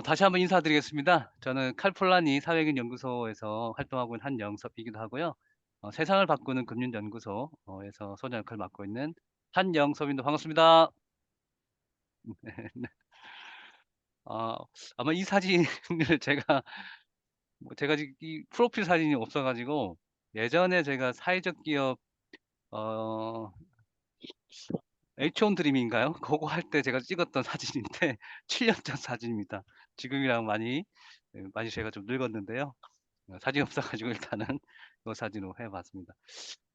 다시 한번 인사드리겠습니다. 저는 칼폴라니 사회인 연구소에서 활동하고 있는 한영섭이기도 하고요. 세상을 바꾸는 금융연구소 에서 소장 역할을 맡고 있는 한영섭입니다. 반갑습니다. 네. 아 아마 이 사진을 제가 제가 지금 이 프로필 사진이 없어 가지고 예전에 제가 사회적 기업 어 에이치온 드림인가요? 그거 할 때 제가 찍었던 사진인데 7년 전 사진입니다. 지금이랑 많이 제가 좀 늙었는데요. 사진이 없어 가지고 일단은 요 사진으로 해 봤습니다.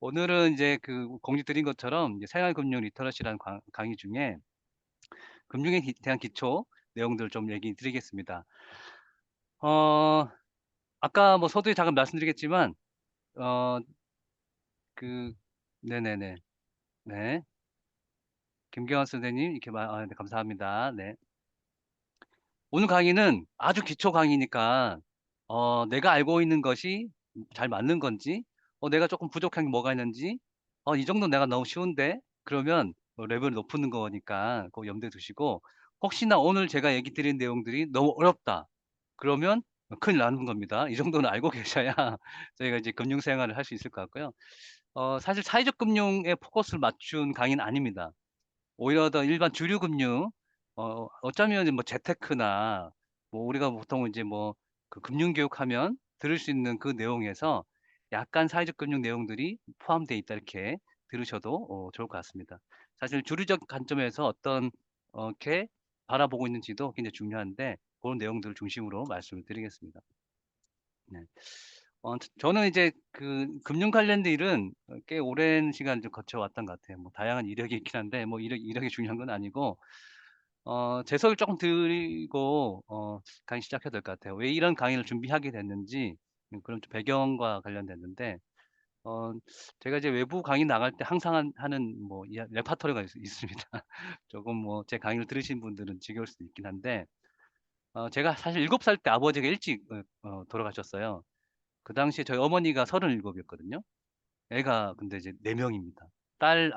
오늘은 이제 그 공지 드린 것처럼 이제 생활금융 리터러시라는 강의 중에 금융에 대한 기초 내용들을 좀 얘기 드리겠습니다. 어 아까 뭐 서두에 잠깐 말씀드리겠지만 어 그 네네네. 네. 김경환 선생님 이렇게 네 감사합니다. 네. 오늘 강의는 아주 기초 강의니까 내가 알고 있는 것이 잘 맞는 건지 내가 쪼끔 부족한 게 뭐가 있는지 '이 정도는 내가 너무 쉬운데?' 그러면 레벨이 높은 거니까 그거 염두에 두시고 혹시나 오늘 제가 얘기 드린 내용들이 너무 어렵다 그러면 큰일 나는 겁니다. 이 정도는 알고 계셔야 저희가 이제 금융 생활을 할 수 있을 것 같고요. 사실 사회적 금융에 포커스를 맞춘 강의는 아닙니다. 오히려 더 일반 주류 금융 어쩌면 뭐 재테크나 뭐 우리가 보통 이제 뭐 그 금융 교육하면 들을 수 있는 그 내용에서 약간 사회적 금융 내용들이 포함되어 있다 이렇게 들으셔도 좋을 것 같습니다. 사실 주류적 관점에서 어떤 게 바라보고 있는지도 굉장히 중요한데 고런 내용들을 중심으로 말씀을 드리겠습니다. 네. 저는 이제 그 금융 관련된 일은 꽤 오랜 시간 좀 거쳐 왔던 것 같아요. 뭐 다양한 이력이 있긴 한데 뭐 이력이 중요한 건 아니고 제 소개를 쪼끔 드리고 강의 시작해도 될 것 같아요. 왜 이런 강의를 준비하게 됐는지 그런 좀 배경과 관련됐는데 어 제가 이제 외부 강의 나갈 때 항상 하는 뭐 레파토리가 있습니다. 조금 뭐 제 강의를 들으신 분들은 지겨울 수도 있긴 한데 제가 사실 7살 때 아버지가 일찍 돌아가셨어요. 그 당시에 저희 어머니가 37 이었거든요. 애가 근데 이제 4 명입니다. 딸,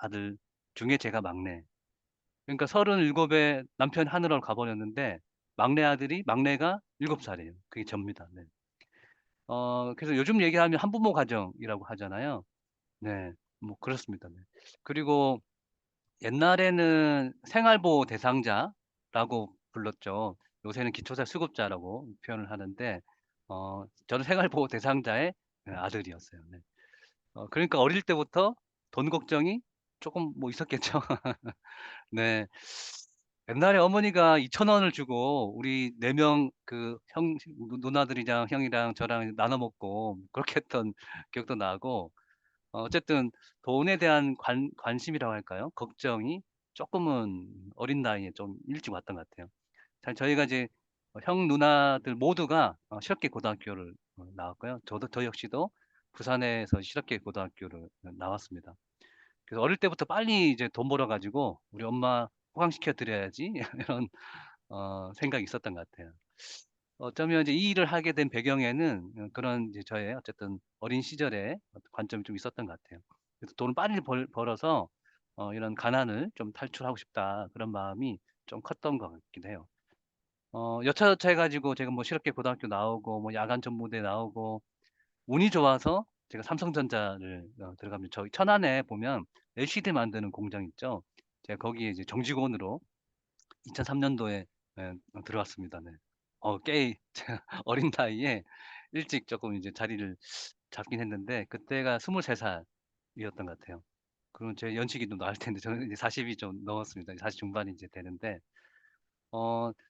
아들 중에 제가 막내. 그러니까 37에 남편이 하늘나라로 가 버렸는데 막내가 7 살이에요. 그게 접니다. 네. 그래서 요즘 얘기하면 한부모 가정이라고 하잖아요. 네. 뭐 그렇습니다. 네. 그리고 옛날에는 생활보호 대상자라고 불렀죠. 요새는 기초자 수급자라고 표현을 하는데 저는 생활보호 대상자의 아들이었어요. 네. 그러니까 어릴 때부터 돈 걱정이 쪼끔 뭐 있었겠죠. 네. 옛날에 어머니가 2천 원을 주고 우리 4명 그 형 누나들이랑 형이랑 저랑 나눠 먹고 그렇게 했던 기억도 나고 어쨌든 돈에 대한 관심이라고 할까요? 걱정이 쪼끔은 어린 나이에 좀 일찍 왔던 것 같아요. 잘 저희가 이제 형 누나들 모두가 실업계 고등학교를 나왔고요. 저 역시도 부산에서 실업계 고등학교를 나왔습니다. 그래서 어릴 때부터 빨리 이제 돈 벌어 가지고 '우리 엄마 호강시켜 드려야지.' 이런 생각이 있었던 것 같아요. 어쩌면 이제 이 일을 하게 된 배경에는 그런 이제 저의 어쨌든 어린 시절의 어떤 관점이 좀 있었던 것 같아요. 그래서 '돈을 빨리 벌어서 이런 가난을 좀 탈출하고 싶다.' 그런 마음이 좀 컸던 것 같기도 해요. 여차저차 해 가지고 제가 뭐 실업계 고등학교 나오고 뭐 야간 전무대 나오고 운이 좋아서 제가 삼성전자를 들어가면 저희 천안에 보면 LCD 만드는 공장 있죠. 제가 거기에 이제 정직원으로 2003 년도에 들어왔습니다. 네. 꽤 제가 어린 나이에 일찍 쪼끔 이제 자리를 잡긴 했는데 그때가 23 살이었던 것 같아요. 그럼 제 연식이 좀 나을 텐데 저는 이제 40이 좀 넘었습니다. 40 중반이 이제 되는데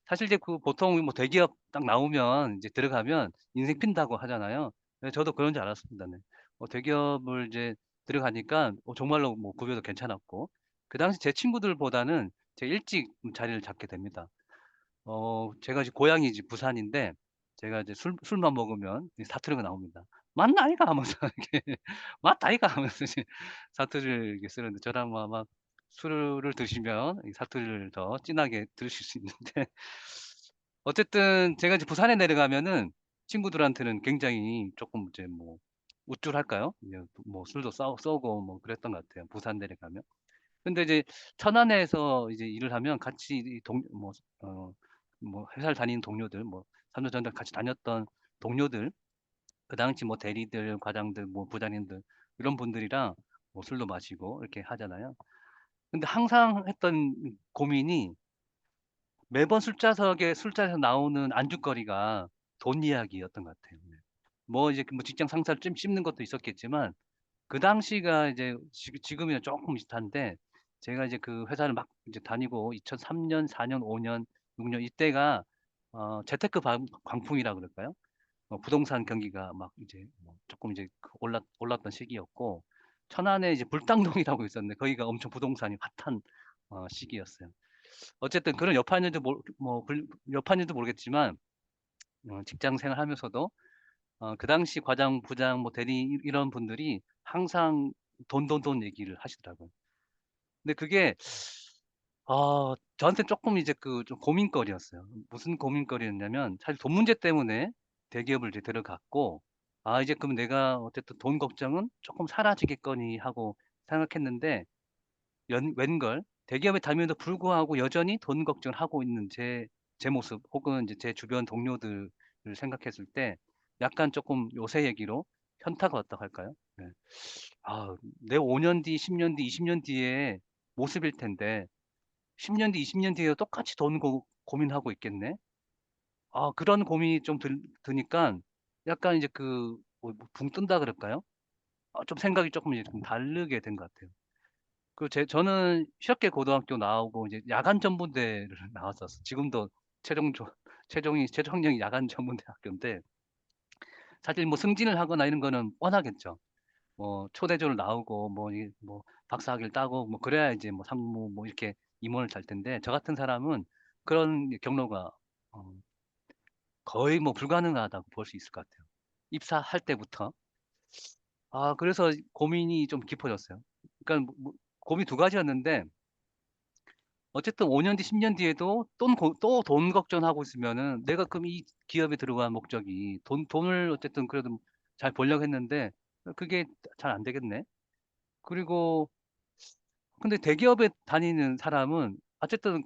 사실 이제 그 보통 뭐 대기업 딱 나오면 이제 들어가면 인생 핀다고 하잖아요. 네 저도 그런 줄 알았습니다. 네. 대기업을 이제 들어가니까 정말로 뭐 급여도 괜찮았고 그 당시 제 친구들보다는 제가 일찍 자리를 잡게 됩니다. 제가 이제 고향이 이제 부산인데 제가 이제 술만 먹으면 이 사투리가 나옵니다. "맞나 아이가?" 하면서 이렇게 "맞다 아이가?" 하면서 이제 사투리를 이렇게 쓰는데 저랑 막 술을 드시면 이 사투리를 더 진하게 들으실 수 있는데 어쨌든 제가 이제 부산에 내려가면은 친구들한테는 굉장히 쪼끔 이제 뭐 우쭐할까요? 이제 뭐 술도 쏘고 뭐 그랬던 것 같아요, 부산 내려가면. 근데 이제 천안에서 이제 일을 하면 같이 이 동 뭐 어 뭐 회사를 다니는 동료들, 뭐 3년 전에 같이 다녔던 동료들, 그 당시 뭐 대리들, 과장들, 뭐 부장님들 이런 분들이랑 뭐 술도 마시고 이렇게 하잖아요. 근데 항상 했던 고민이 매번 술자리에서 나오는 안주거리가 돈 이야기였던 것 같아요. 네. 뭐 이제 뭐 직장 상사를 좀 씹는 것도 있었겠지만 그 당시가 이제 지금이랑 쪼끔 비슷한데 제가 이제 그 회사를 막 이제 다니고 2003 년, 4년, 5년, 6년 이때가 재테크 광풍이라 그럴까요? 부동산 경기가 막 이제 뭐 쪼끔 이제 그 올랐던 시기였고 천안에 이제 불당동이라고 있었는데 거기가 엄청 부동산이 핫한 시기였어요. 어쨌든 그런 여파인지도 여파인지도 모르겠지만 직장 생활하면서도 그 당시 과장, 부장, 뭐 대리 이런 분들이 항상 돈, 돈, 돈 얘기를 하시더라고요. 근데 그게 저한테는 쪼끔 이제 그 좀 고민거리였어요. 무슨 고민거리였냐면 사실 돈 문제 때문에 대기업을 이제 들어갔고 '아 이제 그럼 내가 어쨌든 돈 걱정은 쪼끔 사라지겠거니.' 하고 생각했는데 웬걸 대기업에 다님에도 불구하고 여전히 돈 걱정을 하고 있는 제 모습 혹은 이제 제 주변 동료들을 생각했을 때 약간 쪼끔 요새 얘기로 현타가 왔다고 할까요? 네. '아 내 5년 뒤, 10년 뒤, 20년 뒤의 모습일 텐데 10년 뒤, 20년 뒤에도 똑같이 돈 고민하고 있겠네.' 그런 고민이 좀 드니깐 약간 이제 붕 뜬다 그럴까요? 좀 생각이 쪼끔 이제 좀 다르게 된 것 같아요. 저는 실업계 고등학교 나오고 이제 야간 전문대를 나왔었어요. 지금도 최종 조 최종이 최종령이 야간 전문대 학교인데 사실 뭐 승진을 하거나 이런 거는 뻔하겠죠. 뭐 초대조를 나오고 뭐 박사학위를 따고 뭐 그래야 이제 뭐 상무 뭐 이렇게 임원을 달 텐데 저 같은 사람은 그런 경로가 어 거의 뭐 불가능하다고 볼 수 있을 것 같아요. 입사할 때부터. 그래서 고민이 좀 깊어졌어요. 그러니까 고민이 두 가지였는데 어쨌든 5년 뒤 10년 뒤에도 또 돈 걱정하고 있으면은 내가 그럼 이 기업에 들어간 목적이 돈을 어쨌든 그래도 잘 벌려고 했는데 그게 잘 안 되겠네. 그리고 근데 대기업에 다니는 사람은 어쨌든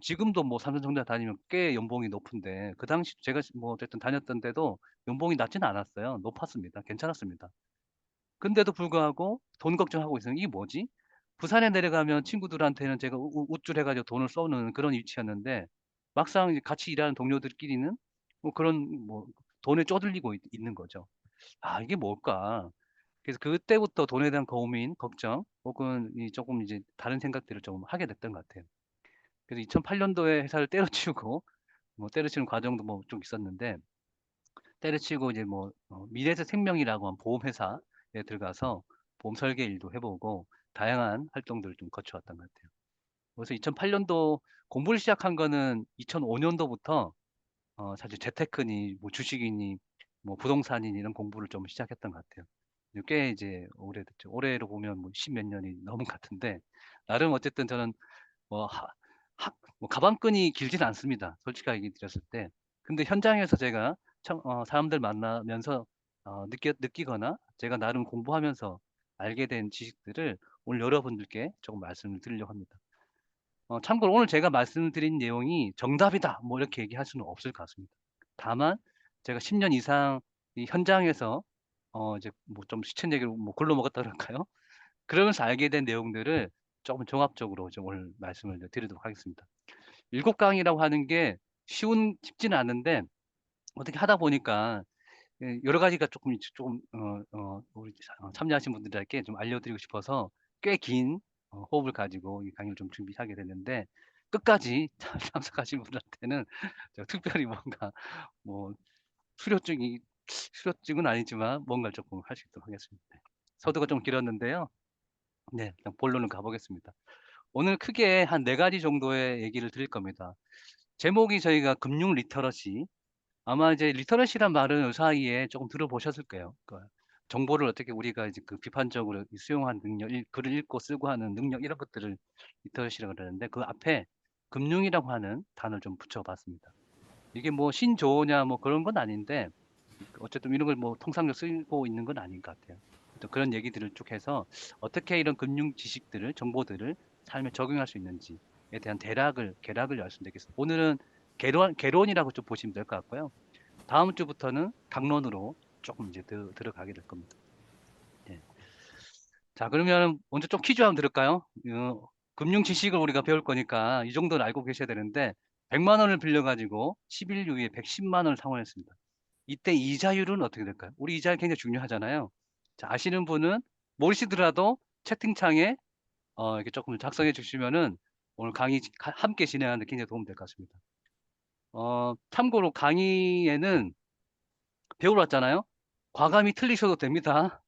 지금도 뭐 삼성전자 다니면 꽤 연봉이 높은데 그 당시 제가 뭐 어쨌든 다녔던 때도 연봉이 낮지는 않았어요. 높았습니다. 괜찮았습니다. 근데도 불구하고 돈 걱정하고 있으면 '이게 뭐지?' 부산에 내려가면 친구들한테는 제가 우쭐해 가지고 돈을 쏘는 그런 위치였는데 막상 이제 같이 일하는 동료들끼리는 뭐 그런 뭐 돈에 쪼들리고 있는 거죠. '아 이게 뭘까?' 그래서 그때부터 돈에 대한 고민, 걱정 혹은 쪼끔 이제 다른 생각들을 좀 하게 됐던 것 같아요. 그래서 2008 년도에 회사를 때려치우고 뭐 때려치우는 과정도 뭐 좀 있었는데 때려치우고 이제 뭐 미래에셋생명이라고 하는 보험회사에 들어가서 보험 설계 일도 해 보고 다양한 활동들을 좀 거쳐 왔던 것 같아요. 그래서 2008 년도 공부를 시작한 거는 2005 년도부터 사실 재테크니 뭐 주식이니 뭐 부동산이니 이런 공부를 좀 시작했던 것 같아요. 꽤 이제 오래됐죠. 올해로 보면 뭐 십 몇 년이 넘은 것 같은데 나름 어쨌든 저는 뭐 하 학 뭐 가방끈이 길지는 않습니다, 솔직하게 얘기 드렸을 때. 근데 현장에서 제가 사람들 만나면서 느끼거나 제가 나름 공부하면서 알게 된 지식들을 오늘 여러분들께 조금 말씀을 드리려고 합니다. 참고로 오늘 제가 말씀드린 내용이 정답이다 뭐 이렇게 얘기할 수는 없을 것 같습니다. 다만 제가 10년 이상 이 현장에서 이제 뭐 좀 시천 얘기로 뭐 글로 먹었다 그럴까요? 그러면서 알게 된 내용들을 조금 종합적으로 좀 오늘 말씀을 드리도록 하겠습니다. 7 강이라고 하는 게 쉽지는 않은데 어떻게 하다 보니까 여러 가지가 쪼끔 쪼금 우리 참여하신 분들에게 좀 알려드리고 싶어서 꽤 긴 호흡을 가지고 이 강의를 좀 준비하게 됐는데 끝까지 참석하신 분들한테는 제가 특별히 뭔가 뭐 수료증이 수료증은 아니지만 뭔가를 쪼끔 할 수 있도록 하겠습니다. 네. 서두가 좀 길었는데요. 네. 그냥 본론으로 가 보겠습니다. 오늘 크게 한 4 가지 정도의 얘기를 드릴 겁니다. 제목이 저희가 금융 리터러시 아마 이제 리터러시란 말은 요사이에 쪼금 들어보셨을 거예요. 그러니까 정보를 어떻게 우리가 이제 비판적으로 수용하는 능력, 글을 읽고 쓰고 하는 능력 이런 것들을 리터러시라고 그러는데 그 앞에 금융이라고 하는 단어를 좀 붙여 봤습니다. 이게 뭐 신조어냐 뭐 그런 건 아닌데 어쨌든 이런 걸 뭐 통상적으로 쓰고 있는 건 아닌 것 같아요. 또 그런 얘기들을 쭉 해서 어떻게 이런 금융 지식들을 정보들을 삶에 적용할 수 있는지에 대한 계략을 말씀드리겠습니다. 오늘은 개론이라고 좀 보시면 될 것 같고요. 다음 주부터는 강론으로 조금 이제 들어가게 될 겁니다. 예. 자, 그러면 먼저 좀 퀴즈 한번 들을까요? 금융 지식을 우리가 배울 거니까 이 정도는 알고 계셔야 되는데 100만 원을 빌려가지고 10일 이후에 110만 원을 상환했습니다. 이때 이자율은 어떻게 될까요? 우리 이자율 굉장히 중요하잖아요. 자, 아시는 분은 모르시더라도 채팅창에 이렇게 조금 작성해 주시면은 오늘 강의 함께 진행하는 데 굉장히 도움 될 것 같습니다. 참고로 강의에는 배우러 왔잖아요. 과감히 틀리셔도 됩니다.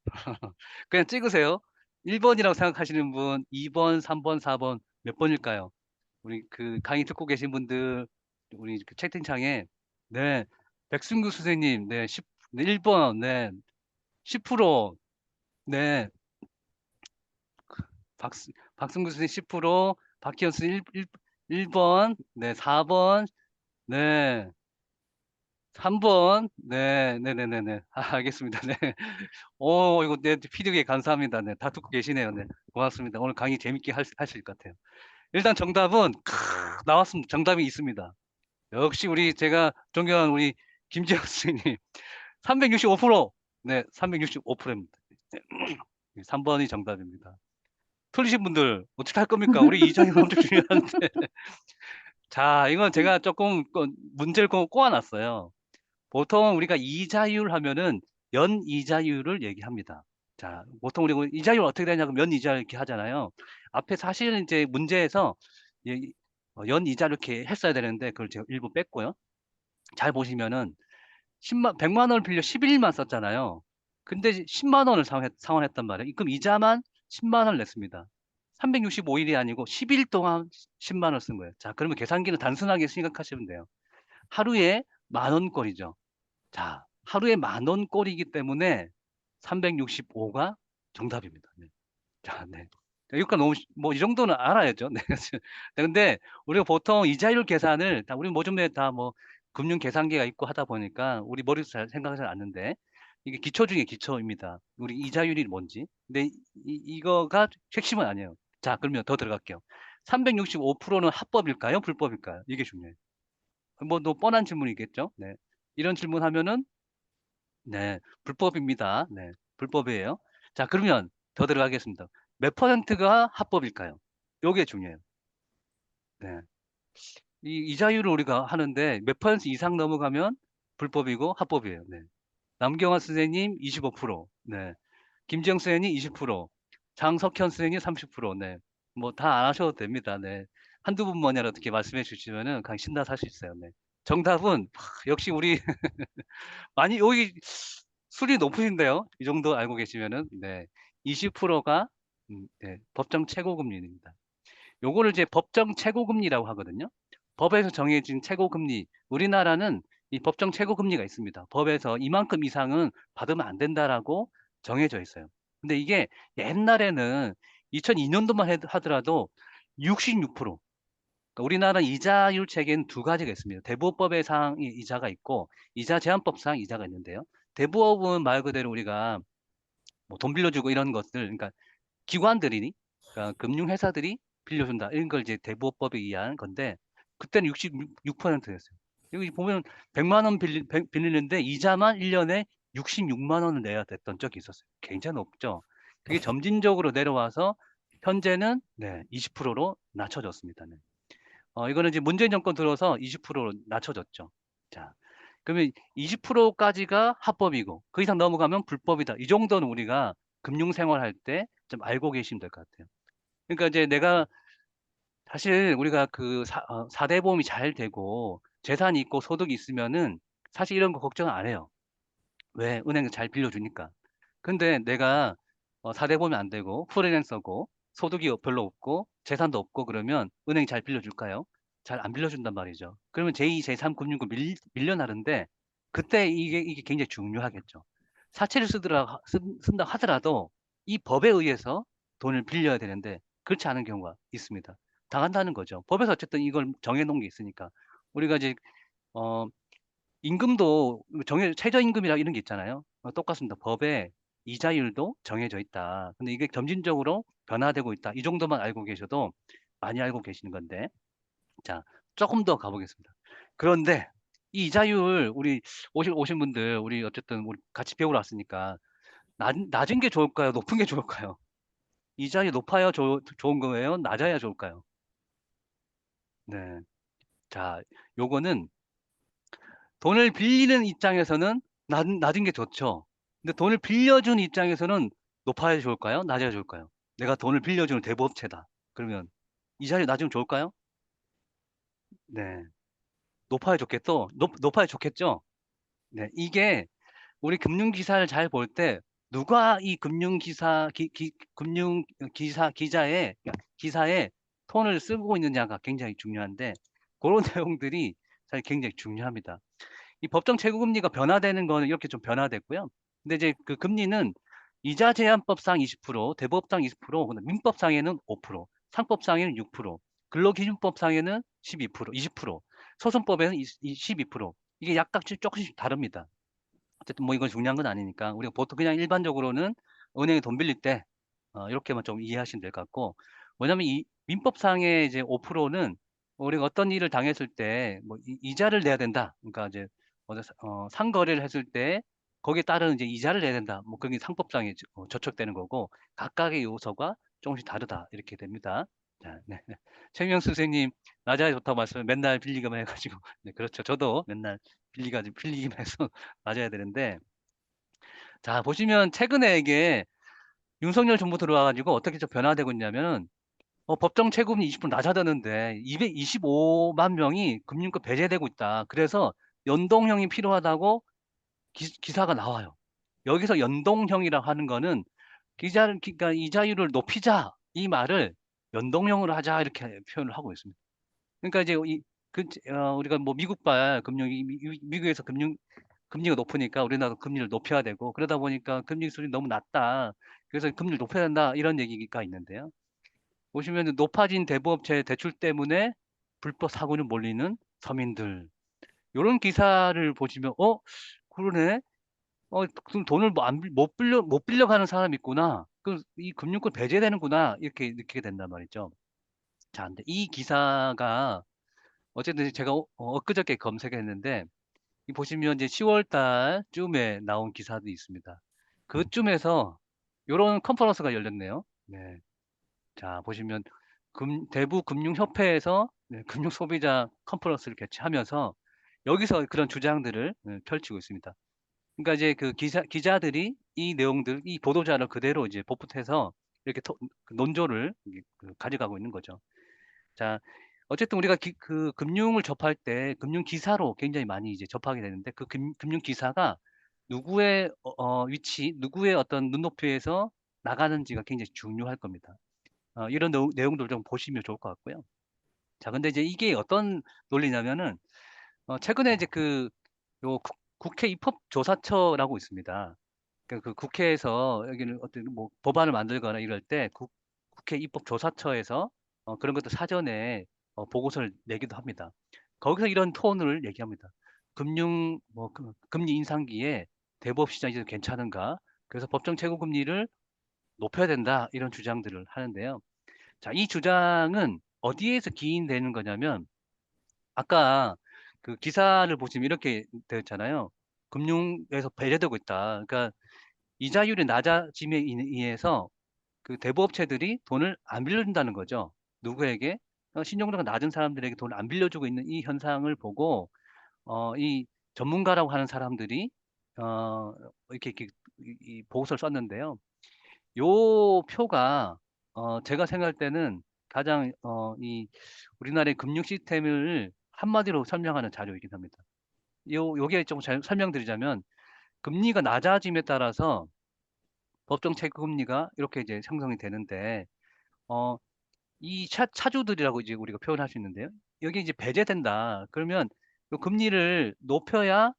그냥 찍으세요. 1번이라고 생각하시는 분, 2번, 3번, 4번 몇 번일까요? 우리 그 강의 듣고 계신 분들 우리 그 채팅창에 네, 백승규 선생님, 네, 1번, 네, 10%, 네, 박승규 선생님 10%, 박희연 선생님 1번, 네, 4번, 네, 3번, 네, 네네네네. 알겠습니다. 네. 이거 네, 피드백 감사합니다. 네, 다 듣고 계시네요. 네, 고맙습니다. 오늘 강의 재밌게 하실 것 같아요. 일단 정답은 나왔습니다. 정답이 있습니다. 역시 제가 존경하는 우리 김지영 선생님 365%. 네, 365%입니다. 3번이 정답입니다. 틀리신 분들 어떻게 할 겁니까? 우리 이자율 엄청 중요한데. 자, 이건 제가 조금 문제를 꼬아놨어요. 보통 우리가 이자율 하면은 연이자율을 얘기합니다. 자, 보통 우리가 이자율 어떻게 되냐고 연이자 이렇게 하잖아요. 앞에 사실은 이제 문제에서 연이자 이렇게 했어야 되는데 그걸 제가 일부 뺐고요. 잘 보시면은 100만 원을 빌려 11일만 썼잖아요. 근데 10만 원을 상환했단 말이에요. 그럼 이자만 10만 원을 냈습니다. 365일이 아니고 10일 동안 10만 원을 쓴 거예요. 자, 그러면 계산기는 단순하게 생각하시면 돼요. 하루에 만 원꼴이죠. 자, 하루에 만 원꼴이기 때문에 365가 정답입니다. 네. 자, 네. 여기까지 너무 뭐 이 정도는 알아야죠. 네. 근데 우리가 보통 이자율 계산을 우리 요즘에 다 뭐 금융 계산기가 있고 하다 보니까 우리 머리에서 잘 생각하지 않는데 이게 기초 중에 기초입니다. 우리 이자율이 뭔지. 근데 이거가 핵심은 아니에요. 자, 그러면 더 들어갈게요. 365%는 합법일까요? 불법일까요? 이게 중요해요. 뭐 또 뻔한 질문이겠죠. 네. 이런 질문하면은 네, 불법입니다. 네, 불법이에요. 자, 그러면 더 들어가겠습니다. 몇 퍼센트가 합법일까요? 요게 중요해요. 네. 이 이자율을 우리가 하는데 몇 퍼센트 이상 넘어가면 불법이고 합법이에요. 네. 남경화 선생님 25%, 네. 김지영 선생님 20%, 장석현 선생님 30%, 네. 뭐 다 안 하셔도 됩니다. 네. 한두 분만이라도 이렇게 말씀해 주시면은 그냥 신나서 할 수 있어요. 네. 정답은 역시 우리 많이 여기 술이 높으신데요. 이 정도 알고 계시면은 네. 20%가 네, 법정 최고금리입니다. 요거를 이제 법정 최고금리라고 하거든요. 법에서 정해진 최고금리. 우리나라는 이 법정 최고금리가 있습니다. 법에서 이만큼 이상은 받으면 안 된다라고 정해져 있어요. 근데 이게 옛날에는 2002년도만 하더라도 66%. 그러니까 우리나라 이자율 체계는 두 가지가 있습니다. 대부업법상 이자가 있고 이자 제한법상 이자가 있는데요. 대부업은 말 그대로 우리가 뭐 돈 빌려주고 이런 것들, 그러니까 기관들이니, 그러니까 금융회사들이 빌려준다 이런 걸 이제 대부업법에 의한 건데 그때는 66%였어요. 여기 보면 100만 원 빌리는데 이자만 1년에 66만 원을 내야 됐던 적이 있었어요. 굉장히 높죠. 그게 점진적으로 내려와서 현재는 네, 20%로 낮춰졌습니다. 네. 이거는 이제 문재인 정권 들어서 20%로 낮춰졌죠. 자, 그러면 20%까지가 합법이고 그 이상 넘어가면 불법이다. 이 정도는 우리가 금융 생활할 때 좀 알고 계시면 될 것 같아요. 그러니까 이제 내가 사실 우리가 그 4대 보험이 잘 되고 재산이 있고 소득이 있으면은 사실 이런 거 걱정 안 해요. 왜? 은행에서 잘 빌려주니까. 근데 내가 4대 보험이 안 되고 프리랜서고 소득이 별로 없고 재산도 없고 그러면 은행이 잘 빌려줄까요? 잘 안 빌려준단 말이죠. 그러면 제2, 제3 금융권 밀려나는데 그때 이게 굉장히 중요하겠죠. 사채를 쓴다 하더라도 이 법에 의해서 돈을 빌려야 되는데 그렇지 않은 경우가 있습니다. 당한다는 거죠. 법에서 어쨌든 이걸 정해놓은 게 있으니까 우리가 이제 어, 임금도 최저임금이라 이런 게 있잖아요. 똑같습니다. 법에 이자율도 정해져 있다. 근데 이게 점진적으로 변화되고 있다. 이 정도만 알고 계셔도 많이 알고 계시는 건데. 자, 조금 더 가보겠습니다. 그런데 이 이자율 우리 오신 분들 우리 어쨌든 우리 같이 배우러 왔으니까 낮은 게 좋을까요? 높은 게 좋을까요? 이자율이 높아야 좋은 거예요? 낮아야 좋을까요? 네. 자, 요거는 돈을 빌리는 입장에서는 낮은 게 좋죠. 근데 돈을 빌려준 입장에서는 높아야 좋을까요? 낮아야 좋을까요? 내가 돈을 빌려주는 대부업체다. 그러면 이자율이 낮으면 좋을까요? 네. 높아야 좋겠죠? 높아야 좋겠죠? 네. 이게 우리 금융기사를 잘 볼 때 누가 이 금융기사 금융 기자의 기사에 톤을 쓰고 있느냐가 굉장히 중요한데 고런 내용들이 사실 굉장히 중요합니다. 이 법정 최고금리가 변화되는 거는 이렇게 좀 변화됐고요. 근데 이제 그 금리는 이자 제한법상 20%, 대법상 20%, 근데 민법상에는 5%, 상법상에는 6%, 근로기준법상에는 12%, 20%, 소송법에는 12%. 이게 약간 조금씩 다릅니다. 어쨌든 뭐 이건 중요한 건 아니니까 우리가 보통 그냥 일반적으로는 은행에 돈 빌릴 때 이렇게만 좀 이해하시면 될 것 같고, 왜냐면 이 민법상의 이제 5%는 우리가 어떤 일을 당했을 때 뭐 이자를 내야 된다. 그러니까 이제 상거래를 했을 때 거기에 따른 이제 이자를 내야 된다. 뭐 그게 상법상에 저촉되는 거고 각각의 요소가 조금씩 다르다 이렇게 됩니다. 자, 네. 최명수 선생님 낮아야 좋다고 말씀을 맨날 빌리기만 해가지고 네, 그렇죠. 저도 맨날 빌리기만 해서 맞아야 되는데, 자 보시면 최근에 이게 윤석열 정부 들어와 가지고 어떻게 좀 변화되고 있냐면은 법정 최고금리 20% 낮아졌는데 225만 명이 금융권 배제되고 있다. 그래서 연동형이 필요하다고 기사가 나와요. 여기서 연동형이라고 하는 거는 그러니까 이자율을 높이자 이 말을 연동형으로 하자 이렇게 표현을 하고 있습니다. 그러니까 이제 우리가 뭐 미국발 금융이 미국에서 금리가 높으니까 우리나라도 금리를 높여야 되고, 그러다 보니까 금리 수준이 너무 낮다. 그래서 금리를 높여야 된다. 이런 얘기가 있는데요. 보시면 높아진 대부업체 대출 때문에 불법 사고를 몰리는 서민들. 요런 기사를 보시면 그러네. 그럼 돈을 뭐 못 빌려가는 사람이 있구나. 이 금융권 배제되는구나. 이렇게 느끼게 된단 말이죠. 자, 근데 이 기사가 어쨌든 제가 엊그저께 검색했는데 이 보시면 이제 10월 달쯤에 나온 기사도 있습니다. 그쯤에서 요런 컨퍼런스가 열렸네요. 네. 자, 보시면 대부금융협회에서 네, 금융소비자 컨퍼런스를 개최하면서 여기서 그런 주장들을 펼치고 있습니다. 그러니까 이제 그 기자들이 이 내용들, 이 보도자를 그대로 이제 복붙해서 이렇게 그 논조를 가져가고 있는 거죠. 자, 어쨌든 우리가 그 금융을 접할 때 금융 기사로 굉장히 많이 이제 접하게 되는데 그 금융 기사가 누구의 위치, 누구의 어떤 눈높이에서 나가는지가 굉장히 중요할 겁니다. 이런 내용들 좀 보시면 좋을 것 같고요. 자, 근데 이제 이게 어떤 논리냐면은 최근에 이제 요 국회 입법조사처라고 있습니다. 그러니까 그 국회에서 여기는 어떤 뭐 법안을 만들거나 이럴 때 국회 입법조사처에서 그런 것도 사전에 보고서를 내기도 합니다. 거기서 이런 톤을 얘기합니다. 금리 인상기에 대부업 시장이 좀 괜찮은가? 그래서 법정 최고금리를 높여야 된다. 이런 주장들을 하는데요. 자, 이 주장은 어디에서 기인되는 거냐면 아까 그 기사를 보시면 이렇게 되어 있잖아요. 금융에서 배제되고 있다. 그러니까 이자율이 낮아짐에 의해서 그 대부업체들이 돈을 안 빌려준다는 거죠. 누구에게? 신용도가 낮은 사람들에게 돈을 안 빌려주고 있는 이 현상을 보고 이 전문가라고 하는 사람들이 어 이렇게 이 보고서를 썼는데요. 요 표가 제가 생각할 때는 가장 이 우리나라의 금융 시스템을 한마디로 설명하는 자료이긴 합니다. 요게 좀 잘 설명드리자면 금리가 낮아짐에 따라서 법정 최고금리가 이렇게 이제 형성이 되는데 어 이 차주들이라고 이제 우리가 표현할 수 있는데요. 여기 이제 배제된다. 그러면 요 금리를 높여야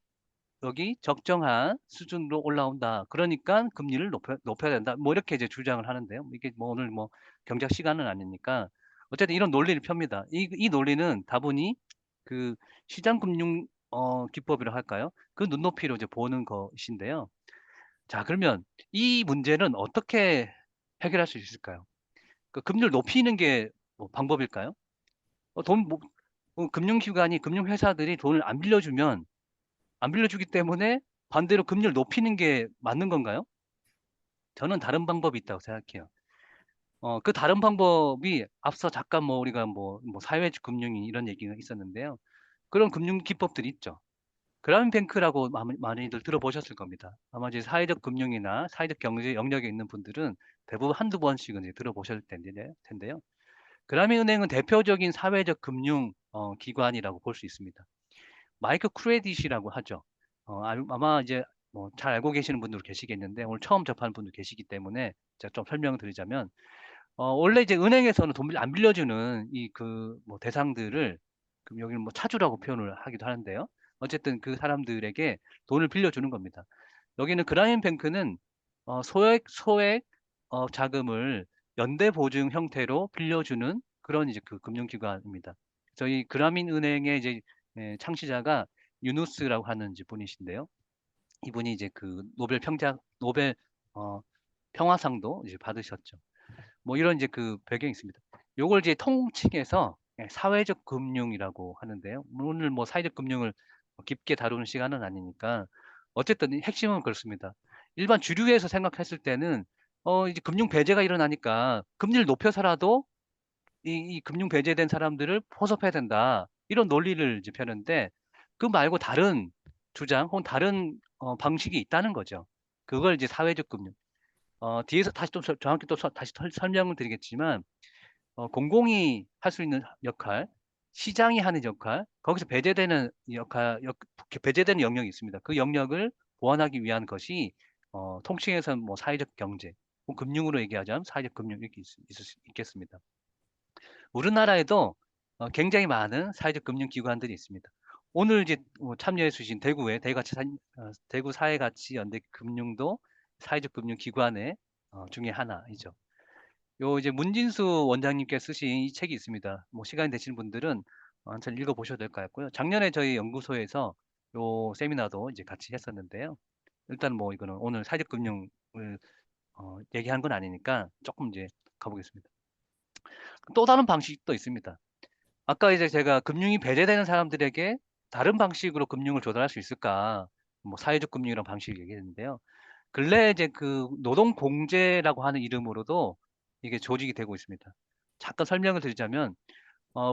여기 적정한 수준으로 올라온다. 그러니까 금리를 높여야 된다. 뭐 이렇게 이제 주장을 하는데요. 이게 뭐 오늘 뭐 경제학 시간은 아니니까 어쨌든 이런 논리를 펴니다. 이 논리는 다분히 그 시장 금융 기법이라고 할까요? 그 눈높이로 이제 보는 것인데요. 자, 그러면 이 문제는 어떻게 해결할 수 있을까요? 금리를 높이는 게 뭐 방법일까요? 돈 금융기관이 금융회사들이 돈을 안 빌려주면 안 빌려주기 때문에 반대로 금리를 높이는 게 맞는 건가요? 저는 다른 방법이 있다고 생각해요. 그 다른 방법이 앞서 잠깐 우리가 사회적 금융이 이런 얘기가 있었는데요. 그런 금융 기법들이 있죠. 그라민 뱅크라고 많이들 들어보셨을 겁니다. 아마 이제 사회적 금융이나 사회적 경제 영역에 있는 분들은 대부분 한두 번씩은 이제 들어보셨을 텐데요. 그라민 은행은 대표적인 사회적 금융 기관이라고 볼 수 있습니다. 마이크 크레딧이라고 하죠. 아마 이제 잘 알고 계시는 분도 계시겠는데 오늘 처음 접하는 분도 계시기 때문에 제가 좀 설명을 드리자면 원래 이제 은행에서는 돈 안 빌려주는 대상들을 그럼 여기는 차주라고 표현을 하기도 하는데요. 어쨌든 그 사람들에게 돈을 빌려주는 겁니다. 여기는 그라민 뱅크는 소액 자금을 연대 보증 형태로 빌려주는 그런 이제 그 금융기관입니다. 저희 그라민 은행의 이제 창시자가 유누스라고 하는 이제 분이신데요. 이분이 이제 그 노벨 평화상도 이제 받으셨죠. 이런 이제 그 배경이 있습니다. 요걸 이제 통칭해서 사회적 금융이라고 하는데요. 오늘 사회적 금융을 깊게 다루는 시간은 아니니까 어쨌든 이 핵심은 그렇습니다. 일반 주류에서 생각했을 때는 이제 금융 배제가 일어나니까 금리를 높여서라도 이 금융 배제된 사람들을 포섭해야 된다. 이런 논리를 이제 펴는데 그 말고 다른 주장 혹은 다른 방식이 있다는 거죠. 그걸 이제 사회적 금융. 뒤에서 다시 또 정확히 또 다시 설명을 드리겠지만 공공이 할 수 있는 역할, 시장이 하는 역할, 거기서 배제되는 배제되는 영역이 있습니다. 그 영역을 보완하기 위한 것이 통칭해서는 사회적 경제, 금융으로 얘기하자면 사회적 금융 이렇게 있을 수 있겠습니다. 우리나라에도 굉장히 많은 사회적 금융 기관들이 있습니다. 오늘 이제 참여해 주신 대구의 대구 사회가치연대 금융도 사회적 금융 기관의 중에 하나이죠. 요 이제 문진수 원장님께 쓰신 이 책이 있습니다. 시간이 되시는 분들은 한번 읽어보셔도 될 것 같고요. 작년에 저희 연구소에서 요 세미나도 이제 같이 했었는데요. 일단 이거는 오늘 사회적 금융을 얘기한 건 아니니까 조금 이제 가보겠습니다. 또 다른 방식도 있습니다. 아까 이제 제가 금융이 배제되는 사람들에게 다른 방식으로 금융을 조달할 수 있을까? 사회적 금융이라는 방식을 얘기했는데요. 근래에 이제 그 노동공제라고 하는 이름으로도 이게 조직이 되고 있습니다. 잠깐 설명을 드리자면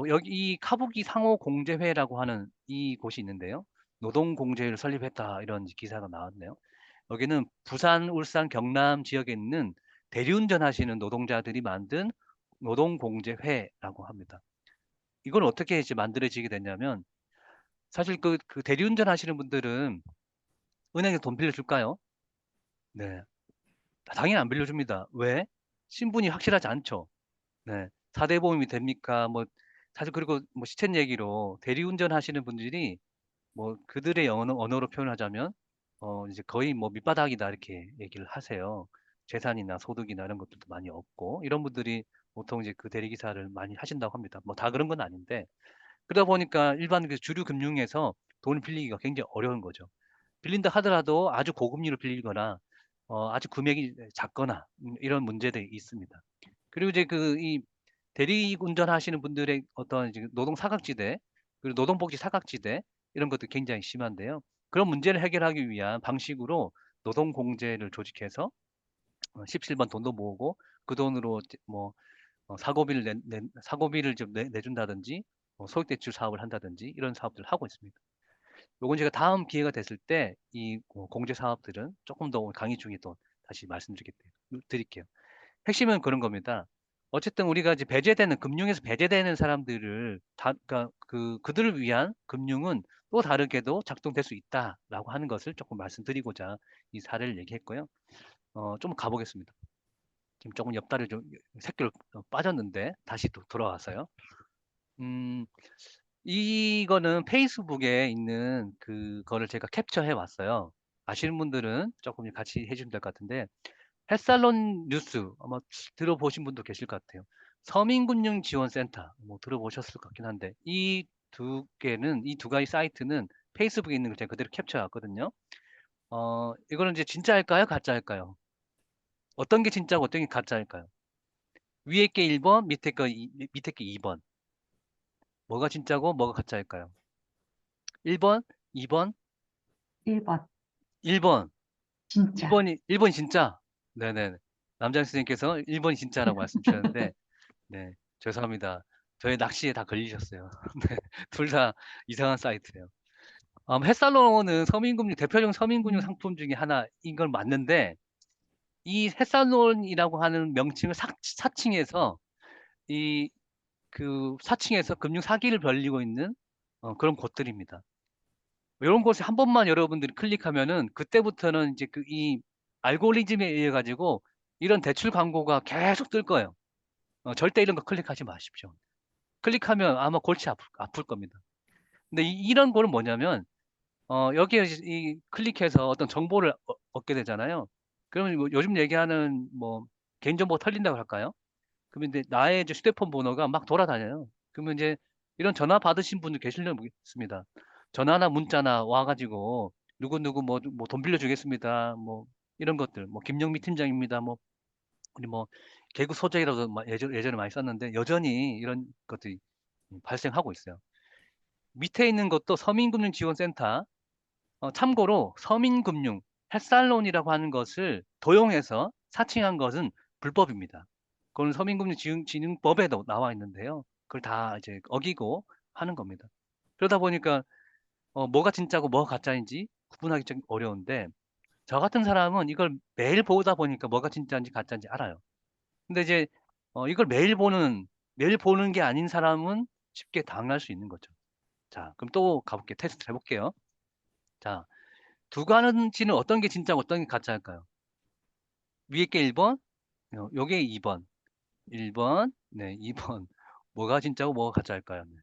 여기 이 카부키 상호공제회라고 하는 이 곳이 있는데요. 노동공제회를 설립했다 이런 기사가 나왔네요. 여기는 부산, 울산, 경남 지역에 있는 대리운전 하시는 노동자들이 만든 노동공제회라고 합니다. 이건 어떻게 이제 만들어지게 됐냐면 사실 그 대리운전 하시는 분들은 은행에 돈 빌려줄까요? 네. 당연히 안 빌려줍니다. 왜? 신분이 확실하지 않죠. 네. 4대 보험이 됩니까? 사실 그리고 시책 얘기로 대리운전 하시는 분들이 그들의 언어로 표현하자면 이제 거의 밑바닥이다 이렇게 얘기를 하세요. 재산이나 소득이나 이런 것들도 많이 없고 이런 분들이 보통 이제 그 대리기사를 많이 하신다고 합니다. 다 그런 건 아닌데 그러다 보니까 일반 그 주류 금융에서 돈을 빌리기가 굉장히 어려운 거죠. 빌린다 하더라도 아주 고금리로 빌리거나 아주 금액이 작거나 이런 문제들이 있습니다. 그리고 이제 이 대리운전 하시는 분들의 어떤 이제 노동 사각지대 그리고 노동복지 사각지대 이런 것도 굉장히 심한데요. 그런 문제를 해결하기 위한 방식으로 노동공제를 조직해서 17번 돈도 모으고 그 돈으로 사고비를 좀 내준다든지 소액대출 사업을 한다든지 이런 사업들을 하고 있습니다. 요건 제가 다음 기회가 됐을 때 이 공제 사업들은 조금 더 강의 중에 또 다시 드릴게요. 핵심은 그런 겁니다. 어쨌든 우리가 이제 금융에서 배제되는 사람들을 그러니까 그들을 위한 금융은 또 다르게도 작동될 수 있다라고 하는 것을 조금 말씀드리고자 이 사례를 얘기했고요. 좀 가보겠습니다. 지금 조금 옆다리를 좀 새끼를 빠졌는데 다시 또 돌아왔어요. 음, 이거는 페이스북에 있는 그거를 제가 캡처해 왔어요. 아시는 분들은 조금 같이 해주시면 될 것 같은데 햇살론 뉴스 아마 들어보신 분도 계실 것 같아요. 서민금융지원센터 들어보셨을 것 같긴 한데 이 두 가지 사이트는 페이스북에 있는 걸 제가 그대로 캡처해 왔거든요. 이거는 이제 진짜일까요? 가짜일까요? 어떤 게 진짜고 어떤 게 가짜일까요? 위에 게 1번, 밑에 게 2번. 뭐가 진짜고 뭐가 가짜일까요? 1번, 2번, 1번. 1번. 진짜. 1번이 진짜? 네네. 남장 선생님께서 1번이 진짜라고 말씀 주셨는데, 네. 죄송합니다. 저의 낚시에 다 걸리셨어요. 네. 둘 다 이상한 사이트예요. 햇살론은 대표적인 서민금융 음, 상품 중에 하나인 건 맞는데, 이 햇살론이라고 하는 명칭을 사칭해서 이 사칭해서 금융 사기를 벌이고 있는 그런 곳들입니다. 이런 곳에 한 번만 여러분들이 클릭하면은 그때부터는 이제 이 알고리즘에 의해 가지고 이런 대출 광고가 계속 뜰 거예요. 절대 이런 거 클릭하지 마십시오. 클릭하면 아마 골치 아플 겁니다. 근데 이런 거는 뭐냐면 여기에 클릭해서 어떤 정보를 얻게 되잖아요. 그러면 뭐 요즘 얘기하는 뭐 개인정보 털린다고 할까요? 그러면 이제 나의 이제 휴대폰 번호가 막 돌아다녀요. 그러면 이제 이런 전화 받으신 분들 계실려나 모르겠습니다. 전화나 문자나 와가지고 누구누구 뭐 돈 빌려주겠습니다. 뭐 이런 것들, 뭐 김영미 팀장입니다. 뭐 우리 뭐 개그 소재라도 예전에 많이 썼는데 여전히 이런 것들이 발생하고 있어요. 밑에 있는 것도 서민금융지원센터. 참고로 서민금융, 햇살론이라고 하는 것을 도용해서 사칭한 것은 불법입니다. 그건 서민금융진흥법에도 나와 있는데요. 그걸 다 이제 어기고 하는 겁니다. 그러다 보니까 뭐가 진짜고 뭐가 가짜인지 구분하기 좀 어려운데 저 같은 사람은 이걸 매일 보다 보니까 뭐가 진짜인지 가짜인지 알아요. 근데 이제 이걸 매일 보는 게 아닌 사람은 쉽게 당할 수 있는 거죠. 자, 그럼 또 가볼게요. 테스트 해볼게요. 자, 두 가지는 어떤 게 진짜고 어떤 게 가짜일까요? 위에 게 1번, 요게 2번. 1번, 네, 2번. 뭐가 진짜고 뭐가 가짜일까요? 네.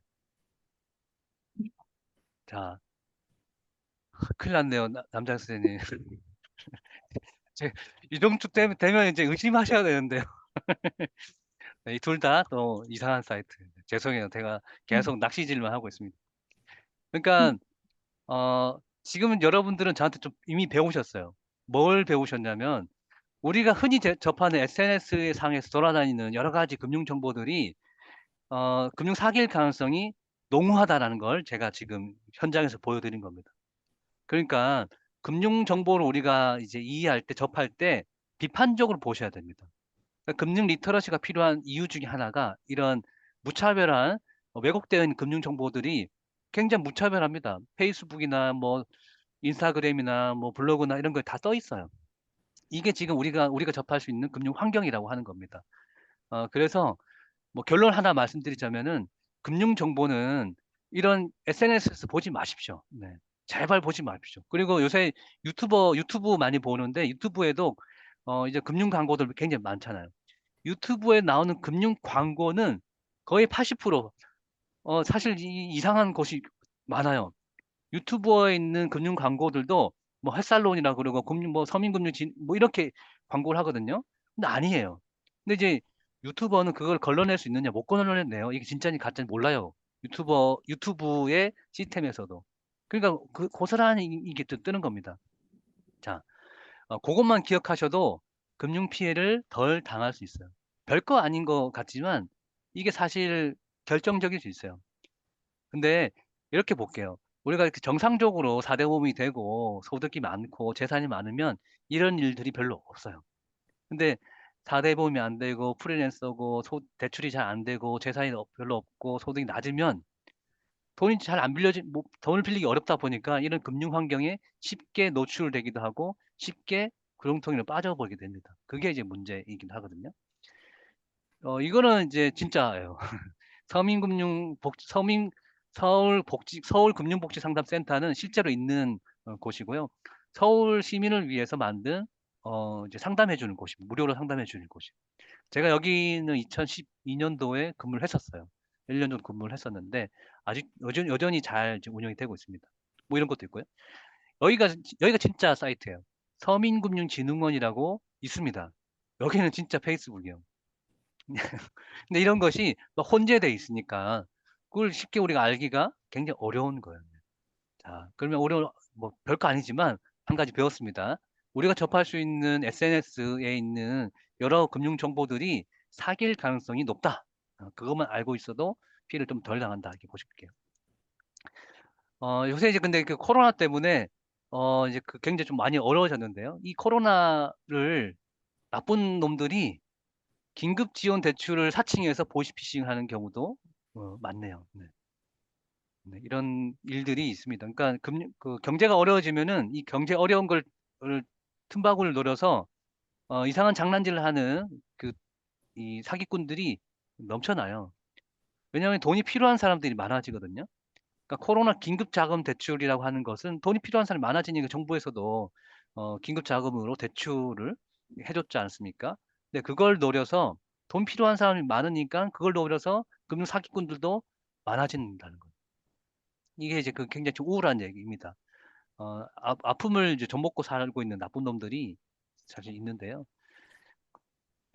자, 큰일 났네요. 남자 선생님. 이정도 되면 이제 의심하셔야 되는데요. 네, 둘 다 또 이상한 사이트. 죄송해요. 제가 음, 계속 낚시질만 하고 있습니다. 음, 그러니까, 지금은 여러분들은 저한테 좀 이미 배우셨어요. 뭘 배우셨냐면, 우리가 흔히 접하는 SNS 상에서 돌아다니는 여러 가지 금융 정보들이 금융 사기일 가능성이 농후하다라는 걸 제가 지금 현장에서 보여드린 겁니다. 그러니까 금융 정보를 우리가 이제 이해할 때 접할 때 비판적으로 보셔야 됩니다. 그러니까 금융 리터러시가 필요한 이유 중에 하나가 이런 무차별한 왜곡된 금융 정보들이 굉장히 무차별합니다. 페이스북이나 뭐 인스타그램이나 뭐 블로그나 이런 거에 다 떠 있어요. 이게 지금 우리가 접할 수 있는 금융 환경이라고 하는 겁니다. 그래서 뭐 결론 하나 말씀드리자면은 금융 정보는 이런 SNS에서 보지 마십시오. 네. 제발 보지 마십시오. 그리고 요새 유튜브 많이 보는데 유튜브에도 이제 금융 광고들 굉장히 많잖아요. 유튜브에 나오는 금융 광고는 거의 80% 사실 이상한 것이 많아요. 유튜브에 있는 금융 광고들도 뭐 햇살론이라 그러고 뭐 서민금융진 뭐 이렇게 광고를 하거든요. 근데 아니에요. 근데 이제 유튜버는 그걸 걸러낼 수 있느냐 못 걸러내네요. 이게 진짜인지 가짜인지 몰라요. 유튜브의 시스템에서도. 그러니까 고스란히 이게 뜨는 겁니다. 자, 그것만 기억하셔도 금융 피해를 덜 당할 수 있어요. 별거 아닌 것 같지만 이게 사실 결정적일 수 있어요. 근데 이렇게 볼게요. 우리가 이렇게 정상적으로 4대 보험이 되고 소득이 많고 재산이 많으면 이런 일들이 별로 없어요. 근데 4대 보험이 안 되고 프리랜서고 대출이 잘 안 되고 재산이 별로 없고 소득이 낮으면 돈이 잘 안 뭐 돈을 빌리기 어렵다 보니까 이런 금융 환경에 쉽게 노출되기도 하고 쉽게 구렁텅이로 빠져버리게 됩니다. 그게 이제 문제이긴 하거든요. 이거는 이제 진짜예요. 서민 서울금융복지상담센터는 실제로 있는 곳이고요. 서울 시민을 위해서 만든 이제 상담해 주는 곳입니다. 무료로 상담해 주는 곳이에요. 제가 여기는 2012년도에 근무를 했었어요. 1년 정도 근무를 했었는데 아직 여전히 잘 이제 운영이 되고 있습니다. 뭐 이런 것도 있고요. 여기가 진짜 사이트예요. 서민금융진흥원이라고 있습니다. 여기는 진짜 페이스북이에요. 근데 이런 것이 막 혼재돼 있으니까 그걸 쉽게 우리가 알기가 굉장히 어려운 거예요. 자, 그러면 뭐 별거 아니지만 한 가지 배웠습니다. 우리가 접할 수 있는 SNS에 있는 여러 금융 정보들이 사기일 가능성이 높다. 그것만 알고 있어도 피해를 좀 덜 당한다 이렇게 보실게요. 요새 이제 근데 그 코로나 때문에 이제 그 굉장히 좀 많이 어려워졌는데요. 이 코로나를 나쁜 놈들이 긴급 지원 대출을 사칭해서 보이스피싱 하는 경우도 많네요. 네. 네, 이런 일들이 있습니다. 그러니까 그 경제가 어려워지면은 이 경제 어려운 걸 틈바구니를 노려서 이상한 장난질을 하는 이 사기꾼들이 넘쳐나요. 왜냐하면 돈이 필요한 사람들이 많아지거든요. 그러니까 코로나 긴급 자금 대출이라고 하는 것은 돈이 필요한 사람이 많아지니까 정부에서도 긴급 자금으로 대출을 해줬지 않습니까? 근데 그걸 노려서 돈 필요한 사람이 많으니까 그걸 노려서 금융 사기꾼들도 많아진다는 거예요. 이게 이제 굉장히 좀 우울한 얘기입니다. 아픔을 이제 좀 먹고 살고 있는 나쁜 놈들이 사실 있는데요.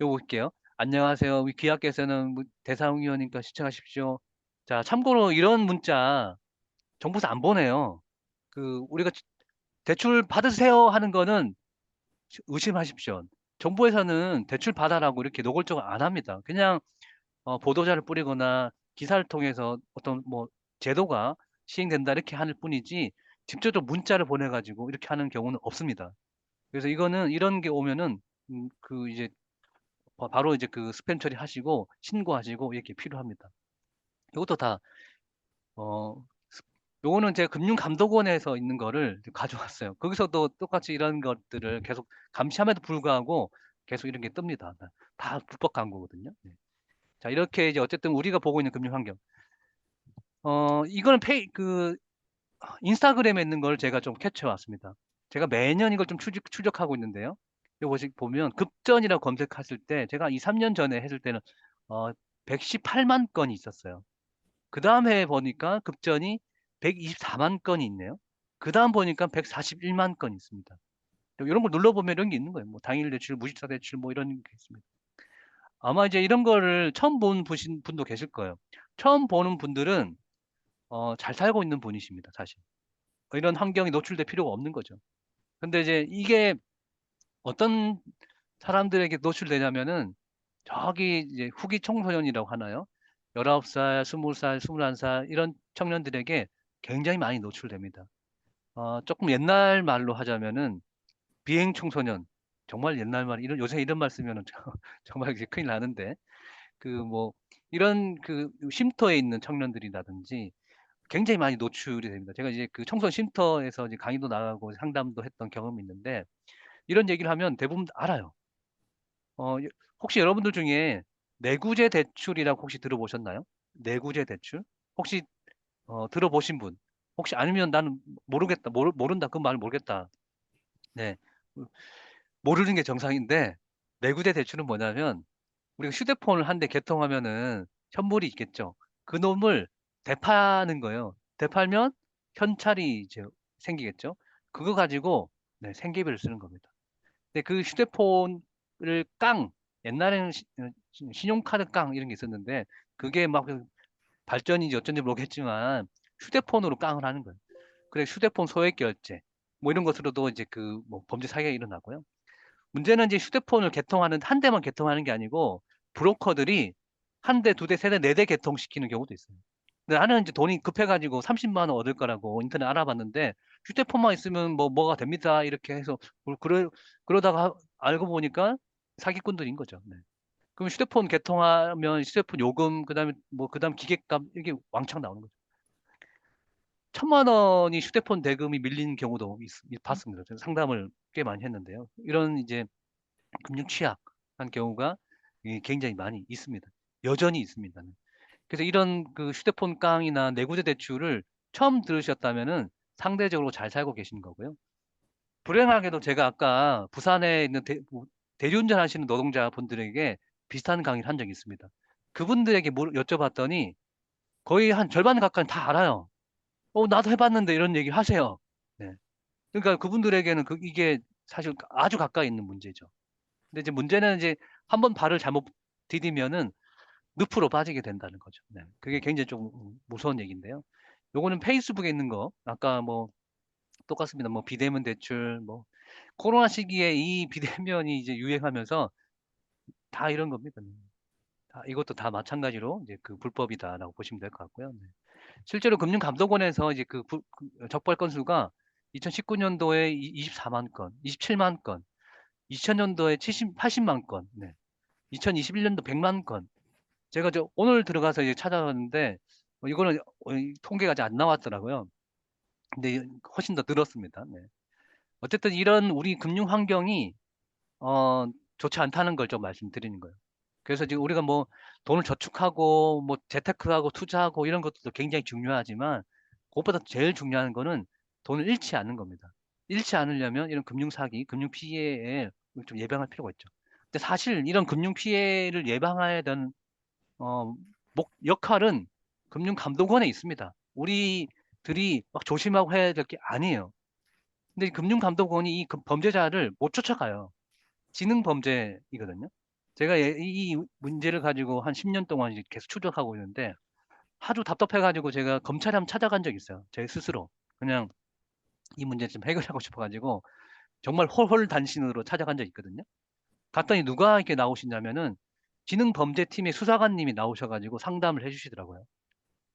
요거 볼게요. 안녕하세요. 우리 귀하께서는 대상 의원이니까 시청하십시오. 자, 참고로 이런 문자 정부에서 안 보내요. 우리가 대출 받으세요 하는 거는 의심하십시오. 정부에서는 대출 받아라고 이렇게 노골적으로 안 합니다. 그냥 보도자를 뿌리거나 기사를 통해서 어떤 뭐 제도가 시행된다 이렇게 하는 뿐이지 직접적으로 문자를 보내가지고 이렇게 하는 경우는 없습니다. 그래서 이거는 이런 게 오면은 이제 바로 이제 스팸 처리하시고 신고하시고 이렇게 필요합니다. 이것도 다 요거는 제가 금융감독원에서 있는 거를 가져왔어요. 거기서도 똑같이 이런 것들을 계속 감시함에도 불구하고 계속 이런 게 뜹니다. 다 불법 광고거든요. 네. 자, 이렇게 이제 어쨌든 우리가 보고 있는 금융 환경. 이거는 인스타그램에 있는 걸 제가 좀 캡처해 왔습니다. 제가 매년 이걸 좀 추적하고 있는데요. 요거 보면 급전이라고 검색했을 때 제가 2, 3년 전에 했을 때는 118만 건이 있었어요. 그 다음 해에 보니까 급전이 124만 건이 있네요. 그 다음 보니까 141만 건이 있습니다. 이런 걸 눌러보면 이런 게 있는 거예요. 뭐 당일 대출, 무식사 대출 뭐 이런 게 있습니다. 아마 이제 이런 거를 처음 본 분도 계실 거예요. 처음 보는 분들은 잘 살고 있는 분이십니다, 사실. 이런 환경에 노출될 필요가 없는 거죠. 근데 이제 이게 어떤 사람들에게 노출되냐면은 저기 이제 후기 청소년이라고 하나요? 19살, 20살, 21살 이런 청년들에게 굉장히 많이 노출됩니다. 조금 옛날 말로 하자면은 비행 청소년. 정말 옛날 말, 요새 이런 말 쓰면은 정말 이제 큰일 나는데, 뭐, 이런 쉼터에 있는 청년들이라든지 굉장히 많이 노출이 됩니다. 제가 이제 청소년 쉼터에서 이제 강의도 나가고 상담도 했던 경험이 있는데, 이런 얘기를 하면 대부분 알아요. 혹시 여러분들 중에 내구재 대출이라고 혹시 들어보셨나요? 내구재 대출? 혹시 들어보신 분? 혹시 아니면 나는 모르겠다, 모른다, 그 말 모르겠다. 네. 모르는 게 정상인데, 내구재 대출은 뭐냐면, 우리가 휴대폰을 한 대 개통하면은 현물이 있겠죠. 그 놈을 되파는 거예요. 되팔면 현찰이 이제 생기겠죠. 그거 가지고 네, 생계비를 쓰는 겁니다. 근데 그 휴대폰을 옛날에는 신용카드 이런 게 있었는데, 그게 막 발전인지 어쩐지 모르겠지만, 휴대폰으로 깡을 하는 거예요. 그래, 휴대폰 소액 결제, 뭐 이런 것으로도 이제 뭐 범죄 사기가 일어나고요. 문제는 이제 휴대폰을 개통하는, 한 대만 개통하는 게 아니고, 브로커들이 한 대, 두 대, 세 대, 네 대 개통시키는 경우도 있어요. 근데 나는 이제 돈이 급해가지고 30만 원 얻을 거라고 인터넷 알아봤는데, 휴대폰만 있으면 뭐가 됩니다. 이렇게 해서, 그러다가 알고 보니까 사기꾼들인 거죠. 네. 그럼 휴대폰 개통하면 휴대폰 요금, 그다음 기계값, 이게 왕창 나오는 거죠. 1,000만 원이 휴대폰 대금이 밀린 경우도 봤습니다. 제가 상담을 꽤 많이 했는데요. 이런 이제 금융 취약한 경우가 굉장히 많이 있습니다. 여전히 있습니다. 그래서 이런 휴대폰 깡이나 내구재 대출을 처음 들으셨다면은 상대적으로 잘 살고 계신 거고요. 불행하게도 제가 아까 부산에 있는 대리운전 하시는 노동자분들에게 비슷한 강의를 한 적이 있습니다. 그분들에게 여쭤봤더니 거의 한 절반 가까이 다 알아요. 나도 해봤는데 이런 얘기 하세요. 네. 그러니까 그분들에게는 이게 사실 아주 가까이 있는 문제죠. 근데 이제 문제는 이제 한번 발을 잘못 디디면은 늪으로 빠지게 된다는 거죠. 네. 그게 굉장히 좀 무서운 얘기인데요. 요거는 페이스북에 있는 거, 아까 뭐 똑같습니다. 뭐 비대면 대출, 뭐 코로나 시기에 이 비대면이 이제 유행하면서 다 이런 겁니다. 이것도 다 마찬가지로 이제 그 불법이다라고 보시면 될 것 같고요. 네. 실제로 금융감독원에서 이제 그 적발 건수가 2019년도에 24만 건, 27만 건, 2000년도에 80만 건, 네. 2021년도 100만 건. 제가 오늘 들어가서 이제 찾아봤는데 이거는 이 통계가 아직 안 나왔더라고요. 근데 훨씬 더 늘었습니다. 네. 어쨌든 이런 우리 금융 환경이 좋지 않다는 걸 좀 말씀드리는 거예요. 그래서 지금 우리가 뭐 돈을 저축하고 뭐 재테크하고 투자하고 이런 것도 굉장히 중요하지만 그것보다 제일 중요한 거는 돈을 잃지 않는 겁니다. 잃지 않으려면 이런 금융 사기, 금융 피해에 좀 예방할 필요가 있죠. 근데 사실 이런 금융 피해를 예방해야 되는 역할은 금융감독원에 있습니다. 우리들이 막 조심하고 해야 될 게 아니에요. 근데 금융감독원이 이 범죄자를 못 쫓아가요. 지능 범죄이거든요. 제가 이 문제를 가지고 한 10년 동안 이제 계속 추적하고 있는데 하도 답답해가지고 제가 검찰에 한번 찾아간 적이 있어요. 제 스스로. 그냥 이 문제 좀 해결하고 싶어가지고 정말 홀홀단신으로 찾아간 적이 있거든요. 갔더니 누가 이렇게 나오시냐면은 지능범죄팀의 수사관님이 나오셔가지고 상담을 해주시더라고요.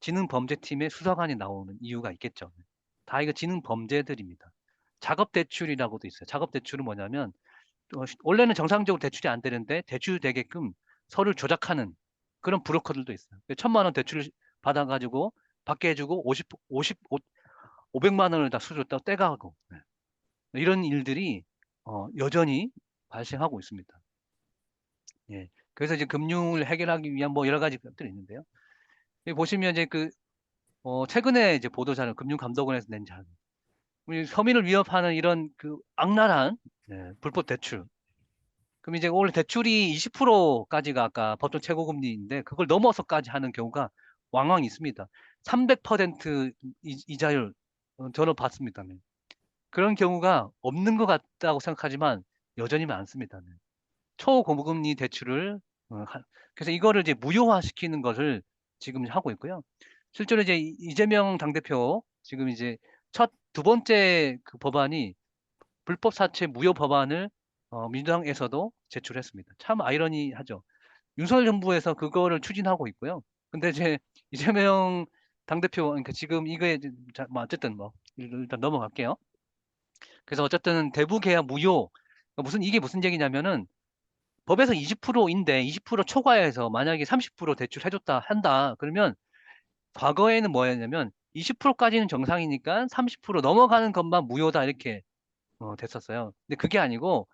지능범죄팀의 수사관이 나오는 이유가 있겠죠. 다 이거 지능범죄들입니다. 작업대출이라고도 있어요. 작업대출은 뭐냐면 원래는 정상적으로 대출이 안 되는데 대출 되게끔 서류를 조작하는 그런 브로커들도 있어요. 1,000만 원 대출을 받아가지고 받게 해주고 500만 원을 다 수수료 떼가고 네. 이런 일들이 여전히 발생하고 있습니다. 예. 그래서 이제 금융을 해결하기 위한 뭐 여러 가지 것들이 있는데요. 여기 보시면 이제 최근에 이제 보도자료 금융감독원에서 낸 자료. 우리 서민을 위협하는 이런 악랄한 불법 대출. 그럼 이제 원래 대출이 20%까지가 아까 법정 최고금리인데 그걸 넘어서까지 하는 경우가 왕왕 있습니다. 300% 이자율 저는 봤습니다. 네. 그런 경우가 없는 것 같다고 생각하지만 여전히 많습니다. 네. 초고금리 대출을 그래서 이거를 이제 무효화시키는 것을 지금 하고 있고요. 실제로 이제 이재명 당대표 지금 이제 두 번째 그 법안이 불법 사채 무효 법안을 민주당에서도 제출했습니다. 참 아이러니하죠. 윤석열 정부에서 그거를 추진하고 있고요. 근데 이제 이재명 당대표, 그러니까 지금 이거에 뭐 어쨌든 뭐 일단 넘어갈게요. 그래서 어쨌든 대부 계약 무효. 그러니까 이게 무슨 얘기냐면은 법에서 20%인데 20% 초과해서 만약에 30% 대출해줬다 한다. 그러면 과거에는 뭐였냐면 20%까지는 정상이니까 30% 넘어가는 것만 무효다 이렇게 됐었어요. 근데 그게 아니고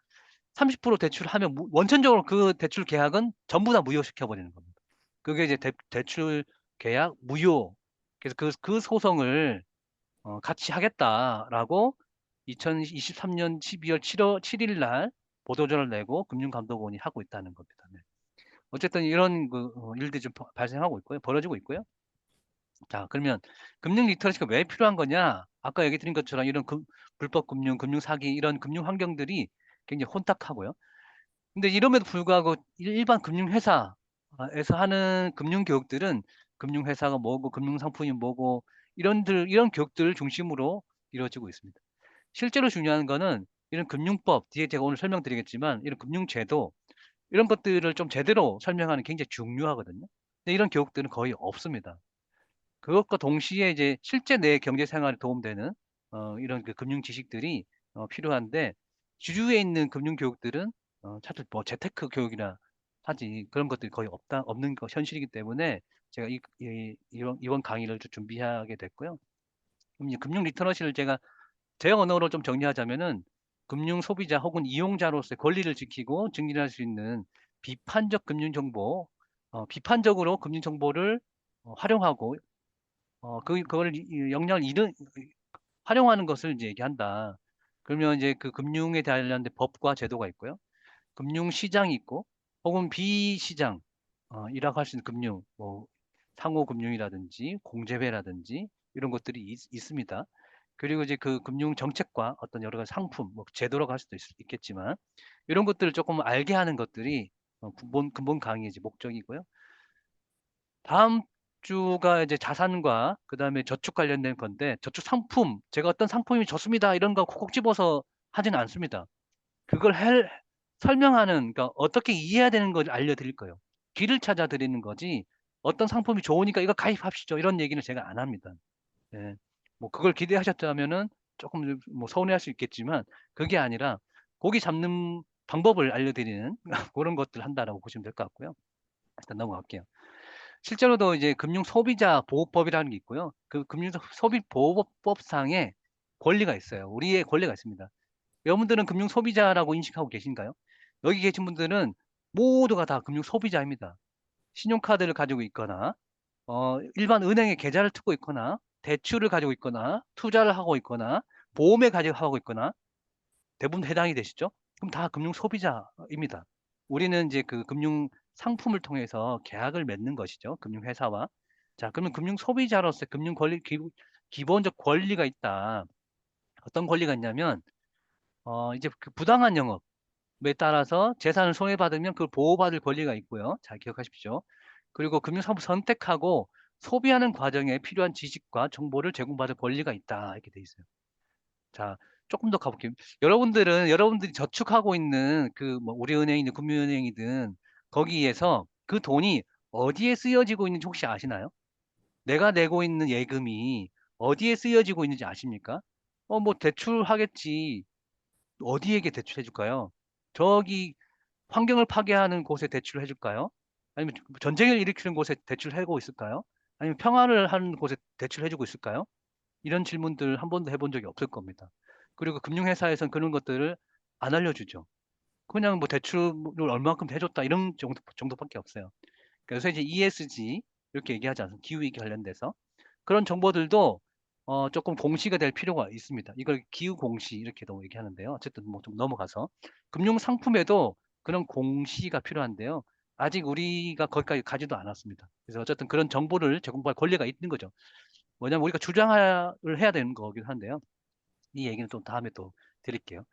30% 대출하면 원천적으로 그 대출 계약은 전부 다 무효시켜버리는 겁니다. 그게 이제 대출 계약 무효. 그래서 그 소송을 같이 하겠다라고 2023년 12월 7일 날 보도자를 내고 금융감독원이 하고 있다는 겁니다. 네. 어쨌든 이런 일들이 좀 발생하고 있고요. 벌어지고 있고요. 자, 그러면 금융 리터러시가 왜 필요한 거냐? 아까 얘기 드린 것처럼 이런 불법 금융, 금융 사기 이런 금융 환경들이 굉장히 혼탁하고요. 근데 이럼에도 불구하고 일반 금융회사에서 하는 금융 교육들은 금융회사가 뭐고 금융 상품이 뭐고 이런 교육들을 중심으로 이루어지고 있습니다. 실제로 중요한 거는 이런 금융법 뒤에 제가 오늘 설명드리겠지만 이런 금융제도 이런 것들을 좀 제대로 설명하는 게 굉장히 중요하거든요. 근데 이런 교육들은 거의 없습니다. 그것과 동시에 이제 실제 내 경제 생활에 도움되는 이런 금융 지식들이 필요한데 주류에 있는 금융 교육들은 차라리 뭐 재테크 교육이나 하지 그런 것들이 거의 없는 거 현실이기 때문에 제가 이번 강의를 좀 준비하게 됐고요. 그럼 이제 금융 리터러시를 제가 제 언어로 좀 정리하자면은 금융 소비자 혹은 이용자로서의 권리를 지키고 증진할 수 있는 비판적 금융 정보, 비판적으로 금융 정보를 활용하고 그걸 역량을 활용하는 것을 이제 얘기한다. 그러면 이제 그 금융에 관련된 법과 제도가 있고요. 금융 시장이 있고 혹은 비시장 이라고 할 수 있는 금융, 뭐 상호 금융이라든지 공제회라든지 이런 것들이 있습니다. 그리고 이제 그 금융 정책과 어떤 여러 가지 상품, 뭐 제도라고 할 수도 있겠지만 이런 것들을 조금 알게 하는 것들이 근본 강의의 이제 목적이고요. 다음 주가 이제 자산과 그다음에 저축 관련된 건데 저축 상품, 제가 어떤 상품이 좋습니다 이런 거 콕콕 집어서 하지는 않습니다. 그걸 설명하는, 그러니까 어떻게 이해해야 되는 걸 알려드릴 거예요. 귀를 찾아 드리는 거지 어떤 상품이 좋으니까 "이거 가입하십시오." 이런 얘기는 제가 안 합니다. 예. 뭐 그걸 기대하셨다면은 쪼끔 뭐 서운해할 수 있겠지만 그게 아니라 고기 잡는 방법을 알려드리는 고런 것들을 한다라고 보시면 될 것 같고요. 일단 넘어갈게요. 실제로도 이제 금융소비자보호법이라는 게 있고요. 그 금융소비보호법상에 권리가 있어요. 우리의 권리가 있습니다. 여러분들은 금융소비자라고 인식하고 계신가요? 여기 계신 분들은 모두가 다 금융소비자입니다. 신용카드를 가지고 있거나 일반 은행에 계좌를 트고 있거나 대출을 가지고 있거나 투자를 하고 있거나 보험에 가입하고 있거나 대부분 해당이 되시죠? 그럼 다 금융 소비자입니다. 우리는 인제 그 금융 상품을 통해서 계약을 맺는 것이죠, 금융 회사와. 자, 그러면 금융 소비자로서의 금융 권리 기본적 권리가 있다. 어떤 권리가 있냐면 이제 그 부당한 영업에 따라서 재산을 손해받으면 그걸 보호받을 권리가 있고요. 잘 기억하십시오. 그리고 금융사업을 선택하고 소비하는 과정에 필요한 지식과 정보를 제공받을 권리가 있다. 이렇게 돼 있어요. 자, 쪼끔 더 가 볼게요. 여러분들이 저축하고 있는 그 뭐 우리은행이든 국민은행이든 거기에서 그 돈이 어디에 쓰여지고 있는지 혹시 아시나요? 내가 내고 있는 예금이 어디에 쓰여지고 있는지 아십니까? 뭐 대출하겠지. 어디에게 대출해 줄까요? 저기 환경을 파괴하는 곳에 대출을 해 줄까요? 아니면 전쟁을 일으키는 곳에 대출하고 있을까요? 아니면 평화를 하는 곳에 대출해 주고 있을까요? 이런 질문들 한 번도 해본 적이 없을 겁니다. 그리고 금융회사에서는 그런 것들을 안 알려주죠. 그냥 뭐 "대출을 얼마만큼 해 줬다." 이런 정도밖에 없어요. 그래서 이제 ESG 이렇게 얘기하지 않습니까? 기후 위기 관련돼서. 그런 정보들도 쪼끔 공시가 될 필요가 있습니다. 이걸 기후 공시 이렇게도 얘기하는데요. 어쨌든 뭐 좀 넘어가서 금융 상품에도 그런 공시가 필요한데요. 아직 우리가 거기까지 가지도 않았습니다. 그래서 어쨌든 그런 정보를 제공할 권리가 있는 거죠. 뭐냐면 우리가 주장을 해야 되는 거긴 한데요. 이 얘기는 좀 다음에 또 드릴게요.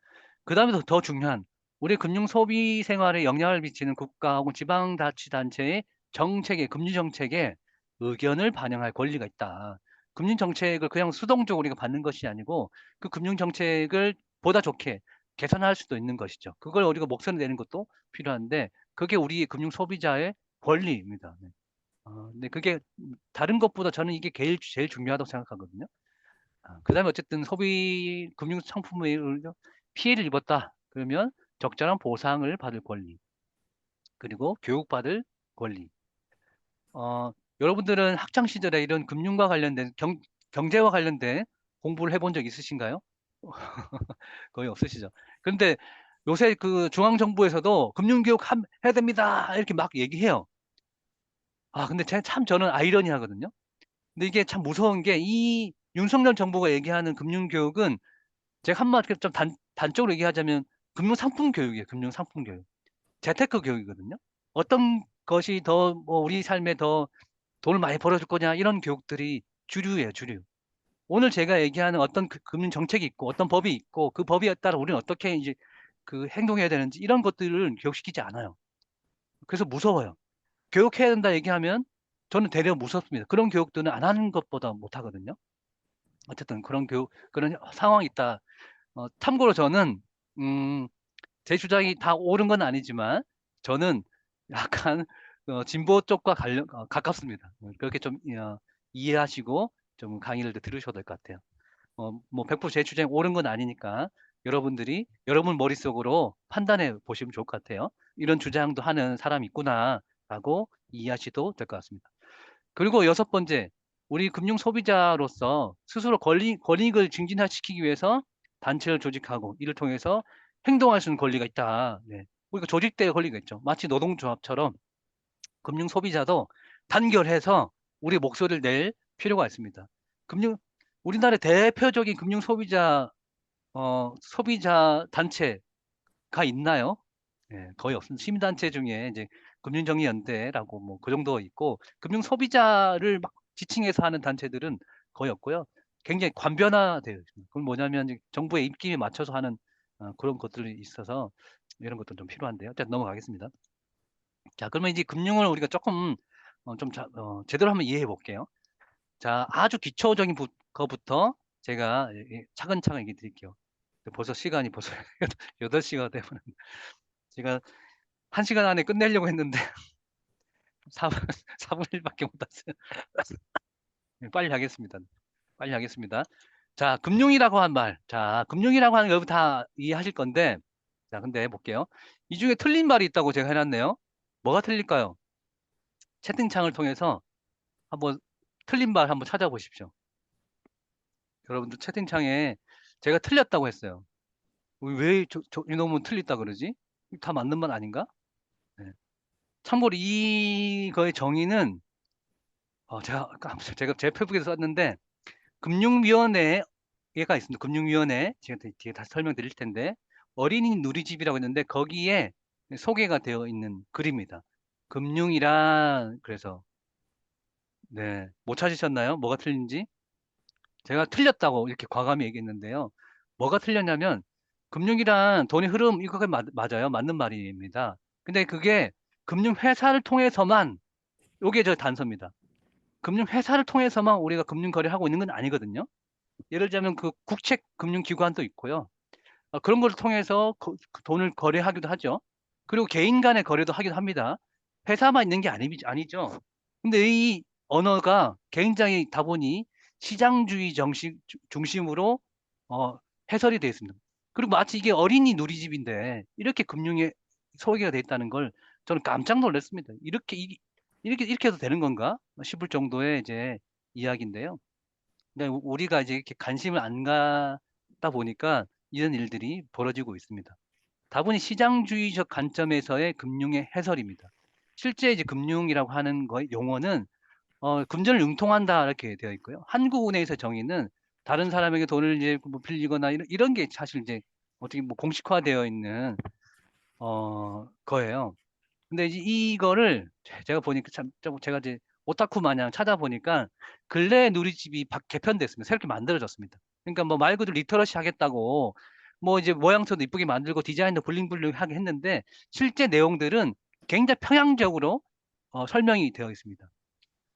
그다음에 더 중요한 우리 금융 소비 생활에 영향을 미치는 국가 혹은 지방자치단체의 정책에 금융 정책에 의견을 반영할 권리가 있다. 금융 정책을 그냥 수동적으로 우리가 받는 것이 아니고 그 금융 정책을 보다 좋게 개선할 수도 있는 것이죠. 그걸 우리가 목소리 내는 것도 필요한데 그게 우리 금융 소비자의 권리입니다. 네. 근데 그게 다른 것보다 저는 이게 제일 중요하다고 생각하거든요. 그다음에 어쨌든 소비 금융 상품에 피해를 입었다. 그러면 적절한 보상을 받을 권리, 그리고 교육받을 권리. 여러분들은 학창 시절에 이런 금융과 관련된 경제와 관련된 공부를 해본 적 있으신가요? 거의 없으시죠. 그런데 요새 그 중앙 정부에서도 "금융 교육 해야 됩니다." 이렇게 막 얘기해요. 근데 저는 아이러니하거든요. 근데 이게 참 무서운 게 이 윤석열 정부가 얘기하는 금융 교육은 제가 한마디로 좀 단적으로 얘기하자면 금융 상품 교육이에요, 금융 상품 교육. 재테크 교육이거든요. 어떤 것이 더 뭐 우리 삶에 더 돈을 많이 벌어 줄 거냐 이런 교육들이 주류예요, 주류. 오늘 제가 얘기하는 어떤 금융 정책이 있고 어떤 법이 있고 그 법에 따라 우리는 어떻게 이제 그 행동해야 되는지 이런 것들을 교육시키지 않아요. 그래서 무서워요. "교육해야 된다." 얘기하면 저는 되려 무섭습니다. 그런 교육들은 안 하는 것보다 못 하거든요. 어쨌든 그런 상황이 있다. 참고로 저는 음 제 주장이 다 옳은 건 아니지만 저는 약간 진보 쪽과 가깝습니다. 그렇게 좀 이해하시고 좀 강의를 들으셔야 될 것 같아요. 뭐 100% 제 주장이 옳은 건 아니니까 여러분들이 여러분 머릿속으로 판단해 보시면 좋을 것 같아요. '이런 주장도 하는 사람이 있구나.'라고 이해하셔도 될 것 같습니다. 그리고 여섯 번째, 우리 금융 소비자로서 스스로 권익을 증진시키기 위해서 단체를 조직하고 이를 통해서 행동할 수 있는 권리가 있다. 네. 우리가 조직대의 권리가 있죠. 마치 노동조합처럼 금융 소비자도 단결해서 우리 목소리를 낼 필요가 있습니다. 금융 우리나라의 대표적인 금융 소비자 단체가 있나요? 예. 거의 없습니다. 시민단체 중에 이제 금융정의연대라고 뭐 그 정도 있고 금융 소비자를 막 지칭해서 하는 단체들은 거의 없고요. 굉장히 관변화되어 있습니다. 그건 뭐냐면 이제 정부의 입김에 맞춰서 하는 그런 것들이 있어서 이런 것도 좀 필요한데요. 일단 넘어가겠습니다. 자, 그러면 이제 금융을 우리가 쪼끔 제대로 한번 이해해 볼게요. 자, 아주 기초적인 거부터 제가 차근차근 얘기해 드릴게요. 벌써 시간이 벌써 8 시가 돼 버렸네. 제가 1 시간 안에 끝내려고 했는데 4분 4분 1 밖에 못 왔어요. 네, 빨리 하겠습니다. 빨리 하겠습니다. 자, 금융이라고 한 말. 자, 금융이라고 하는 거 여러분 다 이해하실 건데, 자, 근데 볼게요. 이 중에 틀린 말이 있다고 제가 해놨네요. 뭐가 틀릴까요? 채팅창을 통해서 한번 틀린 말 한번 찾아보십시오. 여러분들 채팅창에 제가 틀렸다고 했어요. 왜 이놈은 틀렸다 그러지? 다 맞는 말 아닌가? 네. 참고로 이거의 정의는 제가 제 페북에서 썼는데 금융위원회가 있습니다. 금융위원회 제가 뒤에 다시 설명드릴 텐데 어린이 누리집이라고 했는데 거기에 소개가 되어 있는 글입니다. 금융이란 그래서 네, 못 찾으셨나요? 뭐가 틀린지? 제가 틀렸다고 이렇게 과감히 얘기했는데요. 뭐가 틀렸냐면 금융이란 돈의 흐름 이거 맞아요. 맞는 말입니다. 근데 그게 금융회사를 통해서만 요게 저 단서입니다. 금융회사를 통해서만 우리가 금융 거래를 하고 있는 건 아니거든요. 예를 들자면 그 국책 금융기관도 있고요. 그런 걸 통해서 그 돈을 거래하기도 하죠. 그리고 개인 간의 거래도 하기도 합니다. 회사만 있는 게 아니죠. 근데 이 언어가 굉장히 다분히 시장주의 중심으로 해설이 되어 있습니다. 그리고 마치 이게 어린이 누리집인데 이렇게 금융에 소개가 되어 있다는 걸 저는 깜짝 놀랐습니다. 이렇게 해도 되는 건가 싶을 정도의 이제 이야기인데요. 근데 우리가 이제 이렇게 관심을 안 갖다 보니까 이런 일들이 벌어지고 있습니다. 다분히 시장주의적 관점에서의 금융의 해설입니다. 실제 이제 금융이라고 하는 용어는 금전을 융통한다 이렇게 되어 있고요. 한국은행에서 정의는 다른 사람에게 돈을 이제 뭐 빌리거나 이런 게 사실 이제 어떻게 뭐 공식화되어 있는 거예요. 근데 이제 이거를 제가 보니까 제가 이제 오타쿠 마냥 찾아보니까 근래에 누리집이 개편됐습니다. 새롭게 만들어졌습니다. 그러니까 뭐 말 그대로 리터러시 하겠다고 뭐 이제 모양새도 이쁘게 만들고 디자인도 블링블링하게 했는데 실제 내용들은 굉장히 평양적으로 설명이 되어 있습니다.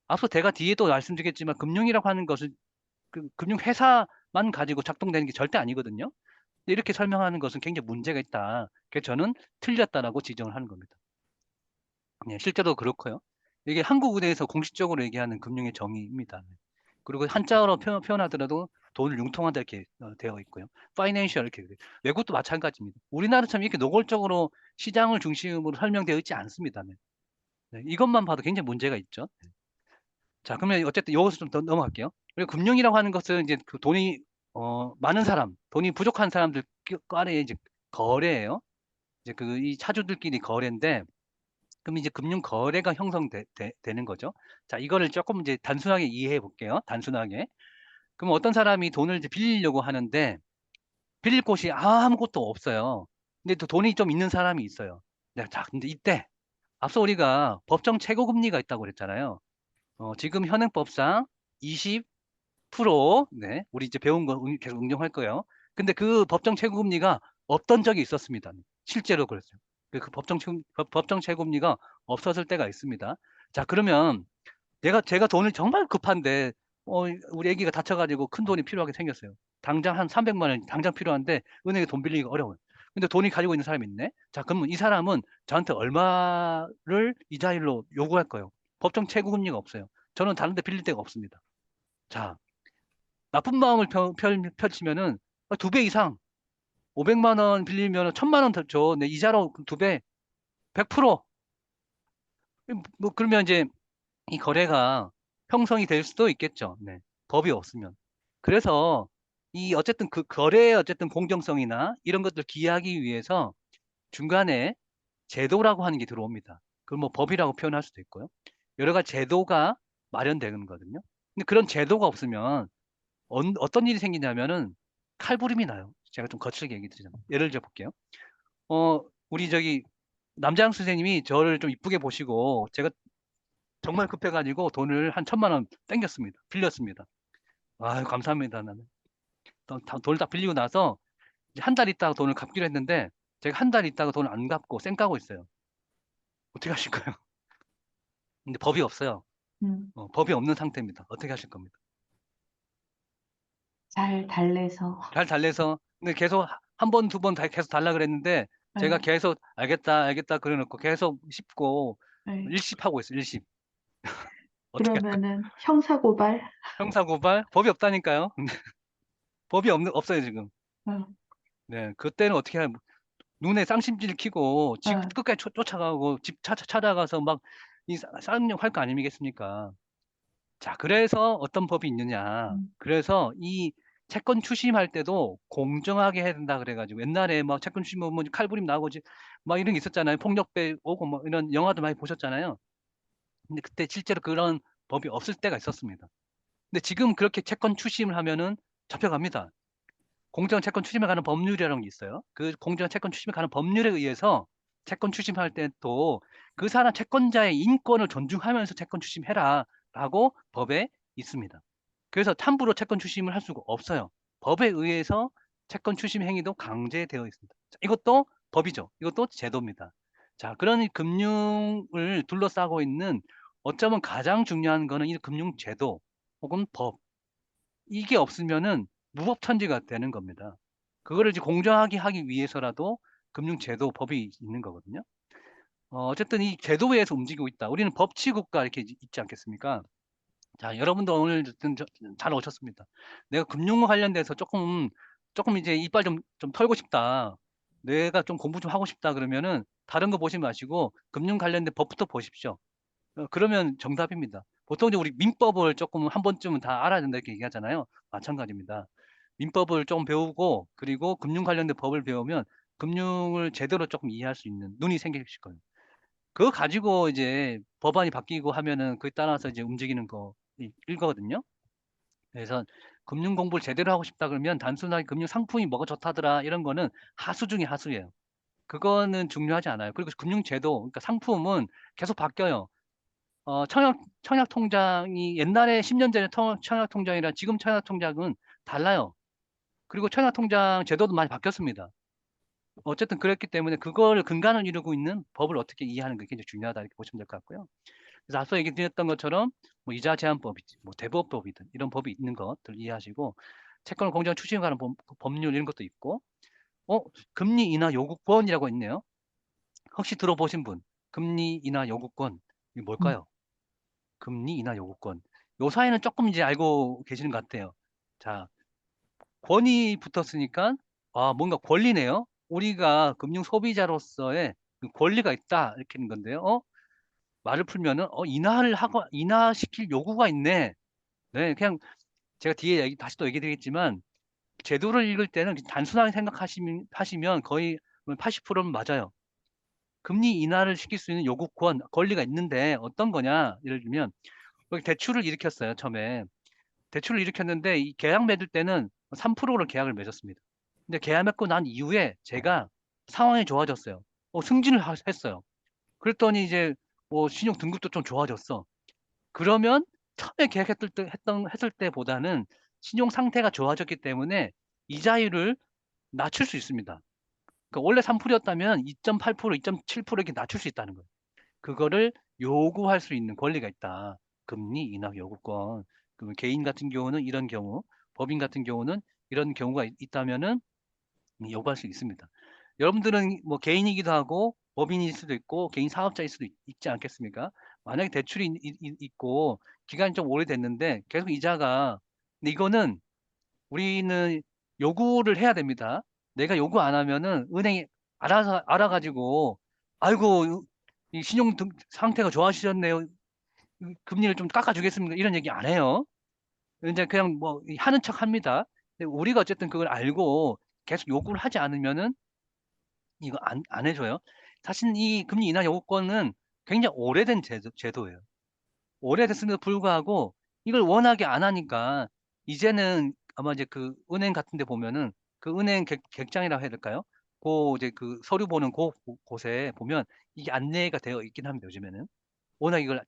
앞서 제가 뒤에도 말씀드리겠지만 금융이라고 하는 것은 그 금융회사만 가지고 작동되는 게 절대 아니거든요. 이렇게 설명하는 것은 굉장히 문제가 있다. 그래서 저는 틀렸다라고 지정을 하는 겁니다. 네, 실제로 그렇고요. 이게 한국은행에서 공식적으로 얘기하는 금융의 정의입니다. 그리고 한자어로 표현하더라도 돈을 융통한다 이렇게 되어 있고요. 파이낸셜 이렇게 외국도 마찬가지입니다. 우리나라처럼 이렇게 노골적으로 시장을 중심으로 설명되어 있지 않습니다. 네. 네, 이것만 봐도 굉장히 문제가 있죠. 네. 자, 그러면 어쨌든 여기서 좀 더 넘어갈게요. 그리고 금융이라고 하는 것은 이제 그 돈이 많은 사람, 돈이 부족한 사람들 간의 이제 거래예요. 이제 이 차주들끼리 거래인데 그럼 이제 금융 거래가 되는 거죠. 자, 이거를 조금 이제 단순하게 이해해 볼게요. 단순하게. 그럼 어떤 사람이 돈을 이제 빌리려고 하는데 빌릴 곳이 아무것도 없어요. 근데 또 돈이 좀 있는 사람이 있어요. 네, 자, 근데 이때 앞서 우리가 법정 최고 금리가 있다고 그랬잖아요. 지금 현행법상 20%, 네, 우리 이제 배운 거 계속 응용할 거예요. 근데 그 법정 최고 금리가 없던 적이 있었습니다. 실제로 그랬어요. 그 법정 최고 금리가 없었을 때가 있습니다. 자, 그러면 제가 돈을 정말 급한데 우리 애기가 다쳐가지고 큰 돈이 필요하게 생겼어요. 당장 한 300만 원 당장 필요한데 은행에 돈 빌리기가 어려워요. 근데 돈이 가지고 있는 사람이 있네. 자, 그러면 이 사람은 저한테 얼마를 이자율로 요구할 거예요. 법정 최고 금리가 없어요. 저는 다른 데 빌릴 데가 없습니다. 자, 나쁜 마음을 펼치면은 2배 이상 500만 원 빌리면 1000만 원 더 줘. 내 이자로 2배 100%. 뭐 그러면 이제 이 거래가 형성이 될 수도 있겠죠. 네. 법이 없으면. 그래서 이 어쨌든 그 거래의 어쨌든 공정성이나 이런 것들 기하기 위해서 중간에 제도라고 하는 게 들어옵니다. 그걸 뭐 법이라고 표현할 수도 있고요. 여러 가지 제도가 마련되는 거거든요. 근데 그런 제도가 없으면 어떤 일이 생기냐면은 칼부림이 나요. 제가 좀 거칠게 얘기 드리자면. 예를 들어 볼게요. 우리 남자영 선생님이 저를 좀 이쁘게 보시고 제가 정말 급해가지고 돈을 한 1000만 원 땡겼습니다. 빌렸습니다. 아유, 감사합니다. 나는. 돈을 다 빌리고 나서 한 달 있다가 돈을 갚기로 했는데 제가 한 달 있다가 돈을 안 갚고 쌩 까고 있어요. 어떻게 하실 거예요? 근데 법이 없어요. 음, 법이 없는 상태입니다. 어떻게 하실 겁니까? 잘 달래서. 잘 달래서 근데 계속 한 번, 두 번 계속 달라 그랬는데 제가 네, 계속 알겠다, 알겠다 그래 놓고 계속 씹고 네. 일십하고 있어요. 일십. 어떻게 할까? 그러면은 형사고발? 형사고발? 법이 없다니까요. 법이 없어요 지금. 어, 네, 그때는 어떻게 하면 눈에 쌍심지를 켜고 집 어, 끝까지 쫓아가고 집 찾아가서 막 이 쌍욕 할 거 아니겠습니까? 자, 그래서 어떤 법이 있느냐. 음, 그래서 이 채권 추심할 때도 공정하게 해야 된다 그래가지고 옛날에 막 채권 추심하면 뭐 칼부림 나오고 막 이런 게 있었잖아요. 폭력배 오고 뭐 이런 영화도 많이 보셨잖아요. 근데 그때 실제로 그런 법이 없을 때가 있었습니다. 근데 지금 그렇게 채권 추심을 하면은 잡혀갑니다. 공정한 채권 추심에 관한 법률이라는 게 있어요. 그 공정한 채권 추심에 관한 법률에 의해서 채권 추심할 때 또 그 사람 채권자의 인권을 존중하면서 채권 추심해라라고 법에 있습니다. 그래서 함부로 채권 추심을 할 수가 없어요. 법에 의해서 채권 추심 행위도 강제되어 있습니다. 자, 이것도 법이죠. 이것도 제도입니다. 자, 그런 이 금융을 둘러싸고 있는 어쩌면 가장 중요한 거는 이 금융제도 혹은 법. 이게 없으면은 무법천지가 되는 겁니다. 그거를 이제 공정하게 하기 위해서라도 금융제도 법이 있는 거거든요. 어쨌든 이 제도에서 움직이고 있다. 우리는 법치국가 이렇게 있지 않겠습니까? 자, 여러분도 오늘 잘 오셨습니다. 내가 금융 관련돼서 조금 이제 이빨 좀 털고 싶다. 내가 좀 공부 좀 하고 싶다 그러면은 다른 거 보지 마시고 금융 관련된 법부터 보십시오. 그러면 정답입니다. 보통 이제 우리 민법을 조금 한 번쯤은 다 알아야 된다 이렇게 얘기하잖아요. 마찬가지입니다. 민법을 좀 배우고 그리고 금융 관련된 법을 배우면 금융을 제대로 조금 이해할 수 있는 눈이 생기실 거예요. 그거 가지고 이제 법안이 바뀌고 하면은 그에 따라서 이제 움직이는 거 일거든요. 그래서 금융 공부를 제대로 하고 싶다 그러면 단순하게 금융 상품이 뭐가 좋다더라 이런 거는 하수 중에 하수예요. 그거는 중요하지 않아요. 그리고 금융 제도, 그러니까 상품은 계속 바뀌어요. 청약 통장이 옛날에 10년 전에 청약 통장이랑 지금 청약 통장은 달라요. 그리고 청약 통장 제도도 많이 바뀌었습니다. 어쨌든 그랬기 때문에 그거를 근간을 이루고 있는 법을 어떻게 이해하는 게 굉장히 중요하다 이렇게 보시면 될 것 같고요. 그래서 앞서 얘기 드렸던 것처럼 뭐 이자 제한법이지, 뭐 대법법이든 이런 법이 있는 것들 이해하시고 채권을 공정 추진에 관한 법률 이런 것도 있고, 어, 금리 인하 요구권이라고 있네요. 혹시 들어보신 분, 금리 인하 요구권 이게 음, 뭘까요? 금리 인하 요구권. 요 사이는 조금 이제 알고 계시는 것 같아요. 자, 권이 붙었으니까 아, 뭔가 권리네요. 우리가 금융 소비자로서의 그 권리가 있다 이렇게 하는 건데요. 말을 풀면은 인하시킬 요구가 있네. 네, 그냥 제가 뒤에 다시 또 얘기 드리겠지만 제도를 읽을 때는 단순하게 하시면 거의 80%는 맞아요. 금리 인하를 시킬 수 있는 요구권, 권리가 있는데 어떤 거냐? 예를 들면 여기 대출을 일으켰어요, 처음에. 대출을 일으켰는데 이 계약 맺을 때는 3%로 계약을 맺었습니다. 근데 계약 맺고 난 이후에 제가 상황이 좋아졌어요. 승진을 했어요. 그랬더니 이제 뭐 신용 등급도 좀 좋아졌어. 그러면 처음에 했을 때보다는 신용 상태가 좋아졌기 때문에 이자율을 낮출 수 있습니다. 그러니까 원래 3%였다면 2.8%, 2.7% 이렇게 낮출 수 있다는 거예요. 그거를 요구할 수 있는 권리가 있다. 금리 인하 요구권. 그러면 개인 같은 경우는 이런 경우, 법인 같은 경우는 이런 경우가 있다면은 요구할 수 있습니다. 여러분들은 뭐 개인이기도 하고 법인일 수도 있고 개인 사업자일 수도 있지 않겠습니까? 만약에 대출이 있고 기간이 좀 오래됐는데 계속 이자가 근데 이거는 우리는 요구를 해야 됩니다. 내가 요구 안 하면은 은행이 알아서 알아가지고 아이고 이 신용 상태가 좋아지셨네요. 금리를 좀 깎아주겠습니다. 이런 얘기 안 해요. 이제 그냥 뭐 하는 척 합니다. 근데 우리가 어쨌든 그걸 알고 계속 요구를 하지 않으면은 이거 안 해줘요. 사실 이 금리 인하 요구권은 굉장히 오래된 제도예요. 오래됐음에도 불구하고 이걸 워낙에 안 하니까 이제는 아마 이제 그 은행 같은 데 보면은 그 은행 객장이라고 해야 될까요? 이제 그 서류 보는 곳에 보면 이게 안내가 되어 있긴 합니다, 요즘에는. 워낙 이걸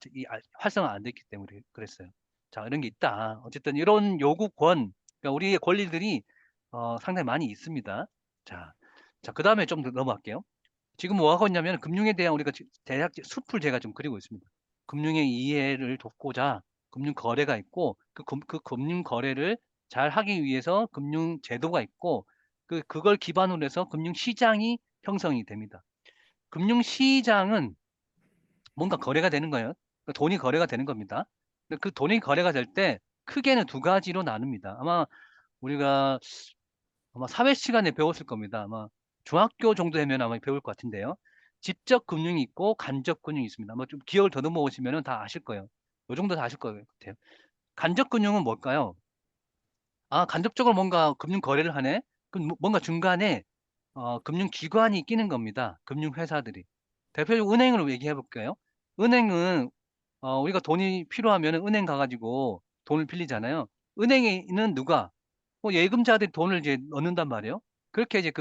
활성화 안 됐기 때문에 그랬어요. 자, 이런 게 있다. 어쨌든 이런 요구권, 그러니까 우리의 권리들이 상당히 많이 있습니다. 자, 그 다음에 좀 더 넘어갈게요. 지금 뭐 하고 있냐면 금융에 대한 우리가 대략 숲을 제가 좀 그리고 있습니다. 금융의 이해를 돕고자 금융 거래가 있고 그 금융 거래를 잘 하기 위해서 금융 제도가 있고 그걸 기반으로 해서 금융 시장이 형성이 됩니다. 금융 시장은 뭔가 거래가 되는 거예요. 그러니까 돈이 거래가 되는 겁니다. 근데 그 돈이 거래가 될 때 크게는 두 가지로 나눕니다. 우리가 아마 사회 시간에 배웠을 겁니다. 아마 중학교 정도 되면 아마 배울 것 같은데요. 직접 금융이 있고 간접 금융이 있습니다. 아마 좀 기억을 더듬어 보시면 다 아실 거예요. 요 정도 다 아실 것 같아요. 간접 금융은 뭘까요? 간접적으로 뭔가 금융 거래를 하네? 그럼 뭔가 중간에 금융기관이 끼는 겁니다. 금융회사들이. 대표적으로 은행으로 얘기해 볼게요. 은행은 우리가 돈이 필요하면 은행 가가지고 돈을 빌리잖아요. 은행에 있는 누가? 예금자들이 돈을 이제 넣는단 말이에요. 그렇게 이제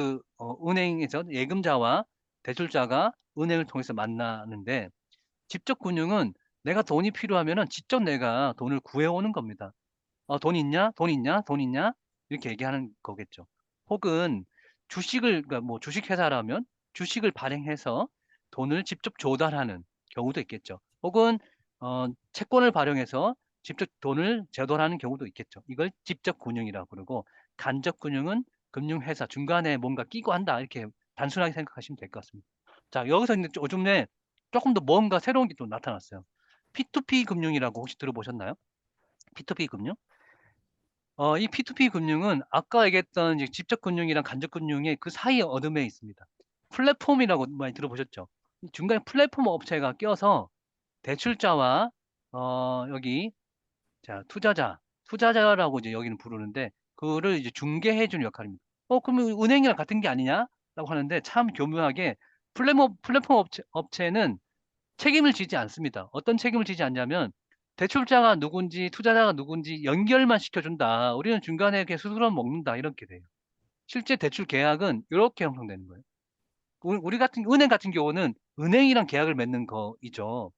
은행에서 예금자와 대출자가 은행을 통해서 만나는데, 직접 금융은 내가 돈이 필요하면은 직접 내가 돈을 구해오는 겁니다. 돈 있냐? 돈 있냐? 돈 있냐? 이렇게 얘기하는 거겠죠. 혹은 그러니까 뭐 주식회사라면 주식을 발행해서 돈을 직접 조달하는 경우도 있겠죠. 혹은 채권을 발행해서 직접 돈을 제도하는 경우도 있겠죠. 이걸 직접 금융이라고 그러고, 간접 금융은 금융회사 중간에 뭔가 끼고 한다, 이렇게 단순하게 생각하시면 될 것 같습니다. 자, 여기서 이제 요즘에 조금 더 뭔가 새로운 게 또 나타났어요. P2P 금융이라고 혹시 들어보셨나요? P2P 금융? 이 P2P 금융은 아까 얘기했던 이제 직접 금융이랑 간접 금융의 그 사이 어둠에 있습니다. 플랫폼이라고 많이 들어보셨죠? 중간에 플랫폼 업체가 껴서 대출자와 여기 자 투자자라고 이제 여기는 부르는데, 그거를 이제 중개해 주는 역할입니다. 그러면 은행이랑 같은 게 아니냐라고 하는데, 참 교묘하게 플랫폼 업체는 책임을 지지 않습니다. 어떤 책임을 지지 않냐면, 대출자가 누군지 투자자가 누군지 연결만 시켜준다. 우리는 중간에 이렇게 수수료 먹는다. 이렇게 돼요. 실제 대출 계약은 이렇게 형성되는 거예요. 우리 같은 은행 같은 경우는 은행이랑 계약을 맺는 거이죠.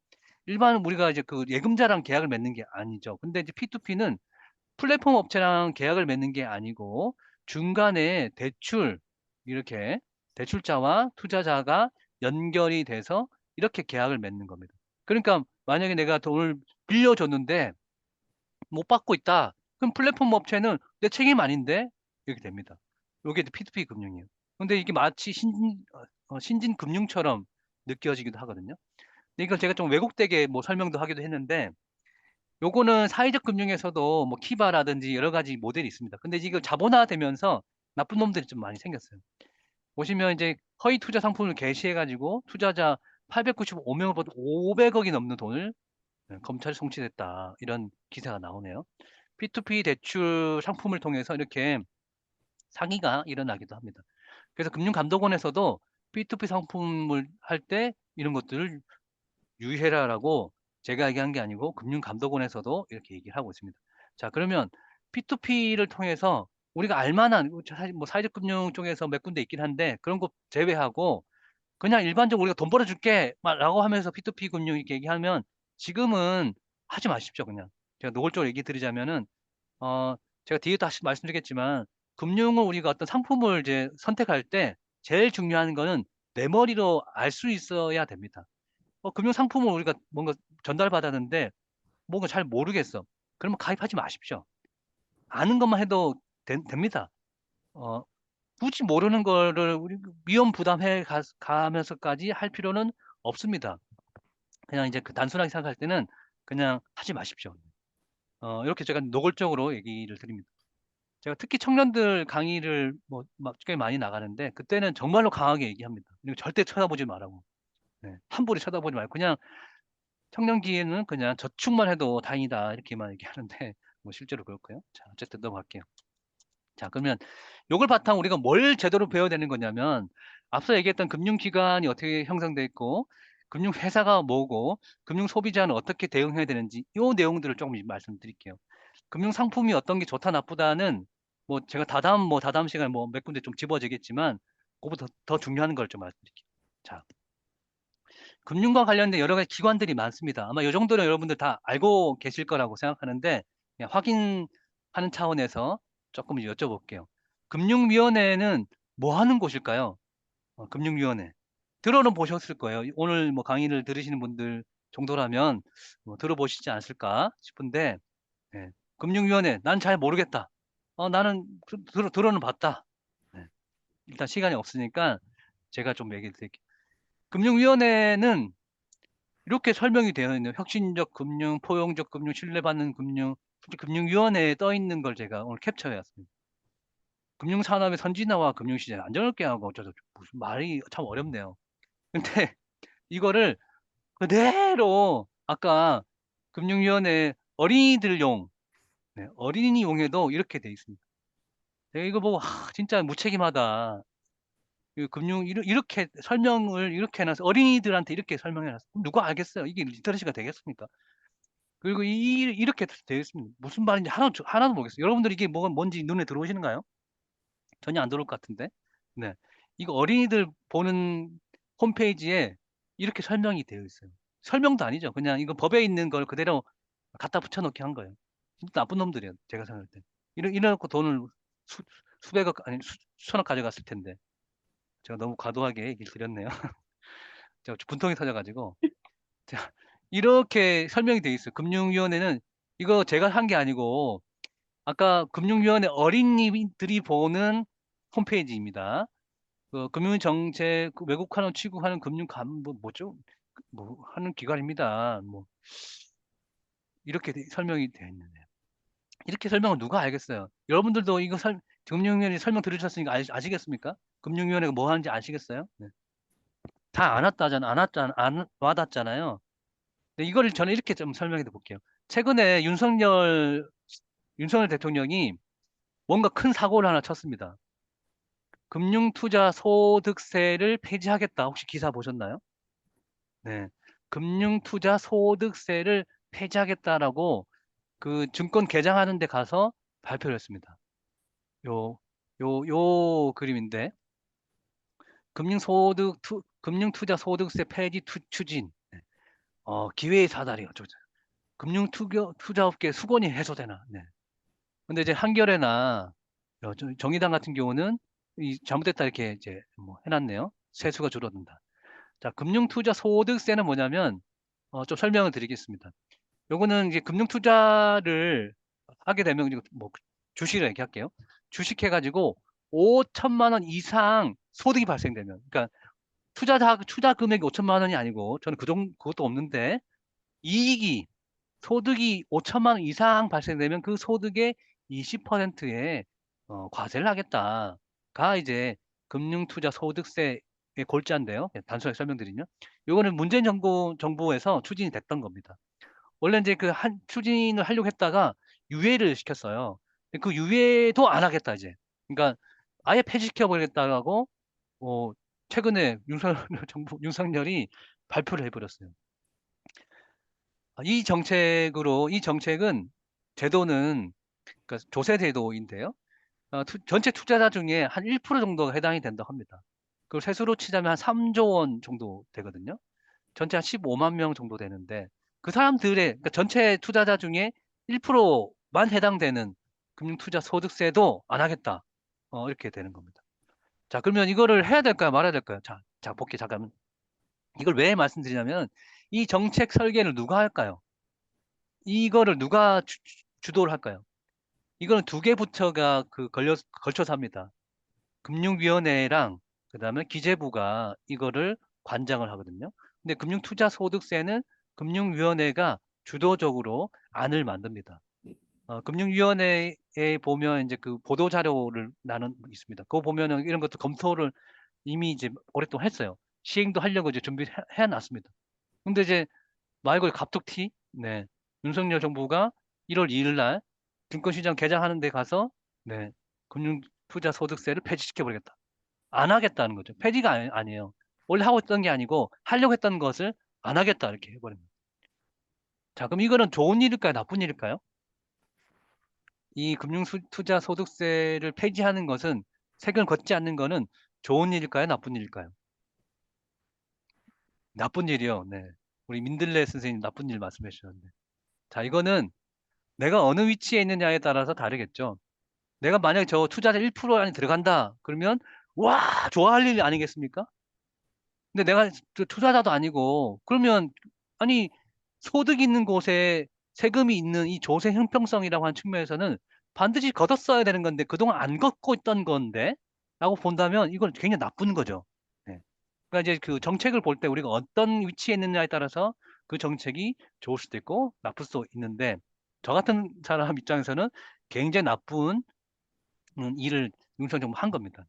일반 우리가 이제 그 예금자랑 계약을 맺는 게 아니죠. 근데 이제 P2P는 플랫폼 업체랑 계약을 맺는 게 아니고, 중간에 이렇게 대출자와 투자자가 연결이 돼서 이렇게 계약을 맺는 겁니다. 그러니까 만약에 내가 돈을 빌려줬는데 못 받고 있다. 그럼 플랫폼 업체는 내 책임 아닌데? 이렇게 됩니다. 요게 P2P 금융이에요. 근데 이게 마치 신진 금융처럼 느껴지기도 하거든요. 근데 이걸 제가 좀 왜곡되게 뭐 설명도 하기도 했는데, 요거는 사회적 금융에서도 뭐 키바라든지 여러 가지 모델이 있습니다. 근데 이걸 자본화되면서 나쁜 놈들이 좀 많이 생겼어요. 보시면 이제 허위 투자 상품을 게시해 가지고 투자자 895명을 보도 500억이 넘는 돈을 검찰에 송치됐다. 이런 기사가 나오네요. P2P 대출 상품을 통해서 이렇게 사기가 일어나기도 합니다. 그래서 금융감독원에서도 P2P 상품을 할 때 이런 것들을 유의해라라고 제가 얘기한 게 아니고 금융감독원에서도 이렇게 얘기를 하고 있습니다. 자, 그러면 P2P를 통해서 우리가 알 만한, 사실 뭐 사회적 금융 쪽에서 몇 군데 있긴 한데, 그런 거 제외하고 그냥 일반적으로 우리가 돈 벌어줄게 라고 하면서 P2P 금융 이렇게 얘기하면, 지금은 하지 마십시오. 그냥 제가 노골적으로 얘기 드리자면은, 어 제가 뒤에 다시 말씀드리겠지만, 금융을 우리가 어떤 상품을 이제 선택할 때 제일 중요한 거는 내 머리로 알 수 있어야 됩니다. 금융 상품을 우리가 뭔가 전달받았는데 뭔가 잘 모르겠어. 그러면 가입하지 마십시오. 아는 것만 해도 됩니다. 어, 굳이 모르는 거를 우리 위험 부담해 가면서까지 할 필요는 없습니다. 그냥 이제 단순하게 생각할 때는 그냥 하지 마십시오. 이렇게 제가 노골적으로 얘기를 드립니다. 제가 특히 청년들 강의를 꽤 많이 나가는데, 그때는 정말로 강하게 얘기합니다. 그리고 절대 쳐다보지 말라고. 네, 함부로 쳐다보지 말고 그냥 청년기에는 그냥 저축만 해도 다행이다, 이렇게만 얘기하는데 뭐 실제로 그렇고요. 자, 어쨌든 넘어갈게요. 자, 그러면 요걸 바탕 우리가 뭘 제대로 배워야 되는 거냐면, 앞서 얘기했던 금융기관이 어떻게 형성돼 있고 금융회사가 뭐고 금융소비자는 어떻게 대응해야 되는지, 요 내용들을 조금 말씀드릴게요. 금융상품이 어떤 게 좋다 나쁘다는 뭐 제가 다다음 시간에 뭐 몇 군데 좀 집어지겠지만, 그거보다 더 중요한 걸 좀 말씀드릴게요. 자, 금융과 관련된 여러 가지 기관들이 많습니다. 아마 이 정도는 여러분들 다 알고 계실 거라고 생각하는데, 그냥 확인하는 차원에서 조금 여쭤볼게요. 금융위원회는 뭐 하는 곳일까요? 금융위원회. 들어는 보셨을 거예요. 오늘 뭐 강의를 들으시는 분들 정도라면 뭐 들어보시지 않았을까 싶은데, 예. 금융위원회, 난 잘 모르겠다. 나는 들어는 봤다. 네. 일단 시간이 없으니까 제가 좀 얘기 드릴게요. 금융위원회는 이렇게 설명이 되어 있는 혁신적 금융, 포용적 금융, 신뢰받는 금융, 금융위원회에 떠 있는 걸 제가 오늘 캡처해 왔습니다. 금융산업의 선진화와 금융시장 안전을 깨하고 어쩌고 무슨 말이 참 어렵네요. 근데 이거를 그대로 아까 금융위원회 어린이들용, 네, 어린이용에도 이렇게 돼 있습니다. 제가 이거 보고 진짜 무책임하다. 금융 이렇게 설명을 이렇게 해놔서 어린이들한테 이렇게 설명해 놨어. 누가 알겠어요? 이게 리터러시가 되겠습니까? 그리고 이렇게 되어 있습니다. 무슨 말인지 하나도 모르겠어요. 여러분들 이게 뭔지 눈에 들어오시는가요? 전혀 안 들어올 것 같은데. 네. 이거 어린이들 보는 홈페이지에 이렇게 설명이 되어 있어요. 설명도 아니죠. 그냥 이거 법에 있는 걸 그대로 갖다 붙여넣기 한 거예요. 진짜 나쁜 놈들이에요. 제가 생각할 때. 이래놓고 돈을 수백억 아니 수천억 가져갔을 텐데. 제가 너무 과도하게 얘기를 드렸네요. 제가 분통이 터져가지고. 자, 이렇게 설명이 되어 있어요. 금융위원회는 이거 제가 한 게 아니고 아까 금융위원회 어린이들이 보는 홈페이지입니다. 그 금융정책 외국화는 취급하는 금융감뭐 뭐죠? 뭐 하는 기관입니다. 뭐 이렇게 설명이 되어 있는데 이렇게 설명을 누가 알겠어요? 여러분들도 이거 금융위원회 설명 들으셨으니까 아시겠습니까? 금융위원회가 뭐 하는지 아시겠어요? 네. 다 안 와닿잖아요. 근데 이거를 저는 이렇게 좀 설명해 볼게요. 최근에 윤석열 대통령이 뭔가 큰 사고를 하나 쳤습니다. 금융투자소득세를 폐지하겠다. 혹시 기사 보셨나요? 네. 금융투자소득세를 폐지하겠다라고 그 증권 개장하는 데 가서 발표를 했습니다. 요 그림인데 금융투자소득세 폐지 추진. 네. 기회의 사다리 어쩌죠. 금융투자업계 수건이 해소되나. 네. 근데 이제 한겨레나 정의당 같은 경우는 잘못됐다 이렇게 이제 뭐 해놨네요. 세수가 줄어든다. 자, 금융투자소득세는 뭐냐면 좀 설명을 드리겠습니다. 요거는 이제 금융투자를 하게 되면 이제 뭐 주식을 얘기할게요. 주식해가지고 5천만 원 이상 소득이 발생되면, 그러니까 투자 금액이 5천만 원이 아니고 저는 그것도 없는데 이익이 소득이 5천만 원 이상 발생되면 그 소득의 20%의 과세를 하겠다가 이제 금융투자 소득세의 골자인데요. 단순하게 설명드리면 이거는 문재인 정부에서 추진이 됐던 겁니다. 원래 이제 추진을 하려고 했다가 유예를 시켰어요. 그 유예도 안 하겠다 이제. 그러니까 아예 폐지시켜 버리겠다고 최근에 윤석열이 발표를 해버렸어요. 이 정책은 제도는 그러니까 조세 제도인데요. 전체 투자자 중에 한 1% 정도가 해당이 된다고 합니다. 그걸 세수로 치자면 한 3조 원 정도 되거든요. 전체 한 15만 명 정도 되는데 그 사람들의 그러니까 전체 투자자 중에 1%만 해당되는 금융투자 소득세도 안 하겠다. 이렇게 되는 겁니다. 자, 그러면 이거를 해야 될까요? 말아야 될까요? 자, 볼게요. 잠깐만. 이걸 왜 말씀드리냐면 이 정책 설계를 누가 할까요? 이거를 누가 주도를 할까요? 이거는 두 개 부처가 걸쳐서 합니다. 금융위원회랑 그다음에 기재부가 이거를 관장을 하거든요. 근데 금융투자소득세는 금융위원회가 주도적으로 안을 만듭니다. 금융위원회에 보면 이제 그 보도자료를 나는 있습니다. 그거 보면은 이런 것도 검토를 이미 이제 오랫동안 했어요. 시행도 하려고 이제 준비해 놨습니다. 근데 이제 말 그대로 갑툭튀, 네. 윤석열 정부가 1월 2일 날 증권시장 개장하는 데 가서, 네. 금융투자소득세를 폐지시켜버리겠다. 안 하겠다는 거죠. 폐지가 아니에요. 원래 하고 있던 게 아니고 하려고 했던 것을 안 하겠다 이렇게 해버립니다. 자, 그럼 이거는 좋은 일일까요? 나쁜 일일까요? 이 금융투자소득세를 폐지하는 것은 세금을 걷지 않는 것은 좋은 일일까요? 나쁜 일일까요? 나쁜 일이요. 네. 우리 민들레 선생님 나쁜 일 말씀해 주셨는데. 자, 이거는 내가 어느 위치에 있느냐에 따라서 다르겠죠. 내가 만약에 저 투자자 1% 안에 들어간다. 그러면 와, 좋아할 일 아니겠습니까? 근데 내가 투자자도 아니고 그러면 아니 소득 있는 곳에 세금이 있는 이 조세 형평성이라고 하는 측면에서는 반드시 걷었어야 되는 건데 그동안 안 걷고 있던 건데 라고 본다면 이건 굉장히 나쁜 거죠. 네. 그러니까 이제 그 정책을 볼 때 우리가 어떤 위치에 있느냐에 따라서 그 정책이 좋을 수도 있고 나쁠 수도 있는데 저 같은 사람 입장에서는 굉장히 나쁜 일을 융성정부 한 겁니다.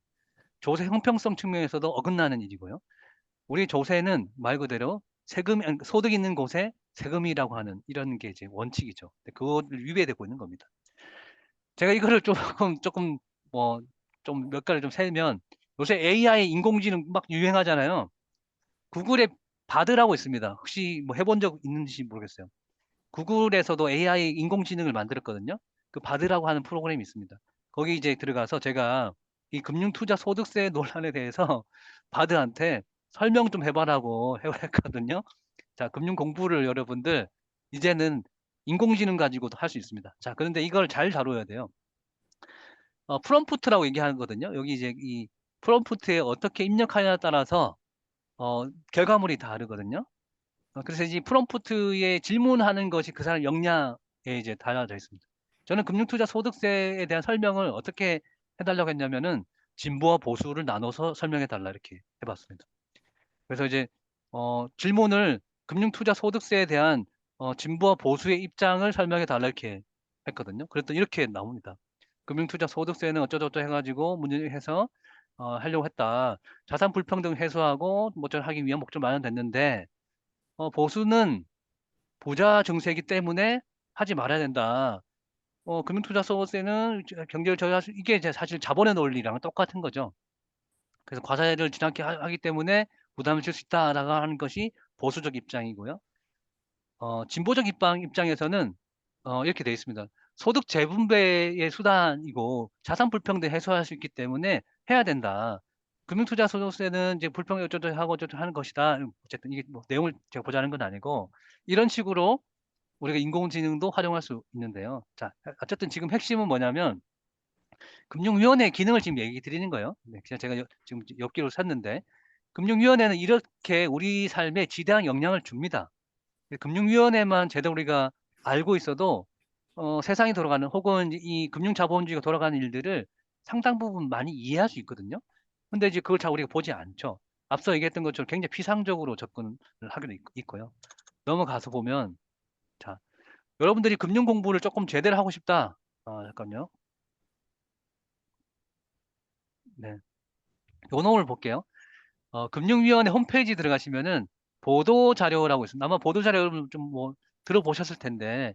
조세 형평성 측면에서도 어긋나는 일이고요. 우리 조세는 말 그대로 소득 있는 곳에 세금이라고 하는 이런 게 이제 원칙이죠. 그거를 위배되고 있는 겁니다. 제가 이거를 조금 뭐 좀 몇 가지 좀 세면 요새 AI 인공지능 막 유행하잖아요. 구글에 바드라고 있습니다. 혹시 뭐 해본 적 있는지 모르겠어요. 구글에서도 AI 인공지능을 만들었거든요. 그 바드라고 하는 프로그램이 있습니다. 거기 이제 들어가서 제가 이 금융투자 소득세 논란에 대해서 바드한테 설명 좀 해봐라고 했거든요. 자, 금융 공부를 여러분들 이제는 인공지능 가지고도 할 수 있습니다. 자, 그런데 이걸 잘 다뤄야 돼요. 프롬프트라고 얘기하거든요. 여기 이제 이 프롬프트에 어떻게 입력하냐에 따라서 결과물이 다르거든요. 그래서 이제 프롬프트에 질문하는 것이 그 사람 역량에 이제 달려져 있습니다. 저는 금융투자 소득세에 대한 설명을 어떻게 해달라고 했냐면은 진보와 보수를 나눠서 설명해 달라 이렇게 해봤습니다. 그래서 이제 질문을 금융투자 소득세에 대한 진보와 보수의 입장을 설명해 달라 이렇게 했거든요. 그랬더니 이렇게 나옵니다. 금융투자 소득세는 어쩌고저쩌고 해가지고 문제해서 하려고 했다. 자산 불평등 해소하고 뭐좀 하기 위한 목적 마련됐는데 보수는 부자 증세이기 때문에 하지 말아야 된다. 금융투자 소득세는 경제를 저해할 수 이게 이제 사실 자본의 논리랑 똑같은 거죠. 그래서 과세를 지나치게 하기 때문에 부담을 줄 수 있다라고 하는 것이 보수적 입장이고요. 진보적 입장에서는 이렇게 되어 있습니다. 소득 재분배의 수단이고 자산 불평등 해소할 수 있기 때문에 해야 된다. 금융투자 소득세는 이제 불평등 어쩌고 하고 어쩌고 하는 것이다. 어쨌든 이게 뭐 내용을 제가 보자는 건 아니고 이런 식으로 우리가 인공지능도 활용할 수 있는데요. 자, 어쨌든 지금 핵심은 뭐냐면 금융위원회 기능을 지금 얘기 드리는 거예요. 네, 제가 지금 엽기로 샀는데 금융위원회는 이렇게 우리 삶에 지대한 영향을 줍니다. 금융위원회만 제대로 우리가 알고 있어도 세상이 돌아가는 혹은 이 금융자본주의가 돌아가는 일들을 상당 부분 많이 이해할 수 있거든요. 근데 이제 그걸 잘 우리가 보지 않죠. 앞서 얘기했던 것처럼 굉장히 피상적으로 접근을 하기도 있고요. 넘어가서 보면 자, 여러분들이 금융 공부를 조금 제대로 하고 싶다. 잠깐요. 네. 요 놈을 볼게요. 금융위원회 홈페이지 들어가시면은 보도자료라고 있습니다. 아마 보도자료 여러분 좀 뭐 들어보셨을 텐데,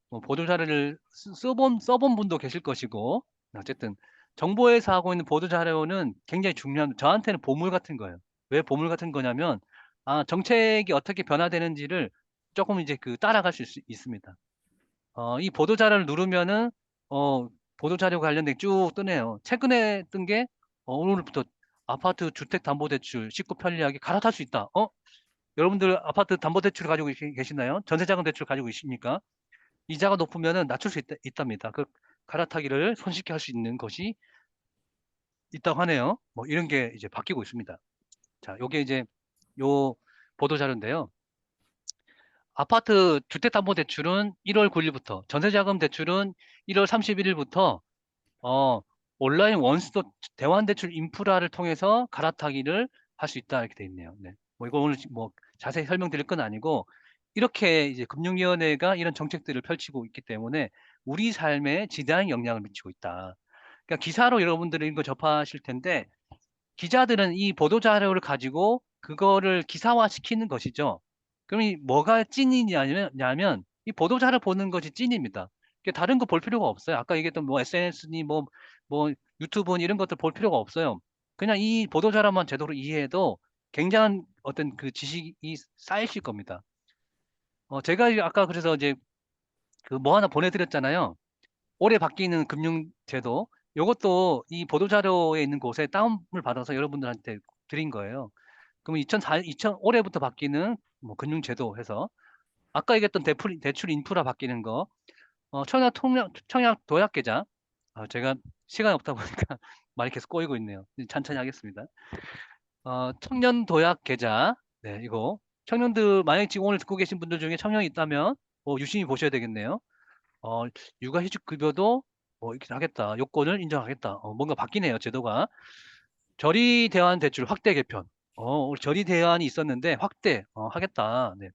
뭐 보도자료를 써본 분도 계실 것이고, 어쨌든 정보에서 하고 있는 보도자료는 굉장히 중요한, 저한테는 보물 같은 거예요. 왜 보물 같은 거냐면, 정책이 어떻게 변화되는지를 조금 이제 따라갈 수 있습니다. 이 보도자료를 누르면은, 보도자료 관련된 쭉 뜨네요. 최근에 뜬 게, 오늘부터 아파트 주택담보대출 쉽고 편리하게 갈아탈 수 있다. 여러분들 아파트 담보대출 가지고 계시나요? 전세자금 대출 가지고 계십니까? 이자가 높으면은 낮출 수 있답니다. 그 갈아타기를 손쉽게 할 수 있는 것이 있다고 하네요. 뭐 이런 게 이제 바뀌고 있습니다. 자, 요게 이제 요 보도자료인데요. 아파트 주택담보대출은 1월 9일부터, 전세자금 대출은 1월 31일부터 온라인 원스톱 대환대출 인프라를 통해서 갈아타기를 할 수 있다 이렇게 돼 있네요. 네. 뭐 이거 오늘 뭐 자세히 설명드릴 건 아니고 이렇게 이제 금융위원회가 이런 정책들을 펼치고 있기 때문에 우리 삶에 지대한 영향을 미치고 있다. 그러니까 기사로 여러분들이 이거 접하실 텐데 기자들은 이 보도자료를 가지고 그거를 기사화시키는 것이죠. 그럼 이 뭐가 찐이냐면 이 보도자료 보는 것이 찐입니다. 다른 거 볼 필요가 없어요. 아까 얘기했던 뭐 SNS니 뭐 유튜브니 이런 것들 볼 필요가 없어요. 그냥 이 보도자료만 제대로 이해해도 굉장한 어떤 그 지식이 쌓이실 겁니다. 제가 아까 그래서 이제 그 뭐 하나 보내드렸잖아요. 올해 바뀌는 금융제도. 요것도 이 보도자료에 있는 곳에 다운을 받아서 여러분들한테 드린 거예요. 그러면 2000 올해부터 바뀌는 뭐 금융제도 해서 아까 얘기했던 대출 인프라 바뀌는 거, 청약 도약 계좌. 제가 시간이 없다 보니까 말이 계속 꼬이고 있네요. 천천히 하겠습니다. 청년 도약 계좌. 네, 이거 청년들 만약 지금 오늘 듣고 계신 분들 중에 청년이 있다면 유심히 보셔야 되겠네요. 육아휴직급여도 뭐 이렇게 하겠다. 요건을 인정하겠다. 뭔가 바뀌네요, 제도가. 저리 대환 대출 확대 개편. 우리 저리 대환이 있었는데 확대 하겠다. 네.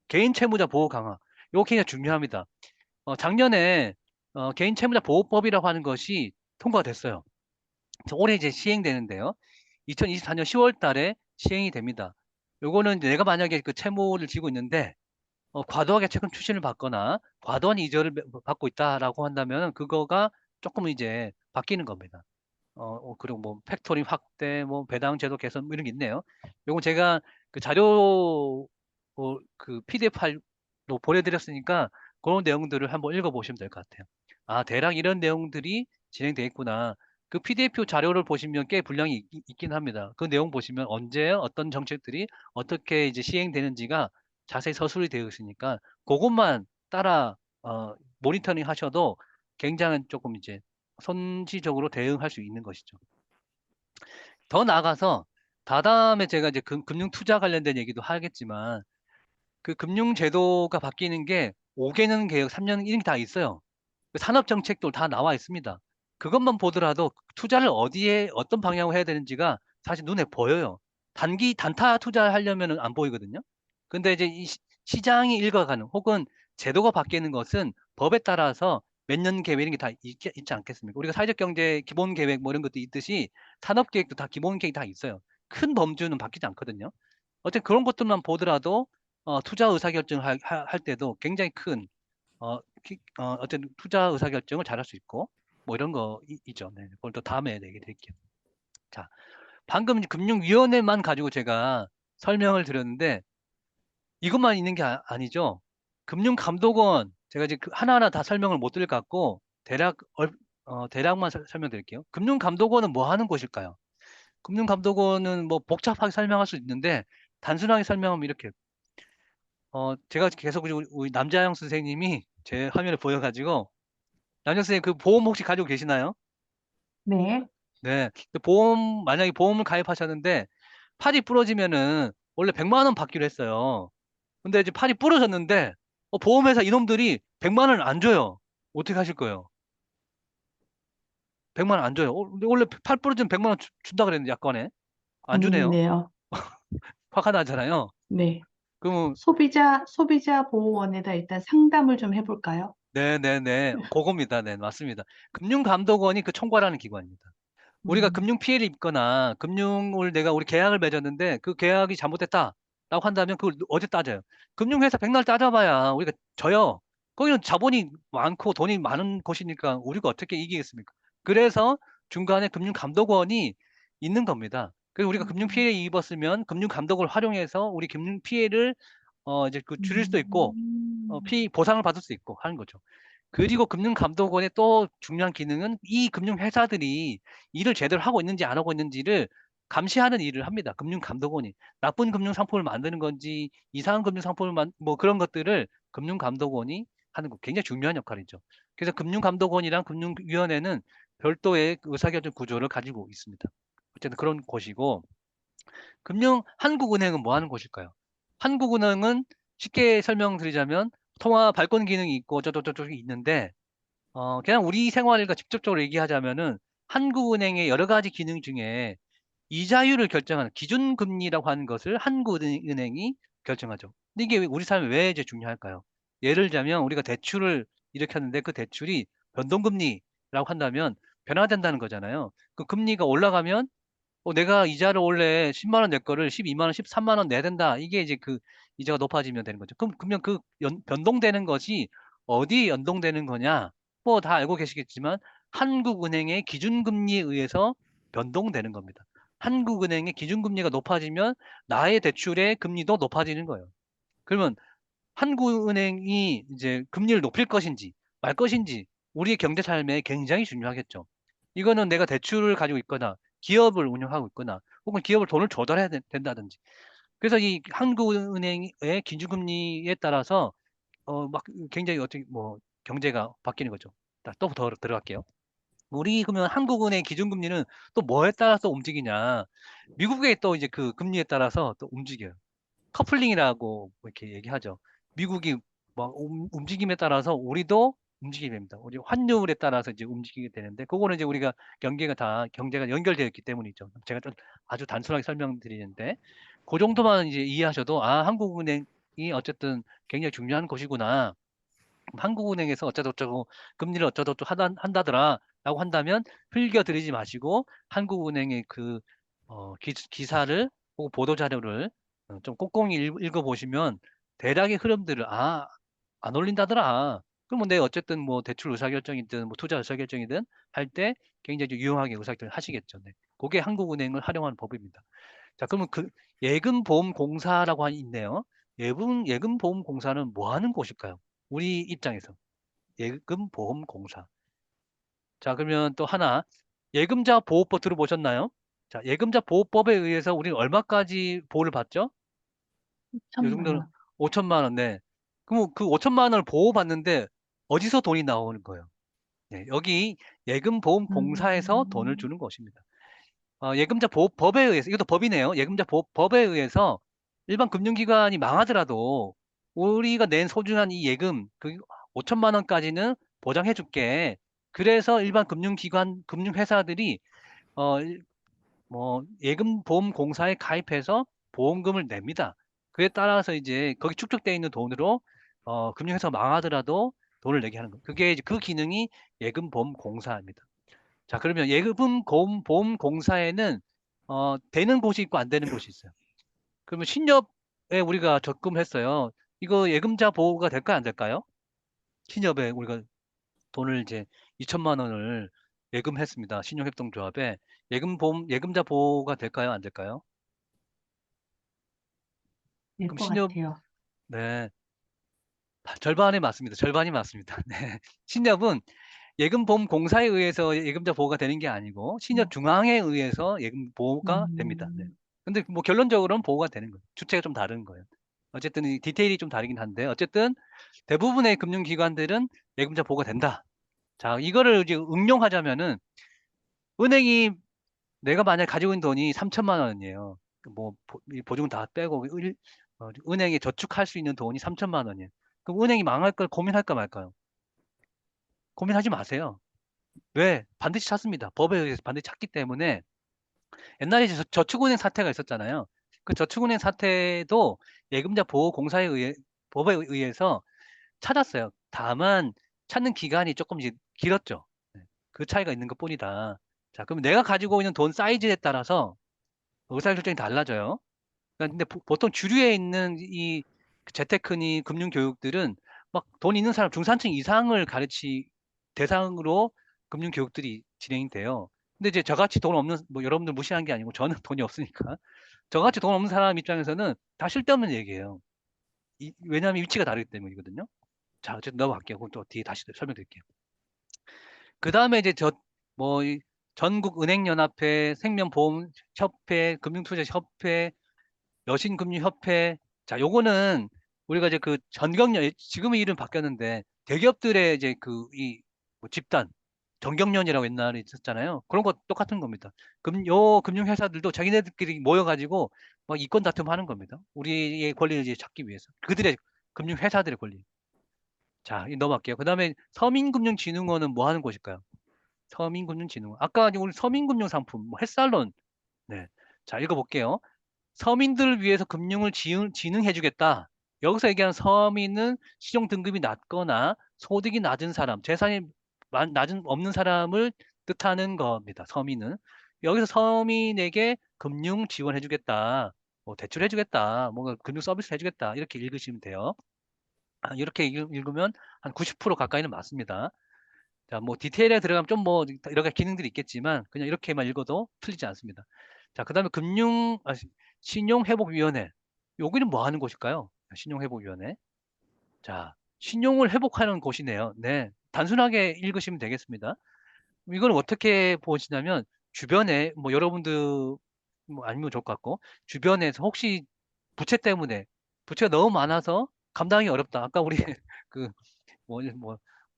개인 채무자 보호 강화. 이거 굉장히 중요합니다. 작년에 개인 채무자 보호법이라고 하는 것이 통과가 됐어요. 올해 이제 시행되는데요. 2024년 10월 달에 시행이 됩니다. 요거는 내가 만약에 그 채무를 지고 있는데 과도하게 채권 추심을 받거나 과도한 이자를 받고 있다라고 한다면 그거가 조금 이제 바뀌는 겁니다. 그리고 뭐 팩토링 확대, 뭐 배당 제도 개선 뭐 이런 게 있네요. 요건 제가 그 자료 그 PDF 파일로 보내드렸으니까 그런 내용들을 한번 읽어보시면 될 것 같아요. 아, 대략 이런 내용들이 진행돼 있구나. 그 PDF 자료를 보시면 꽤 분량이 있긴 합니다. 그 내용 보시면 언제 어떤 정책들이 어떻게 이제 시행되는지가 자세히 서술이 되어 있으니까 그것만 따라 모니터링 하셔도 굉장한 조금 이제 선지적으로 대응할 수 있는 것이죠. 더 나아가서 다음에 제가 이제 금융 투자 관련된 얘기도 하겠지만 그 금융 제도가 바뀌는 게 5개년 계획, 3년 이런 게 다 있어요. 그 산업 정책도 다 나와 있습니다. 그것만 보더라도 투자를 어디에 어떤 방향으로 해야 되는지가 사실 눈에 보여요. 단타 투자하려면 안 보이거든요. 근데 이제 이 시장이 읽어가는 혹은 제도가 바뀌는 것은 법에 따라서 몇 년 계획 이런 게 다 있지 않겠습니까? 우리가 사회적 경제 기본 계획 뭐 이런 것도 있듯이 산업 계획도 다 기본 계획이 다 있어요. 큰 범주는 바뀌지 않거든요. 어쨌든 그런 것들만 보더라도 투자 의사결정을 할 때도 굉장히 큰 어쨌든 투자 의사결정을 잘할 수 있고 뭐 이런 거 있죠. 네. 그걸 또 다음에 얘기 드릴게요. 자, 방금 금융위원회만 가지고 제가 설명을 드렸는데 이것만 있는 게 아니죠. 금융감독원 제가 이제 하나하나 다 설명을 못 드릴 것 같고 대략만 설명드릴게요. 금융감독원은 뭐 하는 곳일까요? 금융감독원은 뭐 복잡하게 설명할 수 있는데 단순하게 설명하면 이렇게 제가 계속 우리 남자영 선생님이 제 화면을 보여가지고 남자영 선생님 그 보험 혹시 가지고 계시나요? 네. 네. 만약에 보험을 가입하셨는데 팔이 부러지면은 원래 100만 원 받기로 했어요. 근데 이제 팔이 부러졌는데 보험회사 이놈들이 100만 원을 안 줘요. 어떻게 하실 거예요? 100만 원 안 줘요. 근데 원래 팔 부러지면 100만 원 준다 그랬는데 약관에 안 주네요. 고민이네요. 화가 나잖아요. 네. 그러면 소비자 보호원에다 일단 상담을 좀 해볼까요? 네네네. 그겁니다. 네, 맞습니다. 금융감독원이 그 총괄하는 기관입니다. 우리가 음, 금융 피해를 입거나 우리 계약을 맺었는데 그 계약이 잘못됐다라고 한다면 그걸 어디 따져요? 금융회사 백날 따져봐야 우리가 져요. 거기는 자본이 많고 돈이 많은 곳이니까 우리가 어떻게 이기겠습니까? 그래서 중간에 금융감독원이 있는 겁니다. 그래서 우리가 금융 음, 피해를 입었으면 금융감독을 활용해서 우리 금융 피해를 이제 줄일 수도 있고 음, 보상을 받을 수 있고 하는 거죠. 그리고 금융감독원의 또 중요한 기능은 이 금융회사들이 일을 제대로 하고 있는지 안 하고 있는지를 감시하는 일을 합니다. 금융감독원이. 나쁜 금융상품을 만드는 건지, 이상한 금융상품을 뭐 그런 것들을 금융감독원이 하는 거 굉장히 중요한 역할이죠. 그래서 금융감독원이랑 금융위원회는 별도의 의사결정 구조를 가지고 있습니다. 어쨌든 그런 곳이고, 한국은행은 뭐 하는 곳일까요? 한국은행은 쉽게 설명드리자면 통화 발권 기능이 있고 저저저저 있는데 그냥 우리 생활과 직접적으로 얘기하자면은 한국은행의 여러 가지 기능 중에 이자율을 결정하는 기준금리라고 하는 것을 한국은행이 결정하죠. 근데 이게 우리 삶에 왜 이제 중요할까요? 예를 들자면 우리가 대출을 일으켰는데 그 대출이 변동금리라고 한다면 변화된다는 거잖아요. 그 금리가 올라가면 내가 이자를 원래 10만 원 낼 거를 12만 원, 13만 원 내야 된다. 이게 이제 그 이자가 높아지면 되는 거죠. 그러면 그 변동되는 것이 어디에 연동되는 거냐? 뭐 다 알고 계시겠지만 한국은행의 기준금리에 의해서 변동되는 겁니다. 한국은행의 기준금리가 높아지면 나의 대출의 금리도 높아지는 거예요. 그러면 한국은행이 이제 금리를 높일 것인지 말 것인지 우리의 경제 삶에 굉장히 중요하겠죠. 이거는 내가 대출을 가지고 있거나 기업을 운영하고 있거나 혹은 기업을 돈을 조달해야 된다든지. 그래서 이 한국은행의 기준금리에 따라서 막 굉장히 어떻게 뭐 경제가 바뀌는 거죠. 또 더 들어갈게요. 우리 그러면 한국은행 기준금리는 또 뭐에 따라서 움직이냐? 미국의 또 이제 그 금리에 따라서 또 움직여요. 커플링이라고 이렇게 얘기하죠. 미국이 막 움직임에 따라서 우리도 움직이게 됩니다. 우리 환율에 따라서 이제 움직이게 되는데, 그거는 이제 우리가 경제가 연결되어 있기 때문이죠. 제가 좀 아주 단순하게 설명드리는데, 그 정도만 이제 이해하셔도, 한국은행 어쨌든 굉장히 중요한 곳이구나. 한국은행에서 어쩌고저쩌고 금리를 어쩌고저쩌고 한다더라라고 한다면 흘겨들이지 마시고 한국은행의 그 기사를 혹은 보도자료를 좀 꼼꼼히 읽어보시면 대략의 흐름들을 안 올린다더라. 그러면 내 어쨌든 뭐 대출 의사결정이든 뭐 투자 의사결정이든 할 때 굉장히 좀 유용하게 의사결정을 하시겠죠. 네. 그게 한국은행을 활용하는 법입니다. 자, 그러면 그 예금보험공사라고 있네요. 예금보험공사는 뭐 하는 곳일까요? 우리 입장에서. 예금보험공사. 자, 그러면 또 하나. 예금자 보호법 들어보셨나요? 자, 예금자 보호법에 의해서 우리는 얼마까지 보호를 받죠? 이 3천만 정도는 원. 5천만 원. 네. 그럼 그 5천만 원을 보호받는데 어디서 돈이 나오는 거예요? 네, 여기 예금보험공사에서 돈을 음, 주는 것입니다. 예금자 보호법에 의해서, 이것도 법이네요. 예금자 보호법에 의해서 일반 금융기관이 망하더라도 우리가 낸 소중한 이 예금, 그 5천만 원까지는 보장해 줄게. 그래서 일반 금융회사들이, 예금보험공사에 가입해서 보험금을 냅니다. 그에 따라서 이제 거기 축적되어 있는 돈으로, 금융회사 망하더라도 돈을 내게 하는 거예요. 그게 이제 그 기능이 예금보험공사입니다. 자, 그러면 예금보험공사에는 되는 곳이 있고 안 되는 곳이 있어요. 그러면 신협에 우리가 적금했어요. 이거 예금자 보호가 될까요, 안 될까요? 신협에 우리가 돈을 이제 2천만 원을 예금했습니다. 신용협동조합에 예금자 보호가 될까요, 안 될까요? 될 그럼 것 신협, 같아요. 네, 절반이 맞습니다. 절반이 맞습니다. 네. 신협은 예금보험공사에 의해서 예금자 보호가 되는 게 아니고 어, 신협중앙에 의해서 예금 보호가 됩니다. 네. 음, 근데 뭐 결론적으로는 보호가 되는 거예요. 주체가 좀 다른 거예요. 어쨌든 이 디테일이 좀 다르긴 한데 어쨌든 대부분의 금융기관들은 예금자 보호가 된다. 자, 이거를 이제 응용하자면은 은행이 내가 만약 가지고 있는 돈이 3천만 원이에요. 뭐 이 보증금 다 빼고 은행에 저축할 수 있는 돈이 3천만 원이에요. 그럼 은행이 망할 걸 고민할까 말까요? 고민하지 마세요. 왜? 반드시 찾습니다. 법에 의해서 반드시 찾기 때문에 옛날에 저축은행 사태가 있었잖아요. 그 저축은행 사태도 예금자 보호공사에 의해 법에 의해서 찾았어요. 다만 찾는 기간이 조금 이제 길었죠. 네. 그 차이가 있는 것뿐이다. 자, 그럼 내가 가지고 있는 돈 사이즈에 따라서 의사결정이 달라져요. 그러니까 근데 보통 주류에 있는 이 재테크니 금융교육들은 막 돈 있는 사람 중산층 이상을 대상으로 금융교육들이 진행이 돼요. 근데 이제 저같이 돈 없는 뭐 여러분들 무시한 게 아니고 저는 돈이 없으니까 저같이 돈 없는 사람 입장에서는 다 쓸데없는 얘기예요. 왜냐하면 위치가 다르기 때문이거든요. 자, 어쨌든 넘어갈게요. 그럼 또 뒤에 다시 설명드릴게요. 그 다음에 이제 이 전국은행연합회, 생명보험협회, 금융투자협회, 여신금융협회. 자, 요거는 우리가 이제 그 지금의 이름 바뀌었는데 대기업들의 이제 뭐 집단, 정경련이라고 옛날에 있었잖아요. 그런 거 똑같은 겁니다. 요 금융회사들도 자기네들끼리 모여가지고 막 이권 다툼하는 겁니다. 우리의 권리를 이제 찾기 위해서. 그들의 금융회사들의 권리. 자, 넘어갈게요. 그 다음에 서민금융진흥원은 뭐 하는 곳일까요? 서민금융진흥원. 아까 우리 서민금융상품, 뭐 햇살론. 네. 자, 읽어볼게요. 서민들을 위해서 금융을 진흥해주겠다. 여기서 얘기하는 서민은 신용 등급이 낮거나 소득이 낮은 사람, 재산이 없는 사람을 뜻하는 겁니다. 서민은. 여기서 서민에게 금융 지원해주겠다. 뭐 대출해주겠다. 뭔가 금융 서비스 해주겠다. 이렇게 읽으시면 돼요. 이렇게 읽으면 한 90% 가까이는 맞습니다. 자, 뭐 디테일에 들어가면 좀 뭐 여러 가지 기능들이 있겠지만 그냥 이렇게만 읽어도 틀리지 않습니다. 자, 그다음에 신용회복위원회. 여기는 뭐 하는 곳일까요? 신용회복위원회. 자, 신용을 회복하는 곳이네요. 네, 단순하게 읽으시면 되겠습니다. 이걸 어떻게 보시냐면 주변에 뭐 여러분들 뭐 아니면 좋을 것 같고 주변에서 혹시 부채 때문에 부채가 너무 많아서 감당이 어렵다. 아까 우리 그 뭐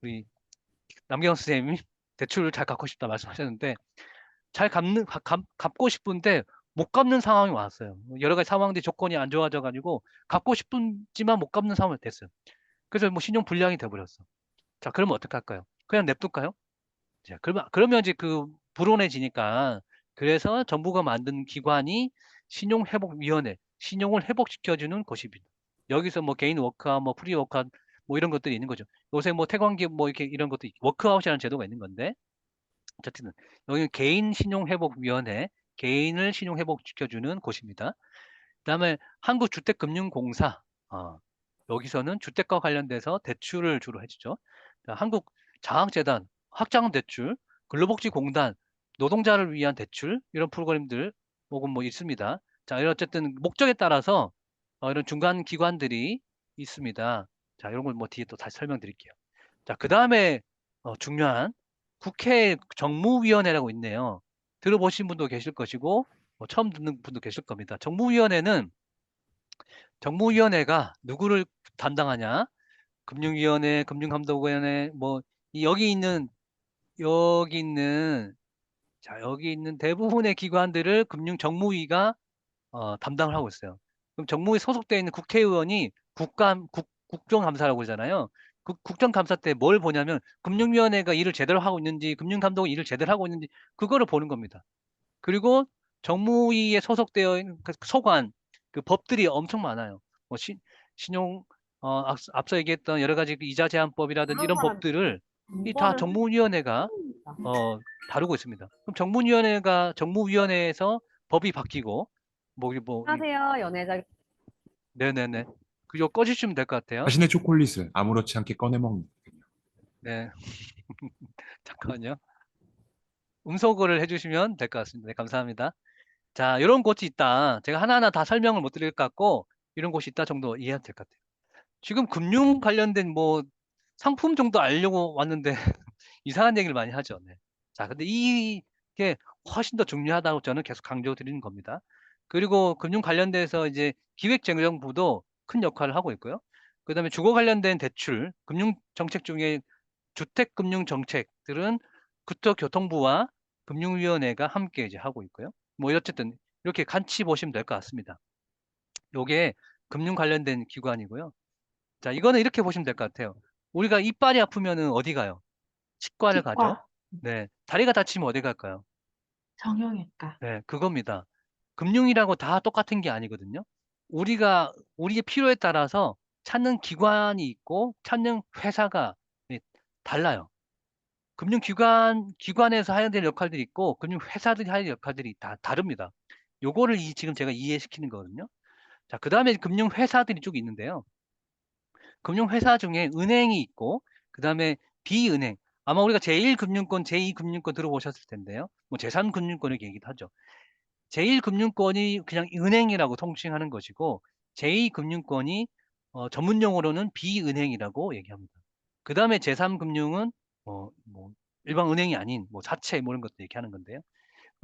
우리 남경 선생님이 대출을 잘 갚고 싶다 말씀하셨는데 갚고 싶은데 못 갚는 상황이 왔어요. 여러 가지 상황들이 조건이 안 좋아져 가지고 갚고 싶지만 못 갚는 상황이 됐어요. 그래서 뭐 신용 불량이 돼 버렸어. 자, 그러면 어떻게 할까요? 그냥 냅둘까요? 자, 그러면 이제 불온해지니까 그래서 정부가 만든 기관이 신용회복위원회, 신용을 회복시켜주는 곳입니다. 여기서 뭐 개인 워크아웃, 뭐 프리 워크아웃, 뭐 이런 것들이 있는 거죠. 요새 뭐 태광기업 뭐 이렇게 이런 것도 워크아웃이라는 제도가 있는 건데, 어쨌든 여기는 개인 신용회복위원회, 개인을 신용회복시켜주는 곳입니다. 그다음에 한국주택금융공사, 여기서는 주택과 관련돼서 대출을 주로 해주죠. 한국장학재단, 학장대출, 근로복지공단, 노동자를 위한 대출 이런 프로그램들 혹은 뭐 있습니다. 자, 이런 어쨌든 목적에 따라서 이런 중간 기관들이 있습니다. 자, 이런 걸 뭐 뒤에 또 다시 설명드릴게요. 자, 그 다음에 중요한 국회 정무위원회라고 있네요. 들어보신 분도 계실 것이고 처음 듣는 분도 계실 겁니다. 정무위원회가 누구를 담당하냐? 금융위원회, 금융감독위원회, 뭐 여기 있는 자, 여기 있는 대부분의 기관들을 금융정무위가 담당을 하고 있어요. 그럼 정무위 소속되어 있는 국회의원이 국정감사라고 그러잖아요. 그 국정감사 때 뭘 보냐면 금융위원회가 일을 제대로 하고 있는지, 금융감독이 일을 제대로 하고 있는지 그거를 보는 겁니다. 그리고 정무위에 소속되어 있는 그 소관, 그 법들이 엄청 많아요. 뭐 신용, 앞서 얘기했던 여러 가지 그 이자 제한법이라든지 그런 이런 사람이 법들을 이 다 이거를 정무위원회가 합니다. 다루고 있습니다. 그럼 정무위원회에서 법이 바뀌고 안녕하세요, 연애자. 네네네. 그거 꺼주시면 될 것 같아요. 자신의 초콜릿을 아무렇지 않게 꺼내 먹는. 네. 잠깐만요. 음소거를 해주시면 될 것 같습니다. 네, 감사합니다. 자, 이런 곳이 있다. 제가 하나하나 다 설명을 못 드릴 것 같고, 이런 곳이 있다 정도 이해하면 될 것 같아요. 지금 금융 관련된 뭐 상품 정도 알려고 왔는데 이상한 얘기를 많이 하죠. 네. 자, 근데 이게 훨씬 더 중요하다고 저는 계속 강조드리는 겁니다. 그리고 금융 관련돼서 이제 기획재정부도 큰 역할을 하고 있고요. 그다음에 주거 관련된 대출, 금융 정책 중에 주택금융 정책들은 국토교통부와 금융위원회가 함께 이제 하고 있고요. 뭐 어쨌든 이렇게 같이 보시면 될 것 같습니다. 요게 금융 관련된 기관이고요. 자, 이거는 이렇게 보시면 될 것 같아요. 우리가 이빨이 아프면은 어디 가요? 치과를 가죠. 치과, 네. 다리가 다치면 어디 갈까요? 정형외과, 네, 그겁니다. 금융이라고 다 똑같은 게 아니거든요. 우리의 필요에 따라서 찾는 기관이 있고 찾는 회사가 네, 달라요. 기관에서 해야 될 역할들이 있고 금융회사들이 해야 될 역할들이 다 다릅니다. 요거를 지금 제가 이해시키는 거거든요. 자, 그 다음에 금융회사들이 쭉 있는데요. 금융회사 중에 은행이 있고, 그 다음에 비은행. 아마 우리가 제1금융권, 제2금융권 들어보셨을 텐데요. 뭐 제3금융권 이렇게 얘기도 하죠. 제1금융권이 그냥 은행이라고 통칭하는 것이고, 제2금융권이 전문 용어로는 비은행이라고 얘기합니다. 그 다음에 제3금융은 뭐 일반 은행이 아닌 뭐 사채 뭐 이런 것도 얘기하는 건데요.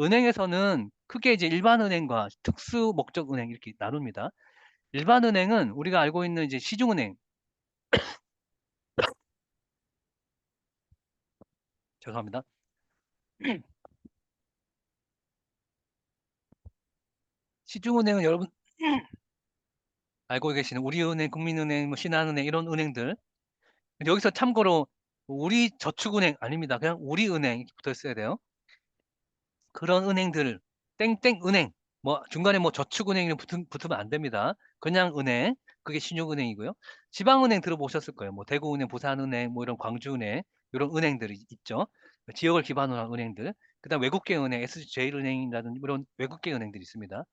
은행에서는 크게 이제 일반 은행과 특수 목적 은행 이렇게 나눕니다. 일반 은행은 우리가 알고 있는 이제 시중은행, 죄송합니다. 시중은행은 여러분 알고 계시는 우리은행, 국민은행, 뭐 신한은행 이런 은행들. 근데 여기서 참고로 우리저축은행 아닙니다. 그냥 우리은행 이렇게 붙어 있어야 돼요. 그런 은행들, 땡땡은행, 뭐 중간에 뭐 저축은행 붙으면 안 됩니다. 그냥 은행, 그게 신용은행이고요. 지방은행 들어보셨을 거예요. 뭐 대구은행, 부산은행, 뭐 이런 광주은행 이런 은행들이 있죠. 지역을 기반으로 한 은행들. 그다음 외국계 은행, SJ은행이라든지 이런 외국계 은행들이 있습니다.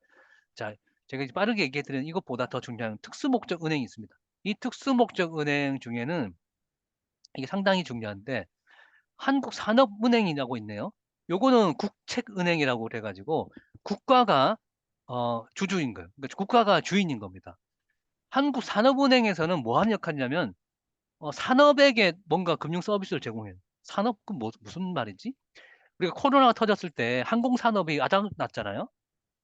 자, 제가 이제 빠르게 얘기해 드리는 이것보다 더 중요한 특수목적 은행이 있습니다. 이 특수목적 은행 중에는 이게 상당히 중요한데 한국산업은행이라고 있네요. 요거는 국책은행이라고 그래가지고 국가가 주주인 거예요. 그러니까 국가가 주인인 겁니다. 한국산업은행에서는 뭐 하는 역할이냐면 산업에게 뭔가 금융 서비스를 제공해요. 산업 그 무슨 말이지? 우리가 코로나가 터졌을 때 항공산업이 아작났잖아요.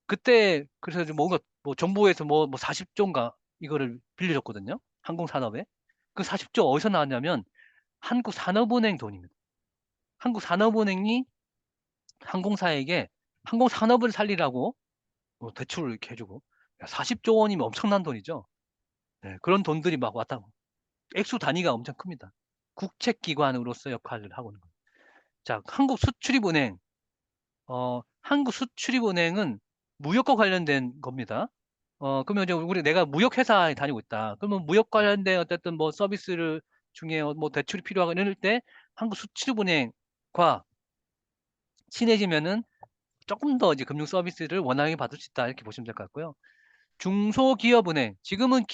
그때 그래서 이제 뭔가 뭐 정부에서 뭐 40조인가 이거를 빌려줬거든요. 항공산업에. 그 40조 어디서 나왔냐면 한국산업은행 돈입니다. 한국산업은행이 항공사에게 항공산업을 살리라고 대출을 이렇게 해주고 40조 원이면 엄청난 돈이죠. 네, 그런 돈들이 막 왔다. 액수 단위가 엄청 큽니다. 국책기관으로서 역할을 하고 있는 거예요. 자, 한국수출입은행은 무역과 관련된 겁니다. 그러면 이제 내가 무역회사에 다니고 있다. 그러면 무역 관련된 어쨌든 뭐 서비스를 중에 뭐 대출이 필요하고 이럴 때 한국수출은행과 친해지면은 조금 더 이제 금융 서비스를 원활하게 받을 수 있다. 이렇게 보시면 될 것 같고요. 중소기업은행, 지금은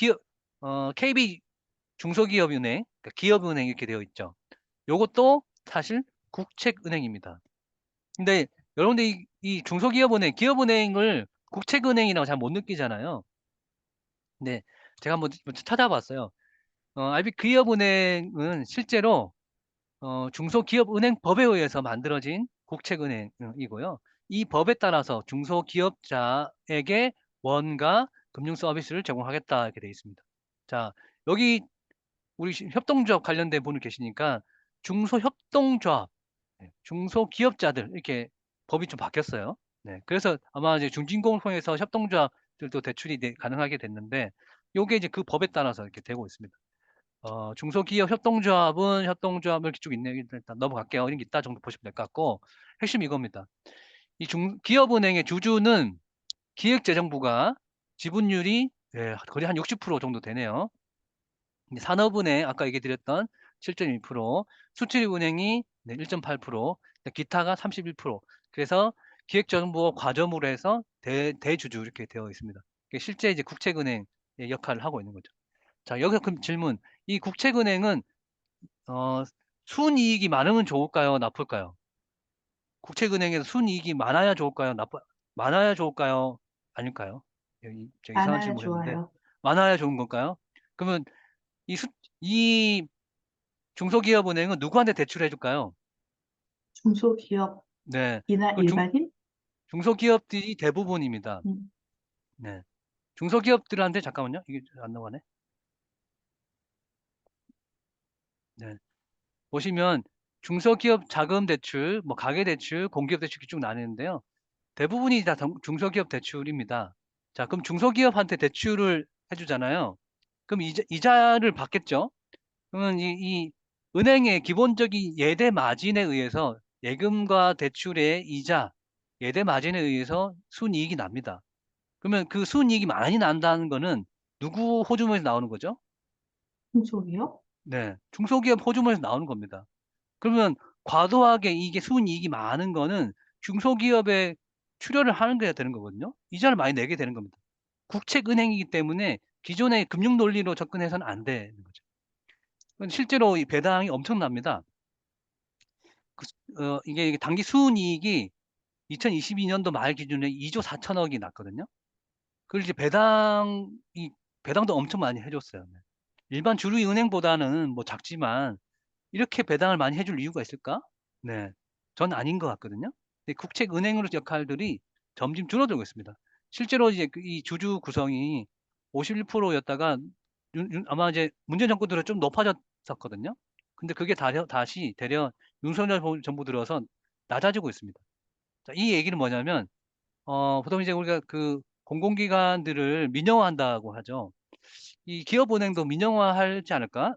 KB 중소기업은행, 그러니까 기업은행 이렇게 되어 있죠. 요것도 사실 국책은행입니다. 근데 여러분들 이 중소기업은행, 기업은행을 국책은행이라고 잘 못 느끼잖아요. 근데 제가 한번 찾아봤어요. IB 기업은행은 실제로 중소기업은행법에 의해서 만들어진 국책은행이고요. 이 법에 따라서 중소기업자에게 원가 금융 서비스를 제공하겠다 이렇게 되어 있습니다. 자, 여기 우리 협동조합 관련된 분이 계시니까 중소협동조합, 중소기업자들 이렇게 법이 좀 바뀌었어요. 네, 그래서 아마 이제 중진공을 통해서 협동조합들도 대출이 가능하게 됐는데 요게 이제 그 법에 따라서 이렇게 되고 있습니다. 중소기업 협동조합은 협동조합 이렇게 쭉 있네. 일단 넘어갈게요. 이런 게 있다 정도 보시면 될 것 같고 핵심 이겁니다. 이 기업은행의 주주는 기획재정부가 지분율이 거의 한 60% 정도 되네요. 산업은행 아까 얘기 드렸던 7.1%, 수출은행이 1.8%, 기타가 31%. 그래서 기획정부와 과점으로 해서 대주주 이렇게 되어 있습니다. 실제 이제 국책은행의 역할을 하고 있는 거죠. 자, 여기서 그럼 질문. 이 국책은행은 순이익이 많으면 좋을까요? 나쁠까요? 국책은행에서 순이익이 많아야 좋을까요? 많아야 좋을까요? 아닐까요? 여기 제가 이상한 많아야 질문을 했는데 좋아요. 많아야 좋은 건가요? 그러면 이 중소기업은행은 누구한테 대출해 줄까요? 중소기업이나 네. 그 일반인? 중소기업들이 대부분입니다. 음, 네. 중소기업들한테 잠깐만요. 이게 안 나가네. 네. 보시면 중소기업 자금 대출, 뭐 가계 대출, 공기업 대출 이렇게 쭉 나뉘는데요. 대부분이 다 중소기업 대출입니다. 자, 그럼 중소기업한테 대출을 해주잖아요. 그럼 이자를 받겠죠? 그러면 이 은행의 기본적인 예대 마진에 의해서 예금과 대출의 이자, 예대 마진에 의해서 순이익이 납니다. 그러면 그 순이익이 많이 난다는 거는 누구 호주머니에서 나오는 거죠? 중소기업? 네, 중소기업 호주머니에서 나오는 겁니다. 그러면 과도하게 이게 순이익이 많은 거는 중소기업에 출혈을 하는 게 되는 거거든요. 이자를 많이 내게 되는 겁니다. 국책은행이기 때문에 기존의 금융 논리로 접근해서는 안 되는 거죠. 실제로 이 배당이 엄청납니다. 이게 단기 순이익이 2022년도 말 기준에 2조 4천억이 났거든요. 그리고 이제 배당도 엄청 많이 해줬어요. 네. 일반 주류 은행보다는 뭐 작지만 이렇게 배당을 많이 해줄 이유가 있을까? 네, 전 아닌 것 같거든요. 근데 국책은행으로 역할들이 점점 줄어들고 있습니다. 실제로 이제 이 주주 구성이 51%였다가 아마 이제 문재인 정부 들어 좀 높아졌었거든요. 근데 그게 다시 대려 윤석열 정부 들어서 낮아지고 있습니다. 자, 이 얘기는 뭐냐면 보통 이제 우리가 그 공공기관들을 민영화한다고 하죠. 이 기업은행도 민영화하지 않을까?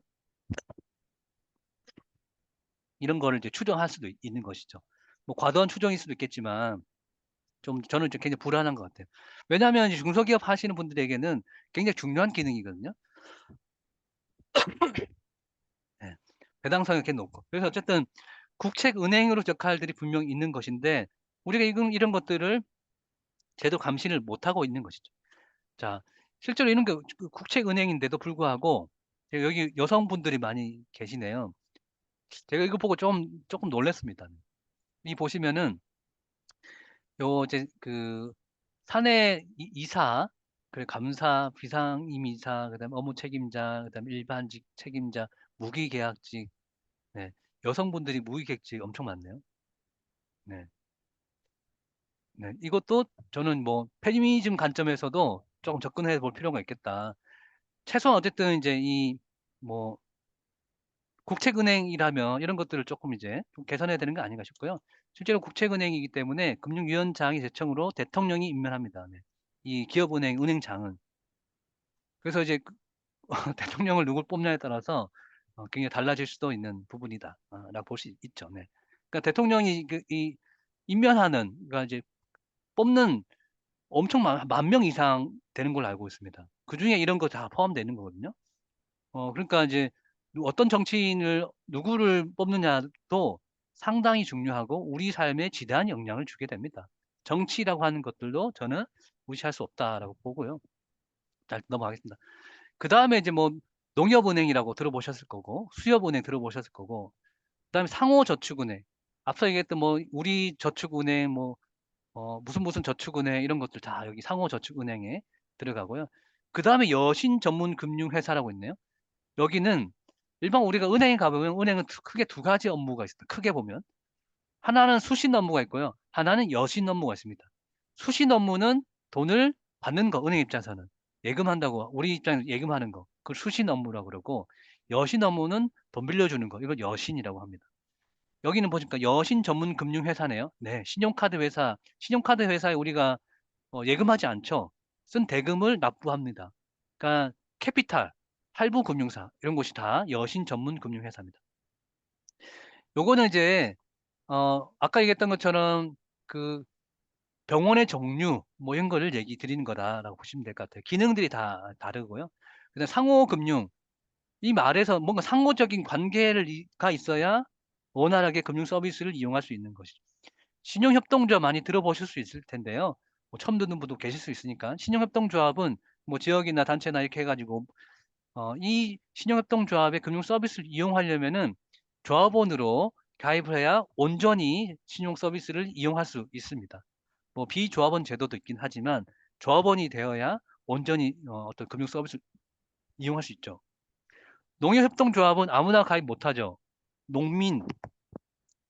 이런 거를 이제 추정할 수도 있는 것이죠. 뭐 과도한 추정일 수도 있겠지만 저는 좀 굉장히 불안한 것 같아요. 왜냐하면 이제 중소기업 하시는 분들에게는 굉장히 중요한 기능이거든요. 네. 배당성이 굉장히 높고. 그래서 어쨌든 국책은행으로 역할들이 분명히 있는 것인데 우리가 이런 것들을 제대로 감시를 못하고 있는 것이죠. 자, 실제로 이런 게 국책은행인데도 불구하고 여기 여성분들이 많이 계시네요. 제가 이거 보고 조금 놀랐습니다. 이 보시면은 요 이제 그 사내 이사, 그래 감사, 비상임이사, 그다음에 업무 책임자, 그다음에 일반직 책임자, 무기계약직, 네, 여성분들이 무기계약직 엄청 많네요. 네, 네, 이것도 저는 뭐 페미니즘 관점에서도 조금 접근해 볼 필요가 있겠다. 최소한 어쨌든 이제 이 뭐 국책은행이라면 이런 것들을 조금 이제 좀 개선해야 되는 거 아닌가 싶고요. 실제로 국책은행이기 때문에 금융위원장이 제청으로 대통령이 임명합니다. 네. 이 기업은행 은행장은 그래서 이제 대통령을 누굴 뽑냐에 따라서 굉장히 달라질 수도 있는 부분이다. 라고 볼 수 있죠. 네. 그러니까 대통령이 임면하는, 그러니까 이제 뽑는 엄청 만 명 이상 되는 걸로 알고 있습니다. 그중에 이런 거 다 포함되는 거거든요. 그러니까 이제 어떤 정치인을 누구를 뽑느냐도 상당히 중요하고 우리 삶에 지대한 영향을 주게 됩니다. 정치라고 하는 것들도 저는 무시할 수 없다라고 보고요. 자, 넘어가겠습니다. 그 다음에 이제 뭐 농협은행이라고 들어보셨을 거고 수협은행 들어보셨을 거고 그다음에 상호저축은행 앞서 얘기했던 뭐 우리 저축은행 뭐 무슨 저축은행 이런 것들 다 여기 상호저축은행에 들어가고요. 그 다음에 여신 전문 금융회사라고 있네요. 여기는 일반 우리가 은행에 가보면 은행은 크게 두 가지 업무가 있습니다. 크게 보면 하나는 수신 업무가 있고요. 하나는 여신 업무가 있습니다. 수신 업무는 돈을 받는 거, 은행 입장에서는 예금한다고 우리 입장에서 예금하는 거, 그걸 수신 업무라고 그러고 여신 업무는 돈 빌려주는 거, 이걸 여신이라고 합니다. 여기는 보니까 여신 전문 금융 회사네요. 네, 신용카드 회사에 우리가 예금하지 않죠. 쓴 대금을 납부합니다. 그러니까 캐피탈, 할부 금융사 이런 곳이 다 여신 전문 금융 회사입니다. 요거는 이제 아까 얘기했던 것처럼 그 병원의 종류 뭐 이런 거를 얘기 드리는 거다라고 보시면 될 것 같아요. 기능들이 다 다르고요. 그다음 상호금융 이 말에서 뭔가 상호적인 관계가 있어야 원활하게 금융 서비스를 이용할 수 있는 것이죠. 신용협동조합 많이 들어보실 수 있을 텐데요. 뭐 처음 듣는 분도 계실 수 있으니까 신용협동조합은 뭐 지역이나 단체나 이렇게 해가지고 이 신용협동조합의 금융 서비스를 이용하려면은 조합원으로 가입을 해야 온전히 신용 서비스를 이용할 수 있습니다. 뭐 비조합원 제도도 있긴 하지만 조합원이 되어야 온전히 어떤 금융 서비스를 이용할 수 있죠. 농협협동조합은 아무나 가입 못하죠. 농민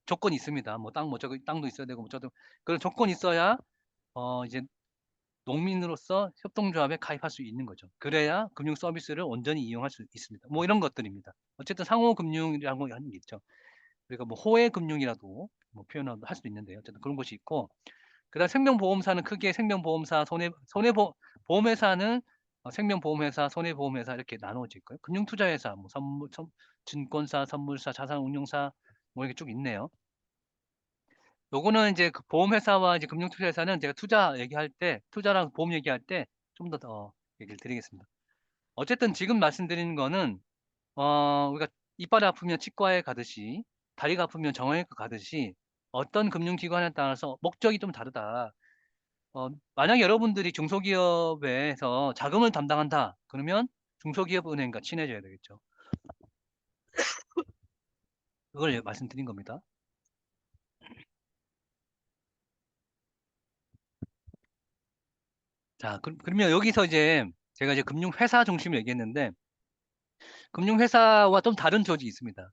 조건이 있습니다. 뭐 저기 땅도 있어야 되고 뭐 저도 그런 조건이 있어야 이제 농민으로서 협동조합에 가입할 수 있는 거죠. 그래야 금융 서비스를 온전히 이용할 수 있습니다. 뭐 이런 것들입니다. 어쨌든 상호금융이라고 하는 게 있죠. 그러니까 뭐 호혜금융이라도 뭐 표현을 할 수도 있는데요. 어쨌든 그런 것이 있고 그다음 생명보험사는 크게 생명보험사, 보험회사는 생명보험회사, 손해보험회사 이렇게 나누어져 있고요. 금융투자회사, 뭐 증권사, 선물사, 자산운용사 뭐 이렇게 쭉 있네요. 요거는 이제 그 보험회사와 이제 금융투자회사는 제가 투자 얘기할 때, 투자랑 보험 얘기할 때 좀 더 얘기를 드리겠습니다. 어쨌든 지금 말씀드리는 거는 우리가 이빨이 아프면 치과에 가듯이 다리가 아프면 정형외과 가듯이 어떤 금융기관에 따라서 목적이 좀 다르다. 만약 여러분들이 중소기업에서 자금을 담당한다. 그러면 중소기업은행과 친해져야 되겠죠. 그걸 말씀드린 겁니다. 자, 그러면 여기서 이제 제가 이제 금융회사 중심을 얘기했는데 금융회사와 좀 다른 조직이 있습니다.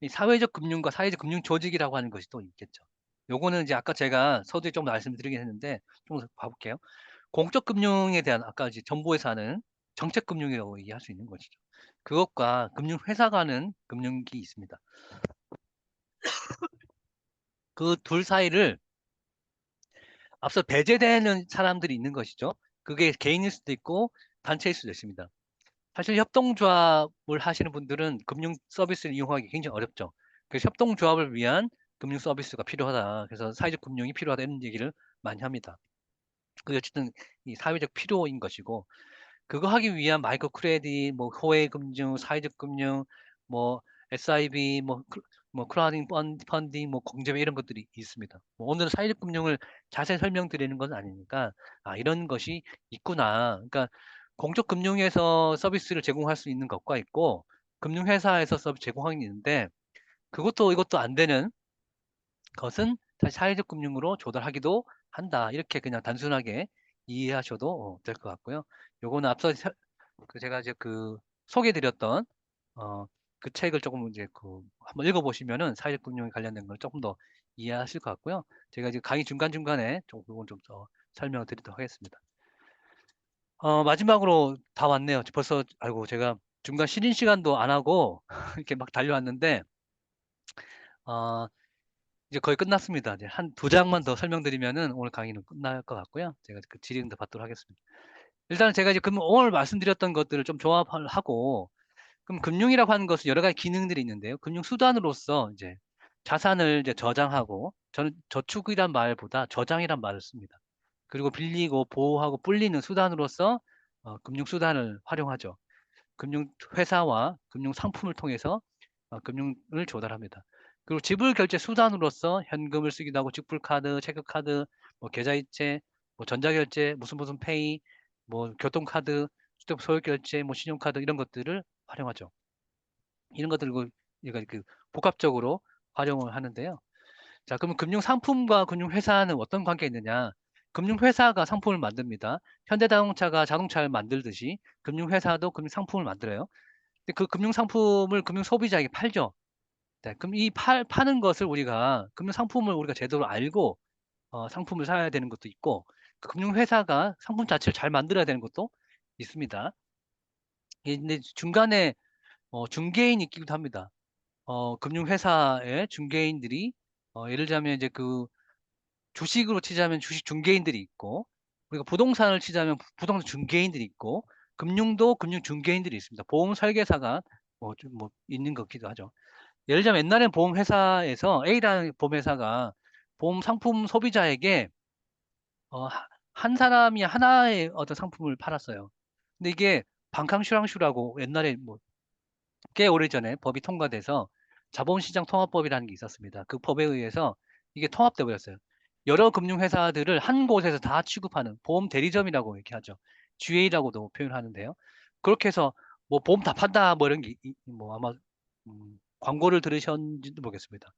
이 사회적 금융과 사회적 금융 조직이라고 하는 것이 또 있겠죠. 요거는 이제 아까 제가 서두에 좀 말씀드리긴 했는데 좀 더 봐볼게요. 공적 금융에 대한 아까 이제 정부에서는 정책 금융이라고 얘기할 수 있는 것이죠. 그것과 금융회사가 하는 금융이 있습니다. 그 둘 사이를 앞서 배제되는 사람들이 있는 것이죠. 그게 개인일 수도 있고 단체일 수도 있습니다. 사실 협동조합을 하시는 분들은 금융 서비스를 이용하기 굉장히 어렵죠. 그래서 협동조합을 위한 금융 서비스가 필요하다. 그래서 사회적 금융이 필요하다 이런 얘기를 많이 합니다. 그게 어쨌든 이 사회적 필요인 것이고 그거 하기 위한 마이크로 크레딧, 뭐 호혜 금융, 사회적 금융, 뭐 SIB, 뭐 크라우딩 펀딩, 뭐 공제비 이런 것들이 있습니다. 뭐 오늘은 사회적 금융을 자세히 설명드리는 건 아니니까 이런 것이 있구나. 그러니까 공적 금융에서 서비스를 제공할 수 있는 것과 있고 금융회사에서 서비스 제공하는 게 있는데 그것도 이것도 안 되는 것은 다시 사회적 금융으로 조달하기도 한다. 이렇게 그냥 단순하게 이해하셔도 될 것 같고요. 요거는 앞서 제가 이제 그 소개드렸던 그 책을 조금 이제 한번 읽어보시면은 사회적 금융에 관련된 걸 조금 더 이해하실 것 같고요. 제가 이제 강의 중간중간에 좀 그건 좀 더 설명을 드리도록 하겠습니다. 마지막으로 다 왔네요. 벌써 아이고 제가 중간 쉬는 시간도 안 하고 이렇게 막 달려왔는데 어, 이제 거의 끝났습니다. 이제 한 두 장만 더 설명드리면은 오늘 강의는 끝날 것 같고요. 제가 그 질의응답 받도록 하겠습니다. 일단 제가 이제 오늘 말씀드렸던 것들을 좀 조합을 하고 그럼 금융이라고 하는 것은 여러 가지 기능들이 있는데요. 금융 수단으로서 이제 자산을 이제 저장하고 저는 저축이란 말보다 저장이란 말을 씁니다. 그리고 빌리고 보호하고 불리는 수단으로서 금융수단을 활용하죠. 금융회사와 금융상품을 통해서 금융을 조달합니다. 그리고 지불 결제 수단으로서 현금을 쓰기도 하고 직불카드, 체크카드, 뭐 계좌이체, 뭐 전자결제, 무슨 페이, 뭐 교통카드, 소액결제, 뭐 신용카드 이런 것들을 활용하죠. 이런 것들을 우리가 그 복합적으로 활용을 하는데요. 자, 그러면 금융상품과 금융회사는 어떤 관계가 있느냐? 금융회사가 상품을 만듭니다. 현대자동차가 자동차를 만들듯이 금융회사도 금융상품을 만들어요. 근데 그 금융상품을 금융소비자에게 팔죠. 네, 그럼 이 파는 것을 우리가 금융상품을 우리가 제대로 알고 상품을 사야 되는 것도 있고 그 금융회사가 상품 자체를 잘 만들어야 되는 것도 있습니다. 근데 중간에 중개인이 있기도 합니다. 금융회사의 중개인들이 예를 들자면 이제 그 주식으로 치자면 주식 중개인들이 있고 우리가 부동산을 치자면 부동산 중개인들이 있고 금융도 금융 중개인들이 있습니다. 보험 설계사가 뭐 있는 것 같기도 하죠. 예를 들자면 옛날엔 보험회사에서 A라는 보험회사가 보험 상품 소비자에게 한 사람이 하나의 어떤 상품을 팔았어요. 근데 이게 방캉슈랑슈라고 옛날에 뭐 꽤 오래전에 법이 통과돼서 자본시장 통합법이라는 게 있었습니다. 그 법에 의해서 이게 통합돼 버렸어요. 여러 금융회사들을 한 곳에서 다 취급하는 보험 대리점이라고 이렇게 하죠. GA라고도 표현하는데요. 그렇게 해서 뭐 보험 다 판다 뭐 이런 게 뭐 아마 광고를 들으셨는지도 모르겠습니다.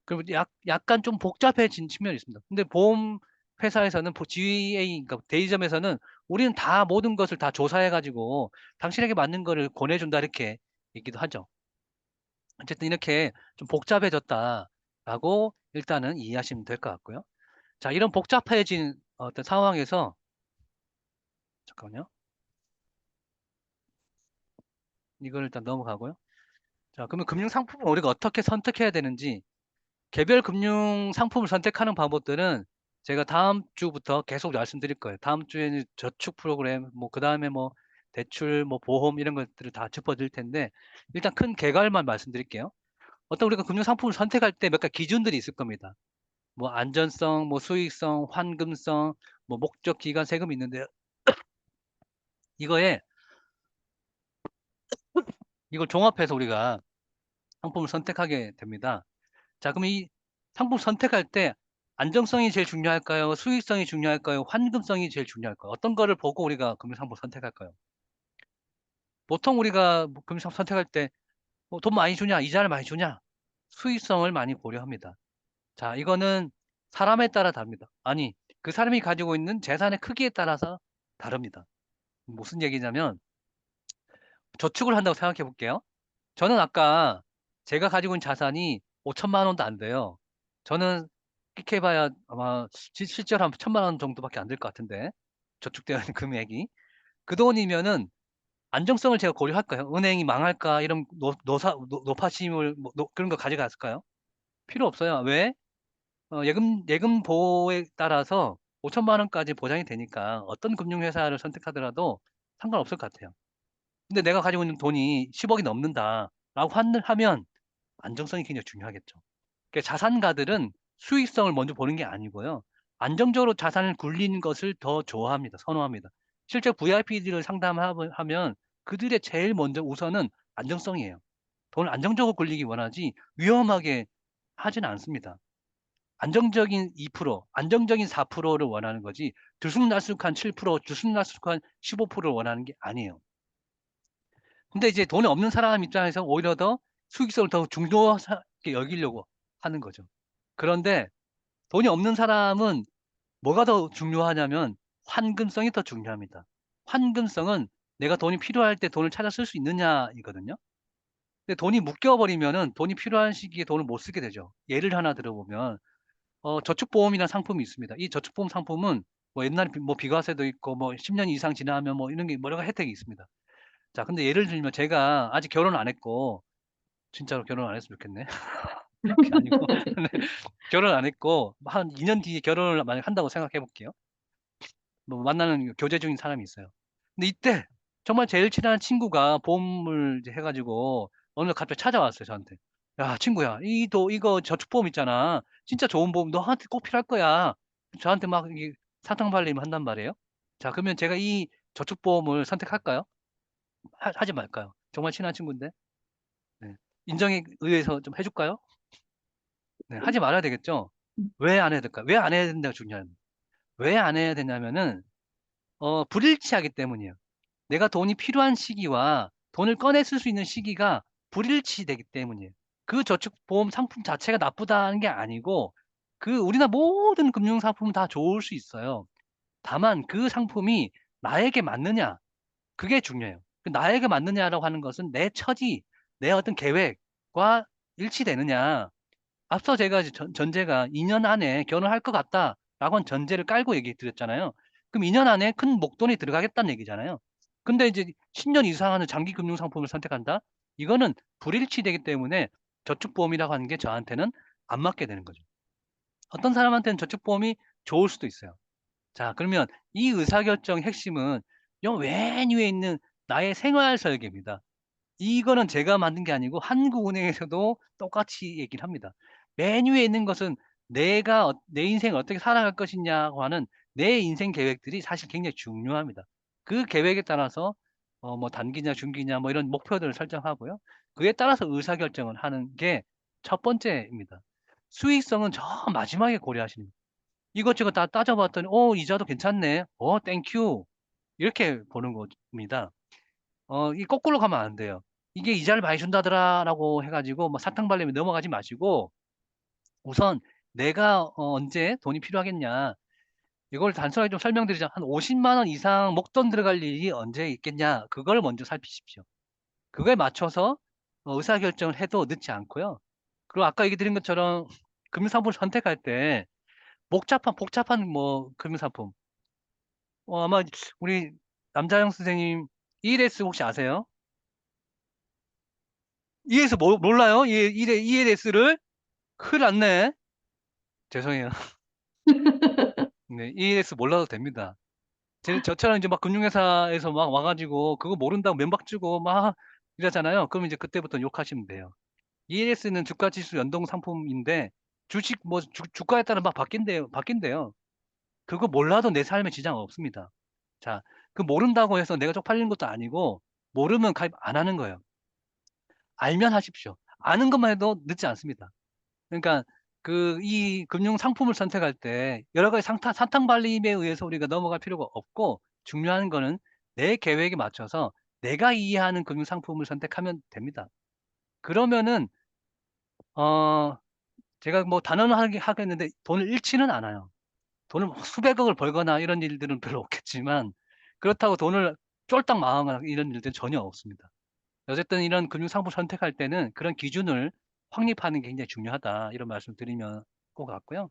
그리고 약간 좀 복잡해진 측면이 있습니다. 근데 보험 회사에서는 GA 그러니까 대리점에서는 우리는 다 모든 것을 다 조사해 가지고 당신에게 맞는 거를 권해준다 이렇게 얘기도 하죠. 어쨌든 이렇게 좀 복잡해졌다라고 일단은 이해하시면 될 것 같고요. 자, 이런 복잡해진 어떤 상황에서 잠깐만요. 이걸 일단 넘어가고요. 자, 그러면 금융 상품을 우리가 어떻게 선택해야 되는지 개별 금융 상품을 선택하는 방법들은 제가 다음 주부터 계속 말씀드릴 거예요. 다음 주에는 저축 프로그램, 뭐 그다음에 뭐 대출, 뭐 보험 이런 것들을 다 짚어드릴 텐데 일단 큰 개괄만 말씀드릴게요. 어떤 우리가 금융 상품을 선택할 때 몇 가지 기준들이 있을 겁니다. 뭐 안전성, 뭐 수익성, 환금성, 뭐 목적, 기간, 세금이 있는데 이거에 이걸 종합해서 우리가 상품을 선택하게 됩니다. 자, 그럼 이 상품 선택할 때 안정성이 제일 중요할까요? 수익성이 중요할까요? 환금성이 제일 중요할까요? 어떤 거를 보고 우리가 금융 상품 선택할까요? 보통 우리가 뭐 금융 상품 선택할 때 돈 많이 주냐, 이자를 많이 주냐, 수익성을 많이 고려합니다. 자, 이거는 사람에 따라 다릅니다. 아니, 그 사람이 가지고 있는 재산의 크기에 따라서 다릅니다. 무슨 얘기냐면 저축을 한다고 생각해 볼게요. 저는 아까 제가 가지고 있는 자산이 5천만 원도 안 돼요. 저는 끽해봐야 아마 실제로 한 1천만 원 정도밖에 안 될 것 같은데 저축되어 있는 금액이 그 돈이면은 안정성을 제가 고려할까요? 은행이 망할까 이런 노파심을 그런 거 가져갔을까요? 필요 없어요. 왜? 예금 보호에 따라서 5천만 원까지 보장이 되니까 어떤 금융회사를 선택하더라도 상관없을 것 같아요. 근데 내가 가지고 있는 돈이 10억이 넘는다라고 하면 안정성이 굉장히 중요하겠죠. 그러니까 자산가들은 수익성을 먼저 보는 게 아니고요. 안정적으로 자산을 굴리는 것을 더 좋아합니다. 선호합니다. 실제 VIP들을 상담하면 그들의 제일 먼저 우선은 안정성이에요. 돈을 안정적으로 굴리기 원하지 위험하게 하지는 않습니다. 안정적인 2%, 안정적인 4%를 원하는 거지 들쑥날쑥한 7%, 들쑥날쑥한 15%를 원하는 게 아니에요. 근데 이제 돈이 없는 사람 입장에서 오히려 더 수익성을 더 중요하게 여기려고 하는 거죠. 그런데 돈이 없는 사람은 뭐가 더 중요하냐면 환금성이 더 중요합니다. 환금성은 내가 돈이 필요할 때 돈을 찾아 쓸 수 있느냐이거든요. 근데 돈이 묶여버리면은 돈이 필요한 시기에 돈을 못 쓰게 되죠. 예를 하나 들어보면 저축보험이라는 상품이 있습니다. 이 저축보험 상품은 뭐 옛날에 뭐 비과세도 있고 뭐 10년 이상 지나면 뭐 이런 게 여러 가지 혜택이 있습니다. 자, 근데 예를 들면 제가 아직 결혼 안 했고 진짜로 결혼 안 했으면 좋겠네. 그게 아니고 네. 결혼 안 했고 한 2년 뒤에 결혼을 만약 한다고 생각해 볼게요. 뭐 만나는 교제 중인 사람이 있어요. 근데 이때 정말 제일 친한 친구가 보험을 이제 해 가지고 어느 날 갑자기 찾아왔어요, 저한테. "야, 친구야. 이거 저축보험 있잖아. 진짜 좋은 보험 너한테 꼭 필요할 거야." 저한테 막 이게 사탕발림을 한단 말이에요. 자, 그러면 제가 이 저축보험을 선택할까요? 하지 말까요? 정말 친한 친구인데. 네. 인정에 의해서 좀 해줄까요? 네, 하지 말아야 되겠죠? 왜 안 해야 될까요? 왜 안 해야 된다가 중요합니다. 왜 안 해야 되냐면은, 불일치하기 때문이에요. 내가 돈이 필요한 시기와 돈을 꺼내 쓸 수 있는 시기가 불일치되기 때문이에요. 그 저축보험 상품 자체가 나쁘다는 게 아니고, 우리나라 모든 금융상품은 다 좋을 수 있어요. 다만 그 상품이 나에게 맞느냐, 그게 중요해요. 나에게 맞느냐라고 하는 것은 내 처지, 내 어떤 계획과 일치되느냐. 앞서 제가 이제 전제가 2년 안에 결혼할 것 같다라고 한 전제를 깔고 얘기 드렸잖아요. 그럼 2년 안에 큰 목돈이 들어가겠다는 얘기잖아요. 근데 이제 10년 이상 하는 장기 금융 상품을 선택한다? 이거는 불일치되기 때문에 저축보험이라고 하는 게 저한테는 안 맞게 되는 거죠. 어떤 사람한테는 저축보험이 좋을 수도 있어요. 자, 그러면 이 의사결정의 핵심은 요 맨 위에 있는 나의 생활 설계입니다. 이거는 제가 만든 게 아니고 한국은행에서도 똑같이 얘기를 합니다. 맨 위에 있는 것은 내가 내 인생을 어떻게 살아갈 것이냐고 하는 내 인생 계획들이 사실 굉장히 중요합니다. 그 계획에 따라서 뭐 단기냐 중기냐 뭐 이런 목표들을 설정하고요. 그에 따라서 의사결정을 하는 게 첫 번째입니다. 수익성은 저 마지막에 고려하시는 거예요. 이것저것 다 따져봤더니 이자도 괜찮네. 땡큐. 이렇게 보는 겁니다. 이 거꾸로 가면 안 돼요. 이게 이자를 많이 준다더라라고 해가지고 뭐 사탕발림에 넘어가지 마시고 우선 내가 언제 돈이 필요하겠냐. 이걸 단순하게 좀 설명드리자. 한 50만 원 이상 목돈 들어갈 일이 언제 있겠냐. 그걸 먼저 살피십시오. 그거에 맞춰서 의사결정을 해도 늦지 않고요. 그리고 아까 얘기 드린 것처럼 금융상품을 선택할 때 복잡한 뭐 금융상품. 아마 우리 남자영 선생님 ELS 혹시 아세요? ELS 몰라요? ELS를? 큰일 났네. 죄송해요. 네, ELS 몰라도 됩니다. 저처럼 이제 막 금융회사에서 막 와가지고 그거 모른다고 면박 주고 막 이러잖아요. 그럼 이제 그때부터 욕하시면 돼요. ELS는 주가지수 연동 상품인데 주식 뭐 주가에 따라 막 바뀐대요. 그거 몰라도 내 삶에 지장 없습니다. 자, 그 모른다고 해서 내가 쪽팔리는 것도 아니고 모르면 가입 안 하는 거예요. 알면 하십시오. 아는 것만 해도 늦지 않습니다. 그러니까 이 금융 상품을 선택할 때 여러 가지 사탕발림에 의해서 우리가 넘어갈 필요가 없고 중요한 거는 내 계획에 맞춰서 내가 이해하는 금융 상품을 선택하면 됩니다. 그러면은 제가 뭐 단언하게 하겠는데 돈을 잃지는 않아요. 돈을 뭐 수백억을 벌거나 이런 일들은 별로 없겠지만 그렇다고 돈을 쫄딱 망하거나 이런 일들은 전혀 없습니다. 어쨌든 이런 금융 상품 선택할 때는 그런 기준을 확립하는 게 굉장히 중요하다. 이런 말씀 드리면 꼭 같고요.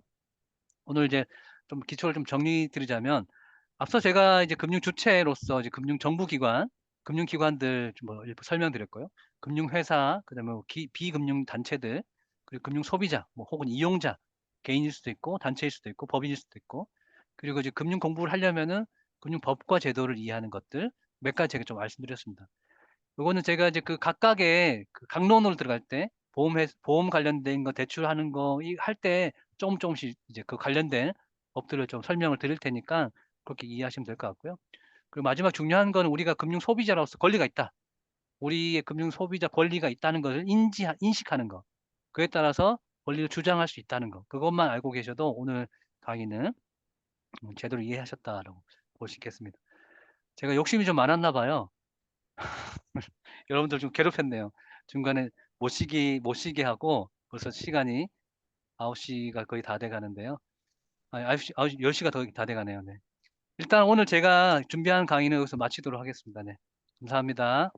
오늘 이제 좀 기초를 좀 정리 드리자면 앞서 제가 이제 금융 주체로서 이제 금융 정부기관, 금융기관들 좀 뭐 일부 설명드렸고요. 금융회사, 그다음에 뭐 비금융 단체들, 그리고 금융 소비자, 뭐 혹은 이용자, 개인일 수도 있고 단체일 수도 있고 법인일 수도 있고 그리고 이제 금융 공부를 하려면은 금융법과 제도를 이해하는 것들 몇 가지 제가 좀 말씀드렸습니다. 요거는 제가 이제 그 각각의 그 강론으로 들어갈 때 보험 관련된 거 대출하는 거 할 때 조금씩 이제 그 관련된 법들을 좀 설명을 드릴 테니까 그렇게 이해하시면 될 것 같고요. 그리고 마지막 중요한 거는 우리가 금융 소비자로서 권리가 있다. 우리의 금융 소비자 권리가 있다는 것을 인식하는 거. 그에 따라서 권리를 주장할 수 있다는 거. 그것만 알고 계셔도 오늘 강의는 제대로 이해하셨다라고 볼 수 있겠습니다. 제가 욕심이 좀 많았나 봐요. 여러분들 좀 괴롭혔네요. 중간에 못 쉬게 하고 벌써 시간이 9시가 거의 다 돼 가는데요. 아니, 10시가 다 돼 가네요. 네. 일단 오늘 제가 준비한 강의는 여기서 마치도록 하겠습니다. 네. 감사합니다.